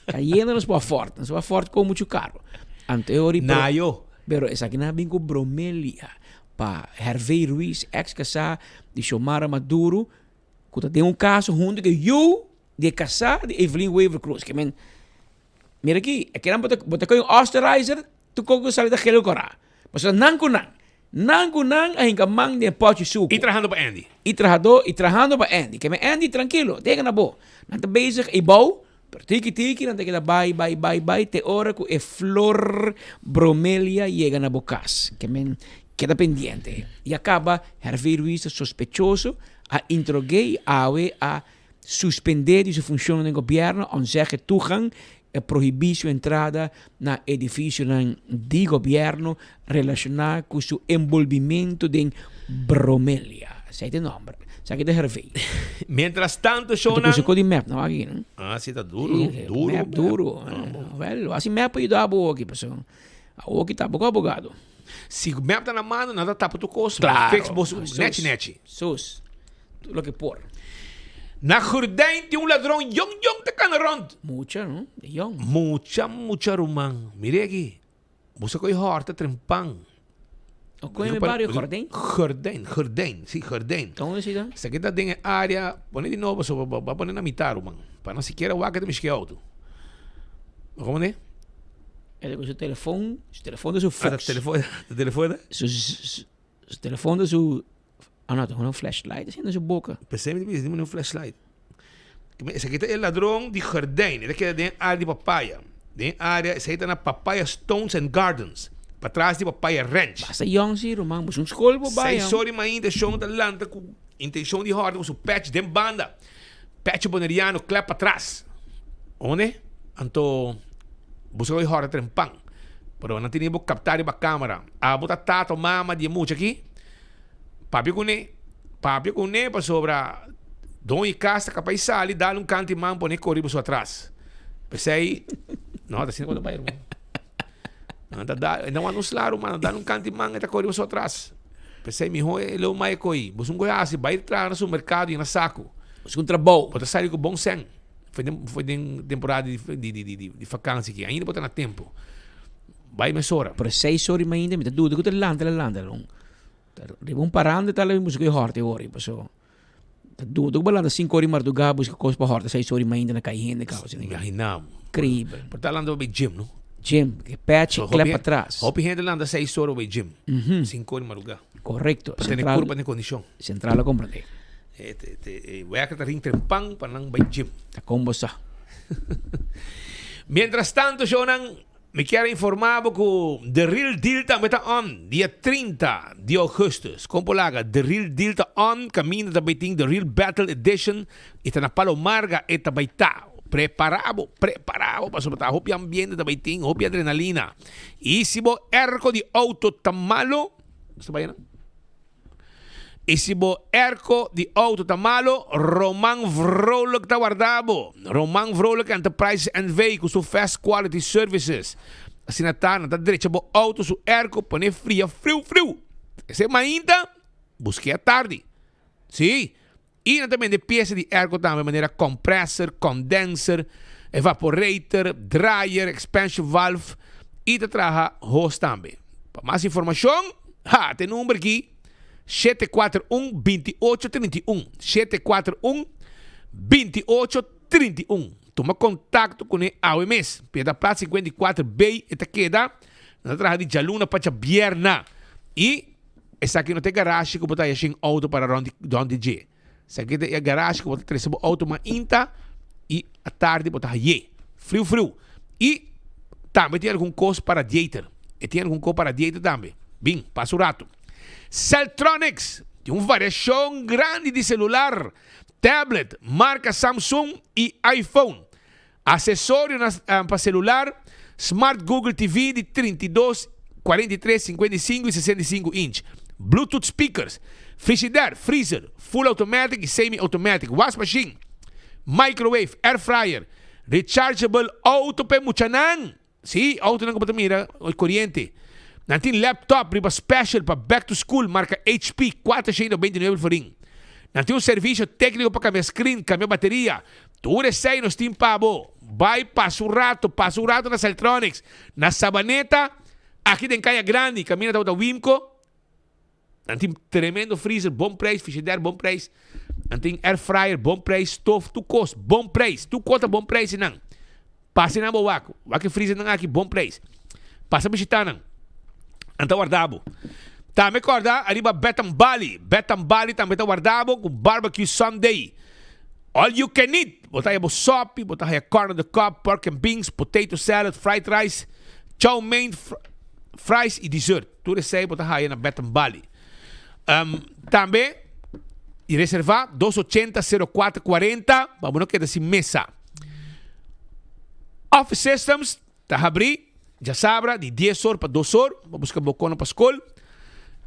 Cayena não se pode forte. Não se pode forte com muito caro. Anteori. Nayo. Pero essa aqui não é bem com bromelia. Pa Hervé Ruiz, ex-casar de Xiomara Maduro. Que tem caso junto que eu de casar de Evelyn Weaver Cruz. Que mira aqui. Aqui não bota com um osterizer. Tu coco sabe da gelo corá. Mas não com não. Nang ainda mang de pote suco. E trajando para Andy. E trajando para Andy. Que me Andy tranquilo, tega na boa. Não tá bezig e bom, pero tiki não tem que bye, te hora que é flor bromelia chega na bocas. Que me queda pendiente. E acaba Hervé Ruiz sospechoso a interrogar a suspender sua função no governo, ou seja, toegang proibir sua entrada na edifício de governo relacionado com seu envolvimento em bromelia. Sei de nome. Sabe de Hervé. Mientras tanto, Shona... Tu conseguiu de map, não aqui, não? Ah, sim, tá duro. Duro. Map duro. Well, assim map para ajudar a boa aqui, pessoal. A boa aqui tá pouco abogado. Se o map tá na mão, nada tá para tu costo. Claro. Fix bolso, net. Sus. Tudo que por. Na Jordijn tem ladrão young te cana rond. Mucha, não? Young. Mucha rumang. Mire aqui. Você coi horta trempang. O coi barrio Jordijn? Jordijn. Sim, Jordijn. Então, esse dá? Essa aqui tá dentro da área. Põe de novo, só vai pôr na mitad, rumang. Para não sequer o água de misque auto. Como é? É o seu telefone do seu Fox. O telefone? O telefone do seu não, tem um flashlight assim na sua boca. Percebe? Tem um flashlight. Esse aqui é o ladrão de jardim. Esse aqui é dentro da área de papaya. Dentro da área, esse aí está na Papaya Stones and Gardens. Para trás de Papaya Ranch. Basta young si, Roman. Mas um escola, babae. Sei sorry, mas ainda show da lanta com intenção de horda, com o patch de banda. Patch boneriano, clap para trás. Onde? Anto, busca o horda trempang. Pero não tinha que captar a câmera. A botar tato, mama, de muito aqui. Papi com ne para sobra. Dom e casa, capaz de sair, dar canto e mão, pôr correr para atrás. Pensei, não, está sendo quando vai, irmão. Não anúncio lá, mano, dar canto e mão, está correndo para atrás. Pensei, mijo, ele é o mais coi. Você não conhece, vai entrar no supermercado e no saco. Você um trabalho. Pode sair com bom sangue. Foi de temporada de vacância aqui, ainda pode ter tempo. Vai mais hora. Por 6 horas ainda, me dúvida que landa. Riba parando, tá lá, música e horte, ori, passou. Tudo que balanda 5 horas mais do gabo, busca coisa para horta, 6 horas ainda na caixinha de causa. Imaginamos. Incrível. Por estar lá no gym, não? Gym, que patch, clap para trás. Hopi gente landa 6 horas no gym. 5 horas mais do gabo. Correcto. Para ter curva de condição. Central a comprender. Voy a que ring trempang para não vai gym. Tá como você. Mientras tanto, Jonan, me quero informar que The Real Deal também está on, dia 30 de agosto. Como laga, The Real Deal está on, caminho também tem The Real Battle Edition, e está na Palomarga, e também está preparado, para sobretar, hopi ambiente também tem, hopi adrenalina. E se o erco de auto tá malo, está bem, não? E se o erco de auto tá malo, Roman Vrolijk tá guardado. Roman Vrolijk Enterprise and Vehicles, su Fast Quality Services. Assim tá na direita, o auto, su erco, põe frio. Esse ainda, busquei a tarde. Sim. E também de peça de erco também, de maneira compressor, condenser, evaporator, dryer, expansion valve. E te traga hose também. Para mais informação, tem número aqui. 741-2831. 741-2831. Toma contato com o AWMS. Peda Plaza 54B. Esta queda na traja de Jaluna para Bierna. E essa aqui não tem garagem que botar em auto para onde G. Essa aqui tem garagem que botar três auto mas inta. E à tarde botar ye. Frio. E também tem algum custo para radiator. E tem algum custo para radiator também. Bem, passa o rato. Celtronics, de uma variação grande de celular, tablet, marca Samsung e iPhone. Acessório para celular, Smart Google TV de 32, 43, 55 e 65 inch. Bluetooth speakers, frigidaire, freezer, full automatic e semi-automatic, wash machine, microwave, air fryer, rechargeable auto pe muchanan. Sí, auto não mira, corriente. Nantin laptop riba special para back to school marca HP 429 florin. Nantin serviço técnico para cambiar screen, cambiar bateria. Tudo isso aí nos tem pabo. Vai passo rato na Celtronics. Na Sabaneta, aqui tem Caia Grande, caminha da Wimco. Nantin tremendo freezer, bom preço, frigidaire, bom preço. Nantin air fryer, bom preço, stove, tu cost, bom preço. Tu conta bom preço não. Passe na boaco. Aqui freezer não aqui, bom preço. Passa visitar não. Então guardado. Também acorda, arriba Betam Bali. Betam Bali também está guardado com barbecue Sunday. All you can eat. Botar aí a sop, botar aí a corn on the cob, pork and beans, potato salad, fried rice, chow mein, fries e dessert. Tudo isso aí botar aí na Betam Bali. Também, e reservar 280-0440. Vamos não queda sem mesa. Office Systems, está abrindo. Já sabe, de 10 horas para 2 horas, vamos buscar bocona para a escola.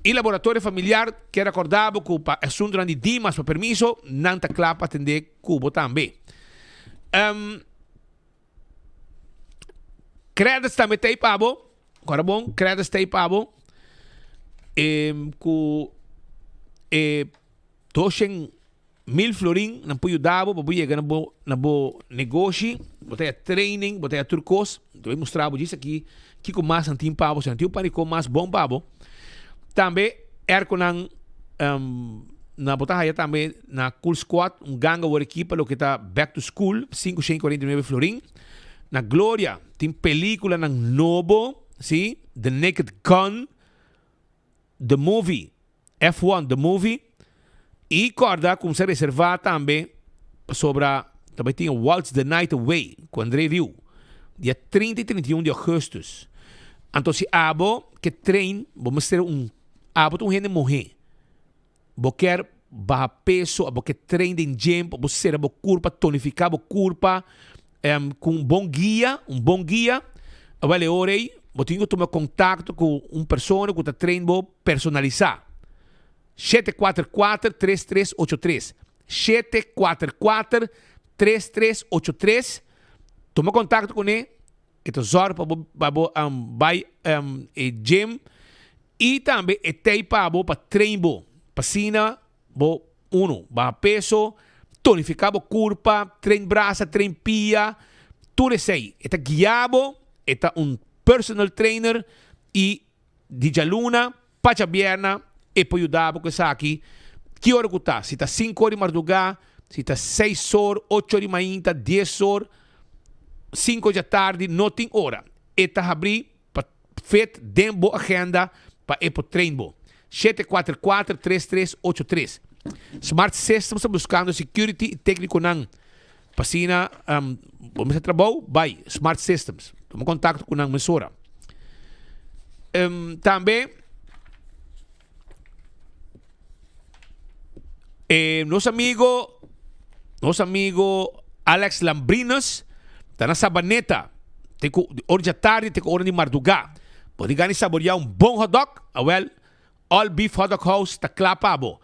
E laboratório familiar, que era acordado com o assunto de Dimas para permisso, não está claro para atender cubo também. Créditos também tem pabo. Agora bom, créditos tem pabo. Com 200,000 florin, não pode dar, para chegar na boa negócio, botar training, botar turcos. Então, eu mostrar isso aqui, que com mais antigo pabo, se antigo panico mais bom pabo. Também, na botar aí também, na Cool Squad, ganga o equipa, lo que está back to school, 549 florin. Na Glória, tem película ng Novo, The Naked Gun, The Movie, F1, The Movie, E corda como se reservar também sobre também tinha Waltz the Night Away com André Rieu, dia 30 e 31 de agosto. Então se abo que trein, vamos ter abo um gente morrer. Bo quer baixar peso, abo que trein de gym, bo ser abo curva, tonificar abo curva, com um bom guia, Vale orei, bo tenho que tomar contato com pessoa que está treino personalizar. 744-3383. 744-3383. Toma contato com ele. Ito zor para vai gym e também etei para treino pasina bo ba peso tonificar bo curva trein braça trein pia tudo sei eta guiabo eta personal trainer e di luna pacha bierna e poi ajudar com essa aqui que hora que tá se tá 5 horas de madrugada se tá 6 horas 8 horas de manhã 10 horas 5 da tarde, não tem hora. Eta abrir para fet dembo agenda para ir para treino. 744-3383. Smart Systems está buscando security e técnico não. Passina, vamos a trabalho, vai. Smart Systems. Toma contato com a emissora. Também, nosso amigo Alex Lambrinos, está na Sabaneta. Tem hora de tarde, tem hora de madrugada. Pode ganhar e saborear bom hot dog. All Beef Hot Dog House está clapado.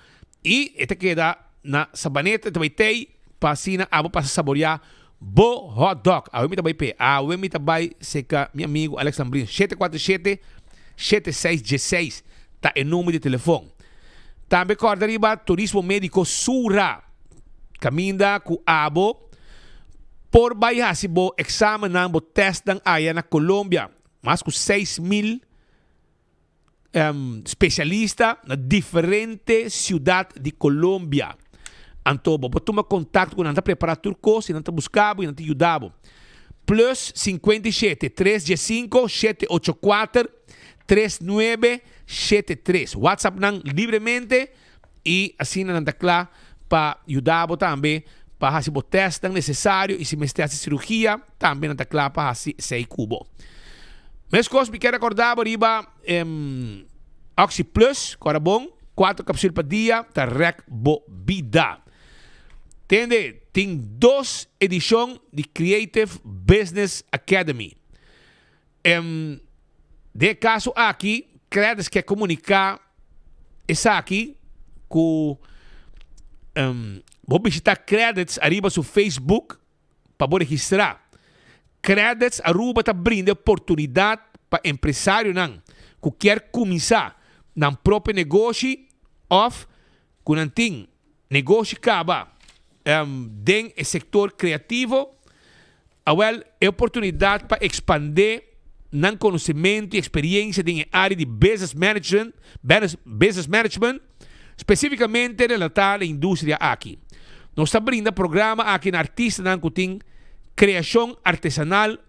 E esta queda na Sabaneta também tem passina para saborear bom hot dog. A UEM também pé. A UEM também seca meu amigo Alex Ambrin. 747-7616 está em número de telefone. Também corda riba Turismo Médico Sura. Caminda com abo. Por baixar se bo exame não bo test dan aya na Colômbia, mas com 6,000 especialistas na diferentes cidades de Colômbia. Então, bo toma contato com nanta preparar turco, se nanta buscabo e nanta ajudabo. Plus 57 315 784 3973. WhatsApp nan livremente e assim nanta claro para ajudabo também. Para fazer o teste necessário e se me está a cirurgia, também não está claro para fazer 6 cubo. Mas coisas que quero recordar, riba, Oxy Plus, que era bom, 4 cápsulas por dia, está rec bo vida. Entende? Tem 2 edições de Creative Business Academy. De caso aqui, credes que comunicar essa aqui com vou visitar Credits arriba no Facebook para registrar. Credits arriba tá brinda oportunidade para empresário não que quer começar no próprio negócio ou com um negócio acaba dentro do setor criativo. É oportunidade para expandir no conhecimento e experiência na área de business management, especificamente relatada à indústria aqui. Nós estamos abrindo programa aqui na artista que tem criação artesanal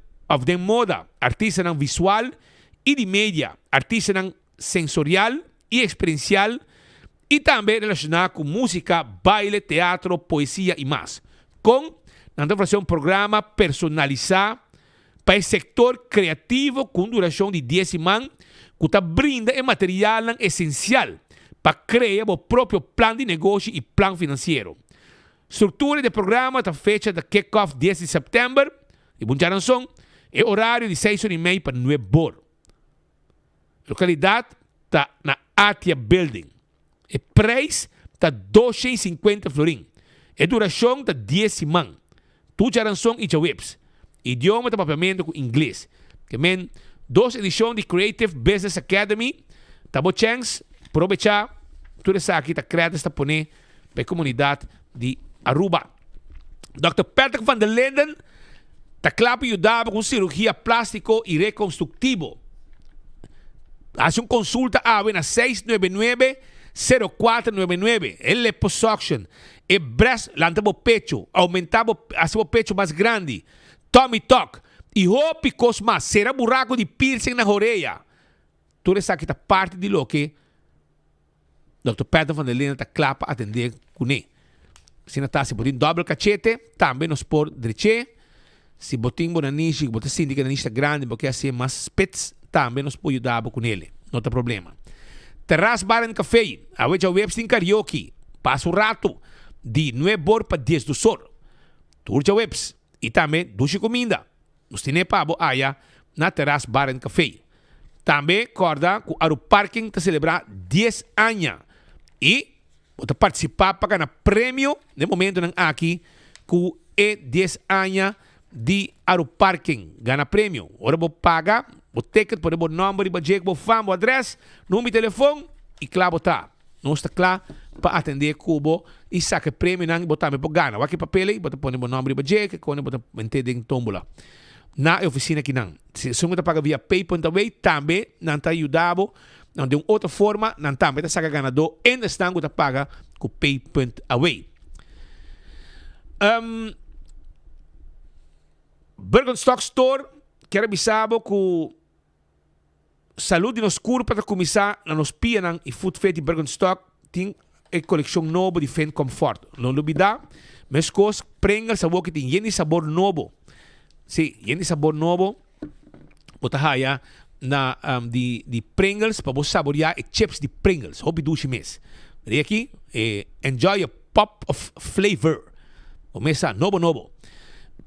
de moda, artesanal visual e de mídia, artesanal sensorial e experiencial e também relacionado com música, baile, teatro, poesia e mais. Com, nós vamos fazer programa personalizado para o setor criativo com duração de 10 semanas que está brinda material essencial para criar o próprio plano de negócio e plano financeiro. Estrutura do programa está feita da kick-off 10 de setembro, de Buncharanson, e horário de 6h30 para 9 horas. Localidade está na Atia Building. O preço está 250 florim. E duração está 10 semanas. Buncharanson e Chawebs. Idioma de papiamento com inglês. Também 2 edições de Creative Business Academy. Tá bom chance, aproveitar. Tudo isso aqui está criado, está poner para a comunidade de Aruba. Dr. Patrick van der Linden está claro para ajudar com cirurgia plástico e reconstrutivo. Hace uma consulta na 699-0499. Ele é liposuction. E breast, levanta o pecho, aumentar o pecho mais grande. Tummy tuck. E roupa mais. Será buraco de piercing na orelha. Tudo isso aqui está parte de lo que Dr. Patrick van der Linden está claro para atender kune. Se botin double cachete, também nos por dreche. Se botin bonanishi, botin sindica nanisha grande, porque assim mais spits, também nos pode ajudar com ele. Não tem problema. Terras Bar and Café, a websting karaoke. Passa o rato de 9 horas para 10 do sol. Turja webs. E também duche comida. Nos tem pabo aya na Terras Bar and Café. Também corda com o parking para celebrar 10 anos. E você participar para ganhar prêmio no momento aqui com 10 anos de aeroparking. Ganha prêmio. Ora vou pagar o ticket, por o número, o jeito, o fam, o adresse, número de telefone e claro tá. Não está claro para atender cubo e saca prêmio não botar me por ganha. Aqui papel aí, bota põe o número o jeito, quando bota manter em tombola. Na oficina aqui não. Se você paga via pay.away, também não está ajudado. Não de uma outra forma, não também está saca ganador. Ainda está que paga com pay.away. Birkenstock Store, quero avisar que saúde nos escuro para começar a nos pianan e food fet de Birkenstock tem a coleção nova de Fen Comfort. Não olvidar, mas coisas prendam sabor que tem de sabor novo. Sim, de sabor novo. Bota haya na de Pringles para você saborear chips de Pringles. Hobby duche mes. E aqui, enjoy a pop of flavor. O mesa novo.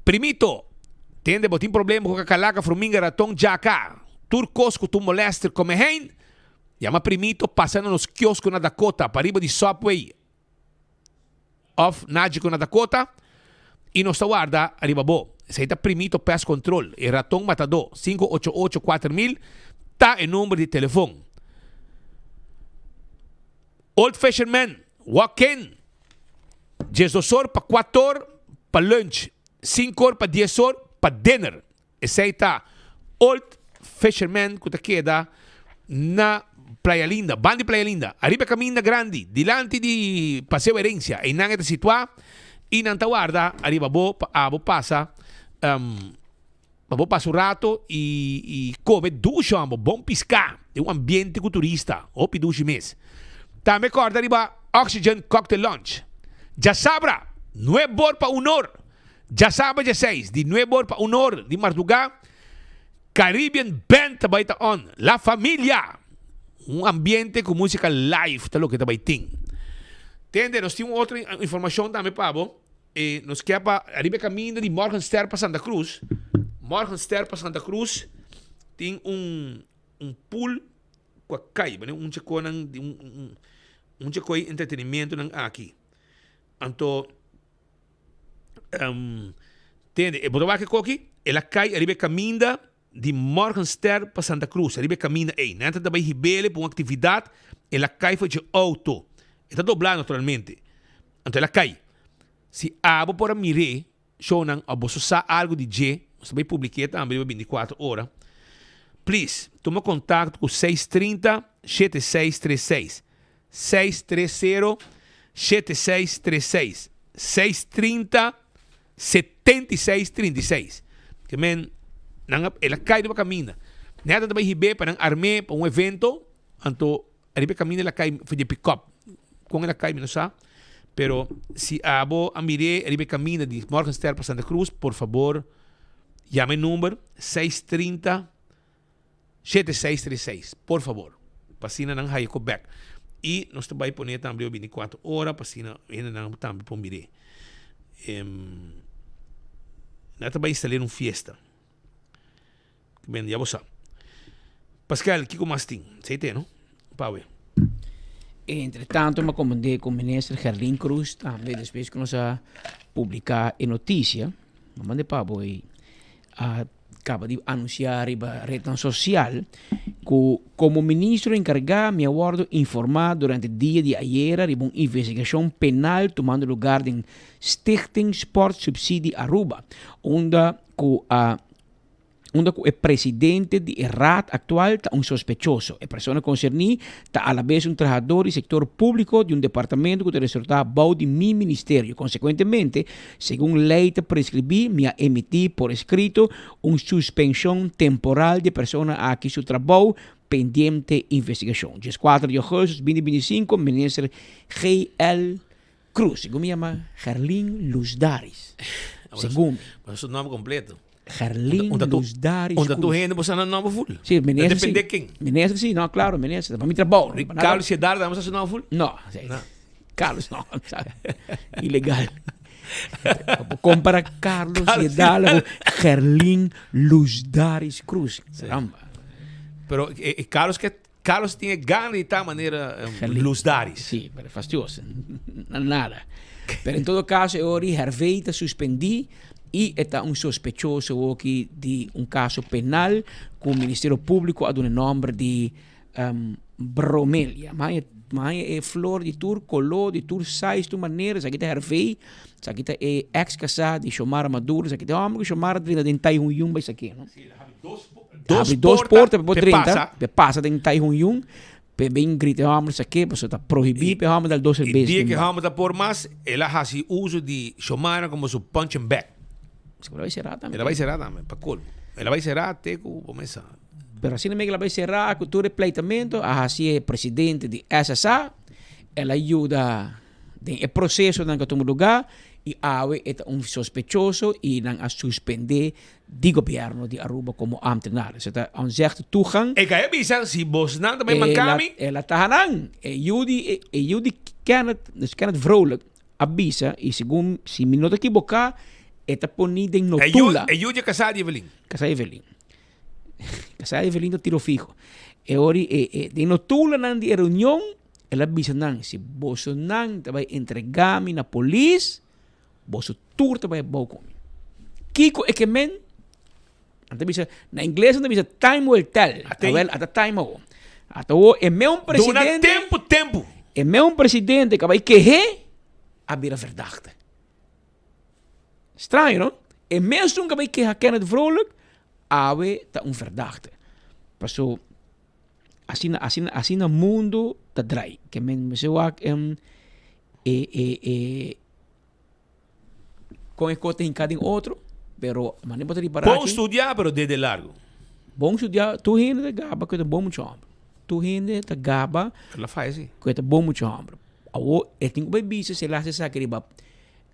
Primito, tem botin problema com a calaca, formiga, ratão, jaca. Turcos que tu molester como hein? Llama primito passando nos quioscos na Dakota, para riba de Subway. Off Nágico na Dakota. E nos guarda arriba bo. Se está primito pest control. E ratão matador. 588-4000. Tá em número de telefone. Old Fashioned Man. Walk-in. 10 horas para 4 horas para lunch. 5 horas para 10 horas para dinner. Esse aí tá. Old Fisherman que te queda na Playa Linda, bandi Playa Linda, arriba caminho grande, dilante de Paseo Herencia, e nanga te situa, e nanta guarda, arriba bo passa, bo passa o rato e come ducho ambo, bom piscar, é um ambiente culturista, opi ducho mês. Também corda arriba Oxygen Cocktail Lunch, já sabra, 9 horas para 1 hora, já sabe 16, de 9 horas para 1 hora de madrugada, Caribbean Band também está on. La Familia. Um ambiente com música live, tá louco, também tem. Entende? Nós temos outra informação também, Pablo. Nos quer para arriba caminho de Morgenstern para Santa Cruz. Morgenstern para Santa Cruz tem um pool com a caiba, né? Um checo entretenimento aqui. Então, entende? E botar aqui coque, ela cai arriba caminho de Morgenstern para Santa Cruz. Arriba caminho aí. Nanta também ribele para uma atividade. Ela cai foi de auto. Está doblado naturalmente. Então ela cai. Se abo para mirar, shonan a bossar algo de G, você vai publicar também 24 horas. Please, toma contato com 630-7636. 630-7636. 630-7636. Que men ela cai de caminho. Nada também ribe para armar para um evento, então ribe caminho ela cai de pick-up. Com ela cai, não sabe? Pero se abo a mire ribe caminho de Morgenstern para Santa Cruz, por favor, llame o número 630-7636. Por favor. Pasina nang hayo ko back. E nós também põe também 24 horas, pasina ainda não também para mire. Nós também instalar uma fiesta. Bem, já você. Pascal, que como assim? Sei te, não? Paulo. Entretanto, me comunicei com o ministro Gerlin Cruz, também depois que nós publicar a notícia, me mandei para o acaba de anunciar a rede social que como ministro encargado me aguardo informar durante o dia de ayer de uma investigação penal tomando lugar em Stichting Sport Subsidie Aruba, onde o presidente de RAT actual está un sospechoso. La persona concernida está a la vez un trabajador del sector público de un departamento que resulta bau de mi ministerio. Consecuentemente, según ley te prescribí, me ha emitido por escrito una suspensión temporal de persona a que su trabajo pendiente investigación. 4 de agosto de 2025, ministro G.L. Cruz. Según me llama Gerlin Luzdaris. Según. Mas é o nome completo. Gerlin Luzdaris. Onde tu rende, você não nome full. Sim, menezes. Depende de quem. Menezes, sim, não, claro, menezes. Para mim, trabalho. Carlos Cedar, damos seu nome full? Não, Carlos, não. Ilegal. Compara Carlos Cedar com Gerlin Luzdaris Cruz. Caramba. Pero Carlos tinha ganho de tal maneira Luzdaris. Sim, mas é fastidioso. Nada. Pero em todo caso, agora Hervey está suspendido e está sospechoso aqui de caso penal com o Ministério Público a dar o nome de Bromelia. Mas é flor de tur, color de tur, sais de maneira. Aqui está Hervey, aqui está ex-casado de Xiomara Maduro, aqui está homem que Xiomara de 31 vai aqui, não? Dos portas para 30, passa de 31, bem grita homens aqui, porque está proibido, para homens dar 12 vezes. Dia que homens da por mais, ela faz uso de Xiomara como seu punch and back. Ela vai cerrar também. Ela vai cerrar também, para colmo. Ela vai cerrar até que começa. Pero assim mesmo ela vai cerrar, com todo o pleitamento, assim é presidente de SSA, ela ajuda no processo que toma lugar, e awe é sospechoso e não a suspender de governo de Aruba como ambtenaar. Ze está aan zegt toegang. Ik ga even si bos na também mancami. Ela está hanang. Judi kan het vrolijk avisa e segundo se me não equivocar, está ponido em notula. E Judi casado Evelyn. Casado Evelyn. Casado Evelyn do tiro fijo. E ori de notula nan di reunião, ela avisa nan se boso nan vai entregar-me na polícia. Boso turta vai bom. Kiko é que men na inglês não bisa time will tell. Até time o. Até o é meu presidente. Tempo. É meu presidente que vai querer a ver a verdade. Estranho, não? É mesmo que vai querer Kenneth Vrolijk a ver tá verdade. Passou assim no mundo tá drai. Que men se o com escote em cada outro, pero mas não pode ir para bom estudar, pero desde largo. Bom estudar, tu rende de gaba que é bom muito homem. Tu rende de gaba, ela faz assim. Que é bom muito homem. Ao tem que beber se lá se sabe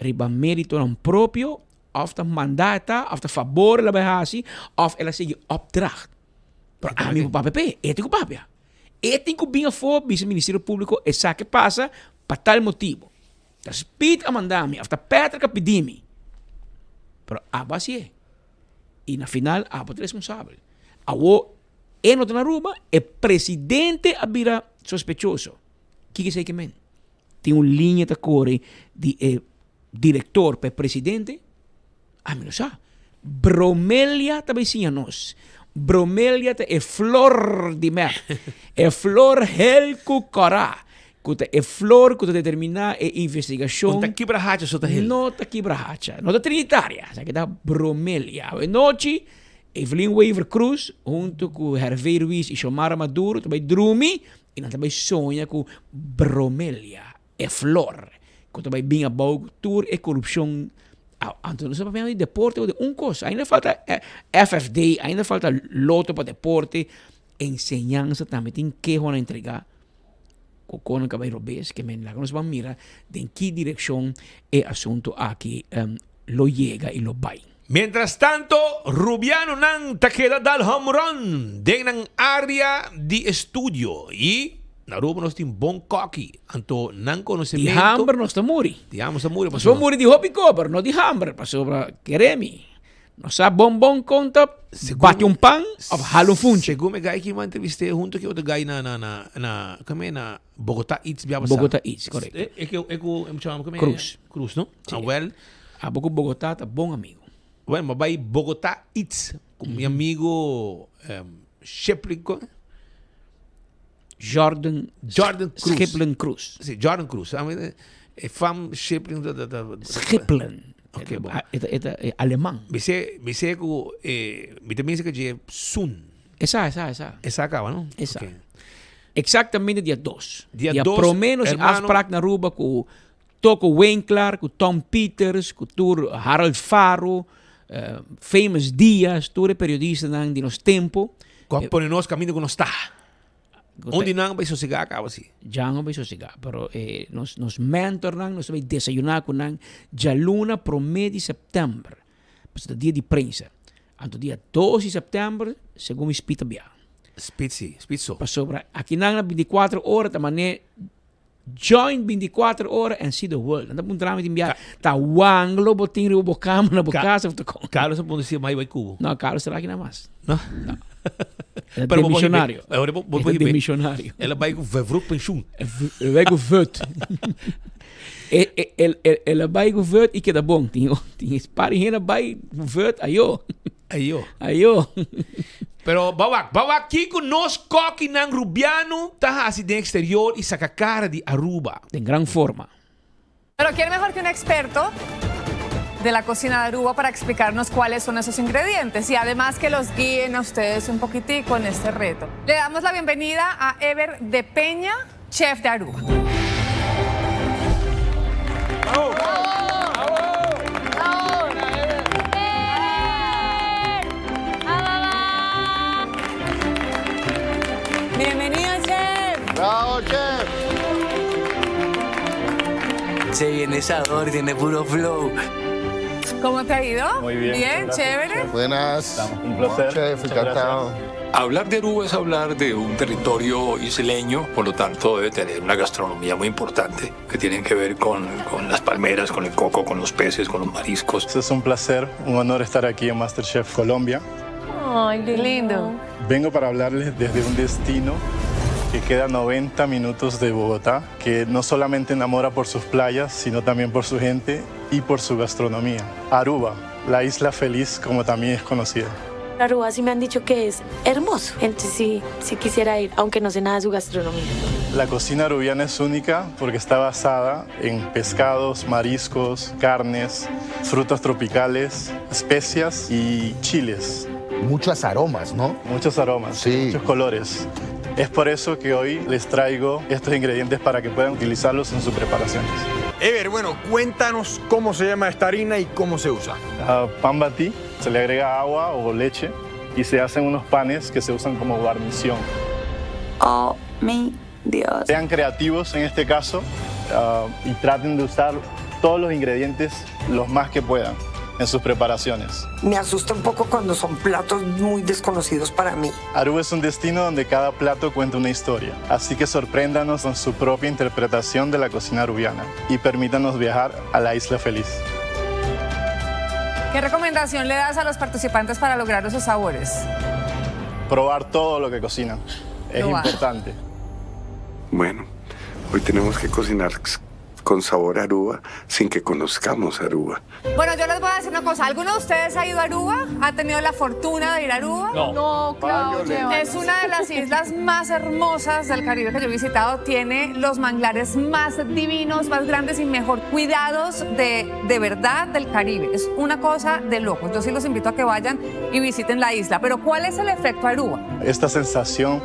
riba mérito não próprio, of de mandata, of de favor ela vai assim, of ela segue opdracht. Para amigo papai, ético papai. Ético bem for vice Ministério Público, é sabe que passa para tal motivo. Da speed a mandar-me, of de Petra que pedir-me. Pero Abba sí es. Y na final, Abba es responsable. Awo, en otra Aruba, el presidente abira sospechoso. ¿Qué es que men? Tiene una línea de corre de director para presidente. A mí no sabe. Bromelia también sí nos. Bromelia es flor de mer. Es flor hel cucará. É flor que determina a investigação. Não está quebra-racha, só está ele. Não está quebra-racha. Não está trinitária. Isso aqui está bromelia. A noite, Evelyn Weaver Cruz, junto com Hervé Ruiz e Xiomara Maduro, também dorme e não também sonha com bromelia. É flor. Que também bem a boa tour e corrupção. Então, não sabemos de deporte ou de coisa. Ainda falta FFD, ainda falta loto para deporte. Enseñança também tem que entregar. Con el caballero ves que nos van a mirar de en qué dirección el asunto aquí lo llega y lo va. Mientras tanto, Rubiano nang takeda dal home run den ng área de estudio y narubo nos tin bon cocky anto nang conocimiento. Di hambre nos muri. Di hambre muri. Pasó muri di hopi cover, no di hambre. Pasó para Keremi. No sa bonbon conta, bate un pan, of halo funche. Según me guy que me entrevisté junto que otro guy na Bogotá Eats biaba Bogotá Eats, correcto. Cruz, no? Sí. Well, a poco Bogotá tá bom amigo. Bueno, mas vai Bogotá Eats com meu amigo Jordan Cruz. Schiplen Cruz. Sim, Jordan Cruz. É fam Schiplen Schiplen. Okay, bom. É alemão. Me sei que também sei que é Sun. Essa acaba, não? Essa. Okay. Exatamente dia 2. Dia 2, pelo menos afspraak na Aruba com Toko Winkler, com Tom Peters, com Harold Faro, Famous Diaz, todos os periodistas de nos tempo. Por nós caminho que não está. Onde nang ba sosiga ka si? Jangan ba sosiga. Pero nos mentor nang, nos vai desayunar con nang, jaluna promedi September. Basta dia di prensa. Anto dia 12 September, según ispita bia. Spitzo. Pasobra, aqui nang na 24 horas, tamane join 24 horas and see the world. Anda pun trami timbia, ta wanglo boting rio bocama na bocasa. Carlos sa punto siya may kubo. No, Carlos será aqui na mas. No? É de missionário. É de missionário. Ela vai com vroeg pensioen. Vai com vut. Ela vai com vut e que dá bom. Tinha pari hena vai vut ayo. Pero bawak Kiko nos coque ng Rubiano taha acidente exterior y sacacara de Aruba. En gran forma. Pero ¿quién mejor que un experto de la cocina de Aruba para explicarnos cuáles son esos ingredientes y además que los guíen a ustedes un poquitico en este reto? Le damos la bienvenida a Ever de Peña, chef de Aruba. Bienvenido, chef. Bravo, chef. Se viene sabor, tiene puro flow. ¿Cómo te ha ido? Muy bien. Bien, chévere. Buenas. Un placer. Chef, encantado. Hablar de Aruba es hablar de un territorio isleño, por lo tanto debe tener una gastronomía muy importante que tiene que ver con las palmeras, con el coco, con los peces, con los mariscos. Es un placer, un honor estar aquí en MasterChef Colombia. Ay, qué lindo. Vengo para hablarles desde un destino que queda a 90 minutos de Bogotá, que no solamente enamora por sus playas, sino también por su gente y por su gastronomía. Aruba, la isla feliz como también es conocida. Aruba sí me han dicho que es hermoso, entonces sí quisiera ir, aunque no sé nada de su gastronomía. La cocina arubiana es única porque está basada en pescados, mariscos, carnes, frutas tropicales, especias y chiles. Muchos aromas, ¿no? Muchos aromas, sí. Muchos colores. Es por eso que hoy les traigo estos ingredientes para que puedan utilizarlos en sus preparaciones. Ever, bueno, cuéntanos cómo se llama esta harina y cómo se usa. Pan batí, se le agrega agua o leche y se hacen unos panes que se usan como guarnición. Oh, mi Dios. Sean creativos en este caso y traten de usar todos los ingredientes los más que puedan en sus preparaciones. Me asusta un poco cuando son platos muy desconocidos para mí. Aruba es un destino donde cada plato cuenta una historia, así que sorpréndanos en su propia interpretación de la cocina arubiana y permítanos viajar a la isla feliz. ¿Qué recomendación le das a los participantes para lograr esos sabores? Probar todo lo que cocinan, es importante. Bueno, hoy tenemos que cocinar con sabor a Aruba sin que conozcamos Aruba. Bueno, yo les voy a decir una cosa. ¿Alguno de ustedes ha ido a Aruba? ¿Ha tenido la fortuna de ir a Aruba? No, Claudio. Es una de las islas más hermosas del Caribe que yo he visitado. Tiene los manglares más divinos, más grandes y mejor cuidados de verdad del Caribe. Es una cosa de loco. Yo sí los invito a que vayan y visiten la isla. Pero ¿cuál es el efecto Aruba? Esta sensación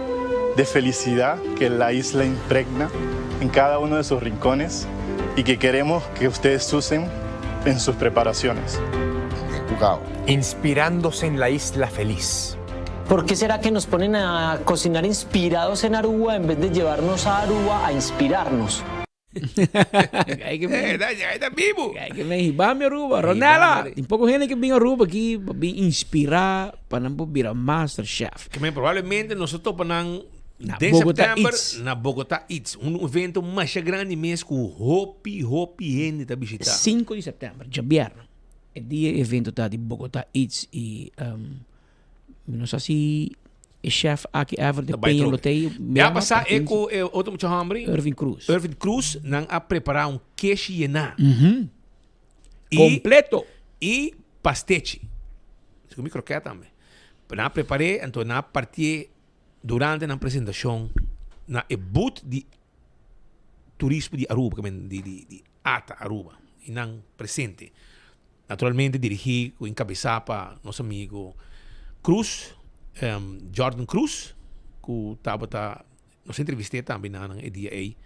de felicidad que la isla impregna en cada uno de sus rincones y que queremos que ustedes usen en sus preparaciones. Inspirándose en la isla feliz. ¿Por qué será que nos ponen a cocinar inspirados en Aruba en vez de llevarnos a Aruba a inspirarnos? Hay que me vamos a Aruba, Ronela. Tem pouco gente que vem a Aruba aqui para inspirar para não virar MasterChef. Que probablemente nosotros panang Na de Bogotá September Eats. na Bogotá Eats, um evento mais grande mesmo com hopi gente tá visitar. 5 de setembro, jabiar. É dia evento tá de Bogotá Eats e não sei se o chef aqui Ever de Penha Lotei. Já passar é com outro muito hambre. Irving Cruz. Irving Cruz não a preparar queijo yená. Completo. E pastete. Isso com croqueta também. Na preparei, então na partir durante a apresentação na boot de turismo de Aruba, de ATA Aruba, e não presente. Naturalmente dirigi com encabeçar para nosso amigo Cruz, Jordan Cruz, que estava nos entrevistei também na dia aí,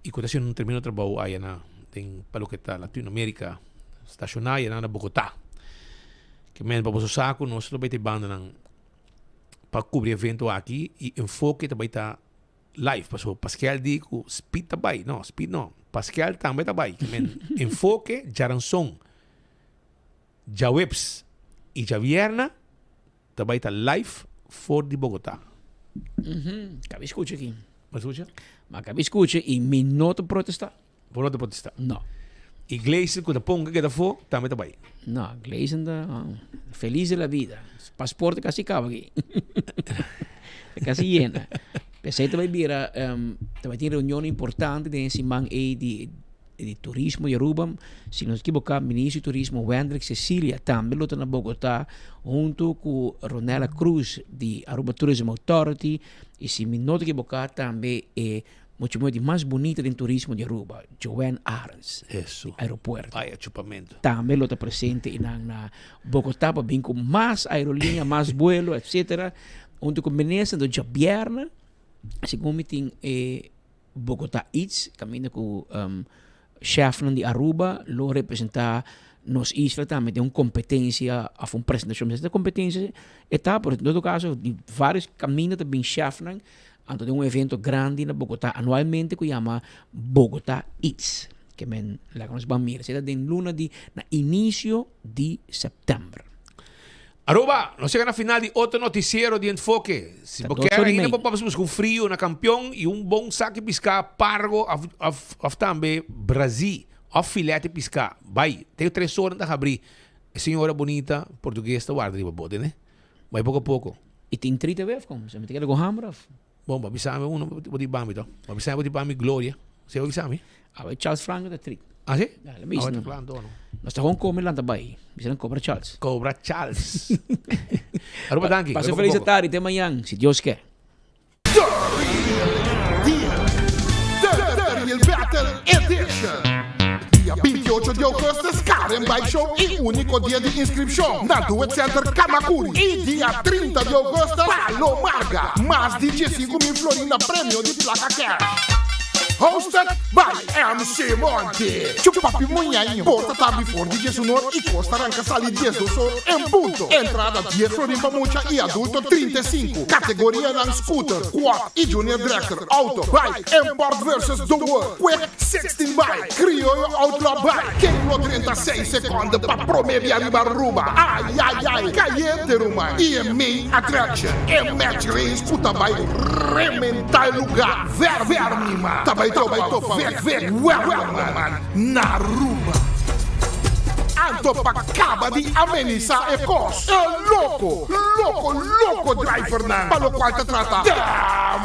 e que está um termino de trabalho aí na tem pelo que está Latinoamérica estacionária na Bogotá, que mesmo para o saco nós não vai ter banda para cobrir evento aqui e enfoque também está live. Paso Pascal di ku speed tabay. No, speed no. Pascal também tabay. Enfoque, Jaranson, Jaweps e Javierna tabay ta live for di Bogotá. Cabe escucha aqui. Mas escucha? Mas cabe escucha e me nota protestar. Por não protestar. Não. Iglesia que da ponga que da fo também tabay. Não, Iglesia anda feliz de la vida. Pasaporte casi acaba aqui. Casi llena. Pensei que vai vir vai ter reunião importante de Simang de turismo de Aruba. Se não se equivocar, ministro de turismo Wendrick Cecilia também está na Bogotá, junto com Ronela Cruz de Aruba Tourism Authority. E se não se equivocar, também muito mais bonita do turismo de Aruba, Joanne Arns. Isso. Aeroporto. Ai, achupamento. Também está presente na Bogotá para vir com mais aerolínea, mais vuelo, etc. Junto com Veneza do Javierna, segundo tem Bogotá Eats, caminho com chefe de Aruba, lo representar nos islas também tem uma competência, a uma apresentação dessa competência, está, por em todo caso, de vários caminhos também chefe, então tem um evento grande na Bogotá anualmente que chama Bogotá Eats, que men lá que nós vamos mirar, será de luna de na início de setembro. Aruba, nós chegamos na final de outro noticiero de Enfoque. Se você quer, ainda vamos com frio na campeão e bom saque piscar pargo também Brasil, a filete piscar. Vai, tem 3 horas de abrir. Senhora bonita, português, tá guarda, pode, né? Vai pouco a pouco. E tem 30 vezes, como? Você me tem que ir hamra? Bom, avisame vou de bami, então. Avisame vou de bami Glória. Você vai avisame? Charles Franco da Trick. Ah, sim? Nós estamos comendo lá também. Você Cobra Charles. Cobra Charles. Aruba, danke. Passa feliz tarde, até amanhã, se Deus quer. Il Battle Edition. Dia 28 de agosto, Karen Bike Show e único dia de inscrição na Duet Center Kamakuri. E dia 30 de agosto, Palomarga. Mais de 15 mil florina prêmio de placa cash. Hosted by MC Monte. Chupapi Munhainho. Porta tabi for DJ Sonor e Costa Ranca Sali 10 do Sol em ponto. Entrada 10 florimpa mucha e adulto 35. Categoria non scooter, quad e junior director, auto, bike, import versus the world. Quick 16 bike, criollo outlaw bike. Kilo 36 secondi pa promevi arriba Aruba. Ai ai ai, caiete Ruma. E main attraction. E match race puta bike rementai lugar. Ver mima. Tabai topa, ver, man, na Aruba. Anto pa acaba de amenizar e cos. Louco driver nan. Pa lo qual te trata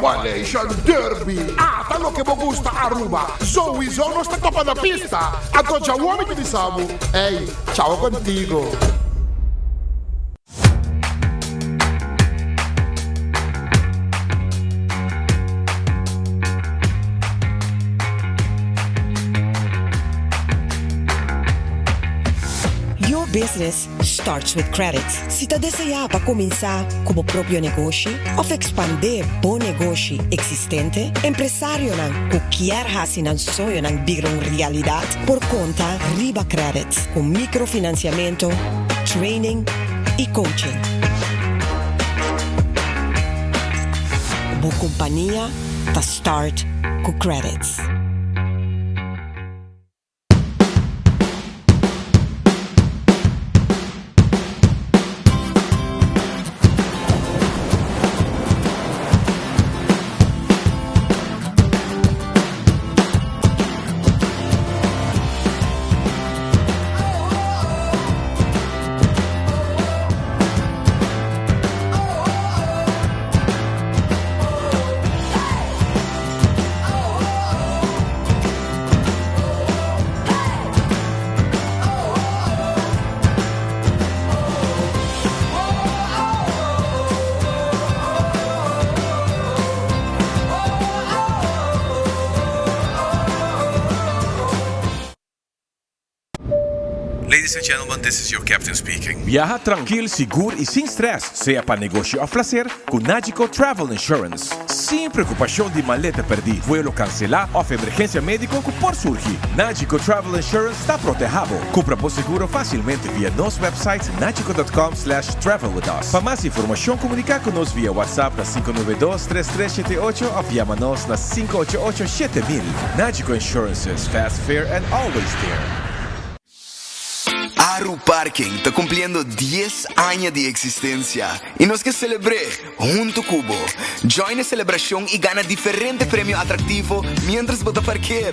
Malaysian Derby. Tá lo que me gusta Aruba. Zoe no está topa na pista. Anto já o homem que sabe. Ei, tchau contigo. Business starts with credit. Se está desejando para começar como próprio negócio ou expandir bom negócio existente, empresário que quer fazer um sonho virar uma realidade por conta Riba Credit, com microfinanciamento, training e coaching. Boa companhia está start com credits. Ladies and gentlemen, this is your captain speaking. Viaja tranquilo, seguro e sem stress, seja para negócio ou placer, com Nagico Travel Insurance. Sem preocupação de maleta perdida, vuelo cancelar ou emergência médica que por surgir. Nagico Travel Insurance está protegido. Compra por seguro facilmente via nosso website nagico.com/travel with us. Para mais informação, comunicar conosco via WhatsApp na 592-3378 ou llama-nos na 588-7000. Nagico Insurances, fast, fair and always there. Aru Parking está cumpliendo 10 años de existencia y nos que celebre junto Cubo. Join la celebración y gana diferentes premios atractivos mientras vota parquear.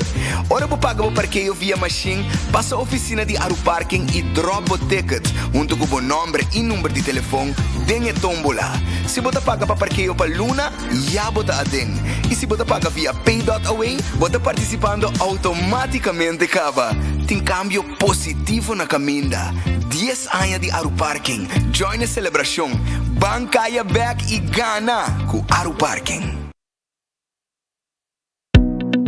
Ahora vos paga vos parqueo vía machine, pasa a oficina de Aru Parking y drop vos ticket junto Cubo nombre y número de teléfono, dengue tómbola. Si vos paga para parqueo para Luna, ya vota a den. Y si vos paga vía Pay.away, vos participando automáticamente cava. Tem cambio positivo na caminda. 10 anos de Aru Parking. Join a celebração. Bancaya back e gana com Aru Parking.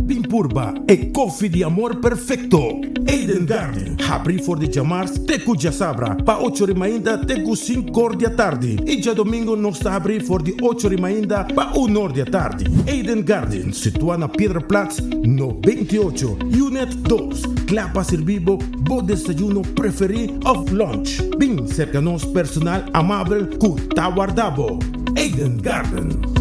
Pimpurba e coffee de amor perfecto. Eden Garden. Abri for de chamars teku já sabra. Pa 8 ainda teku 5 da tarde. E já domingo nós está abrir for de 8 ainda pa 1 da tarde. Eden Garden, situado na Pedra Platz, no 28, Unit 2. Clapa servibo, bo desayuno preferido of lunch. Bem cerca nos personal amável ku tawardabo. Eden Garden.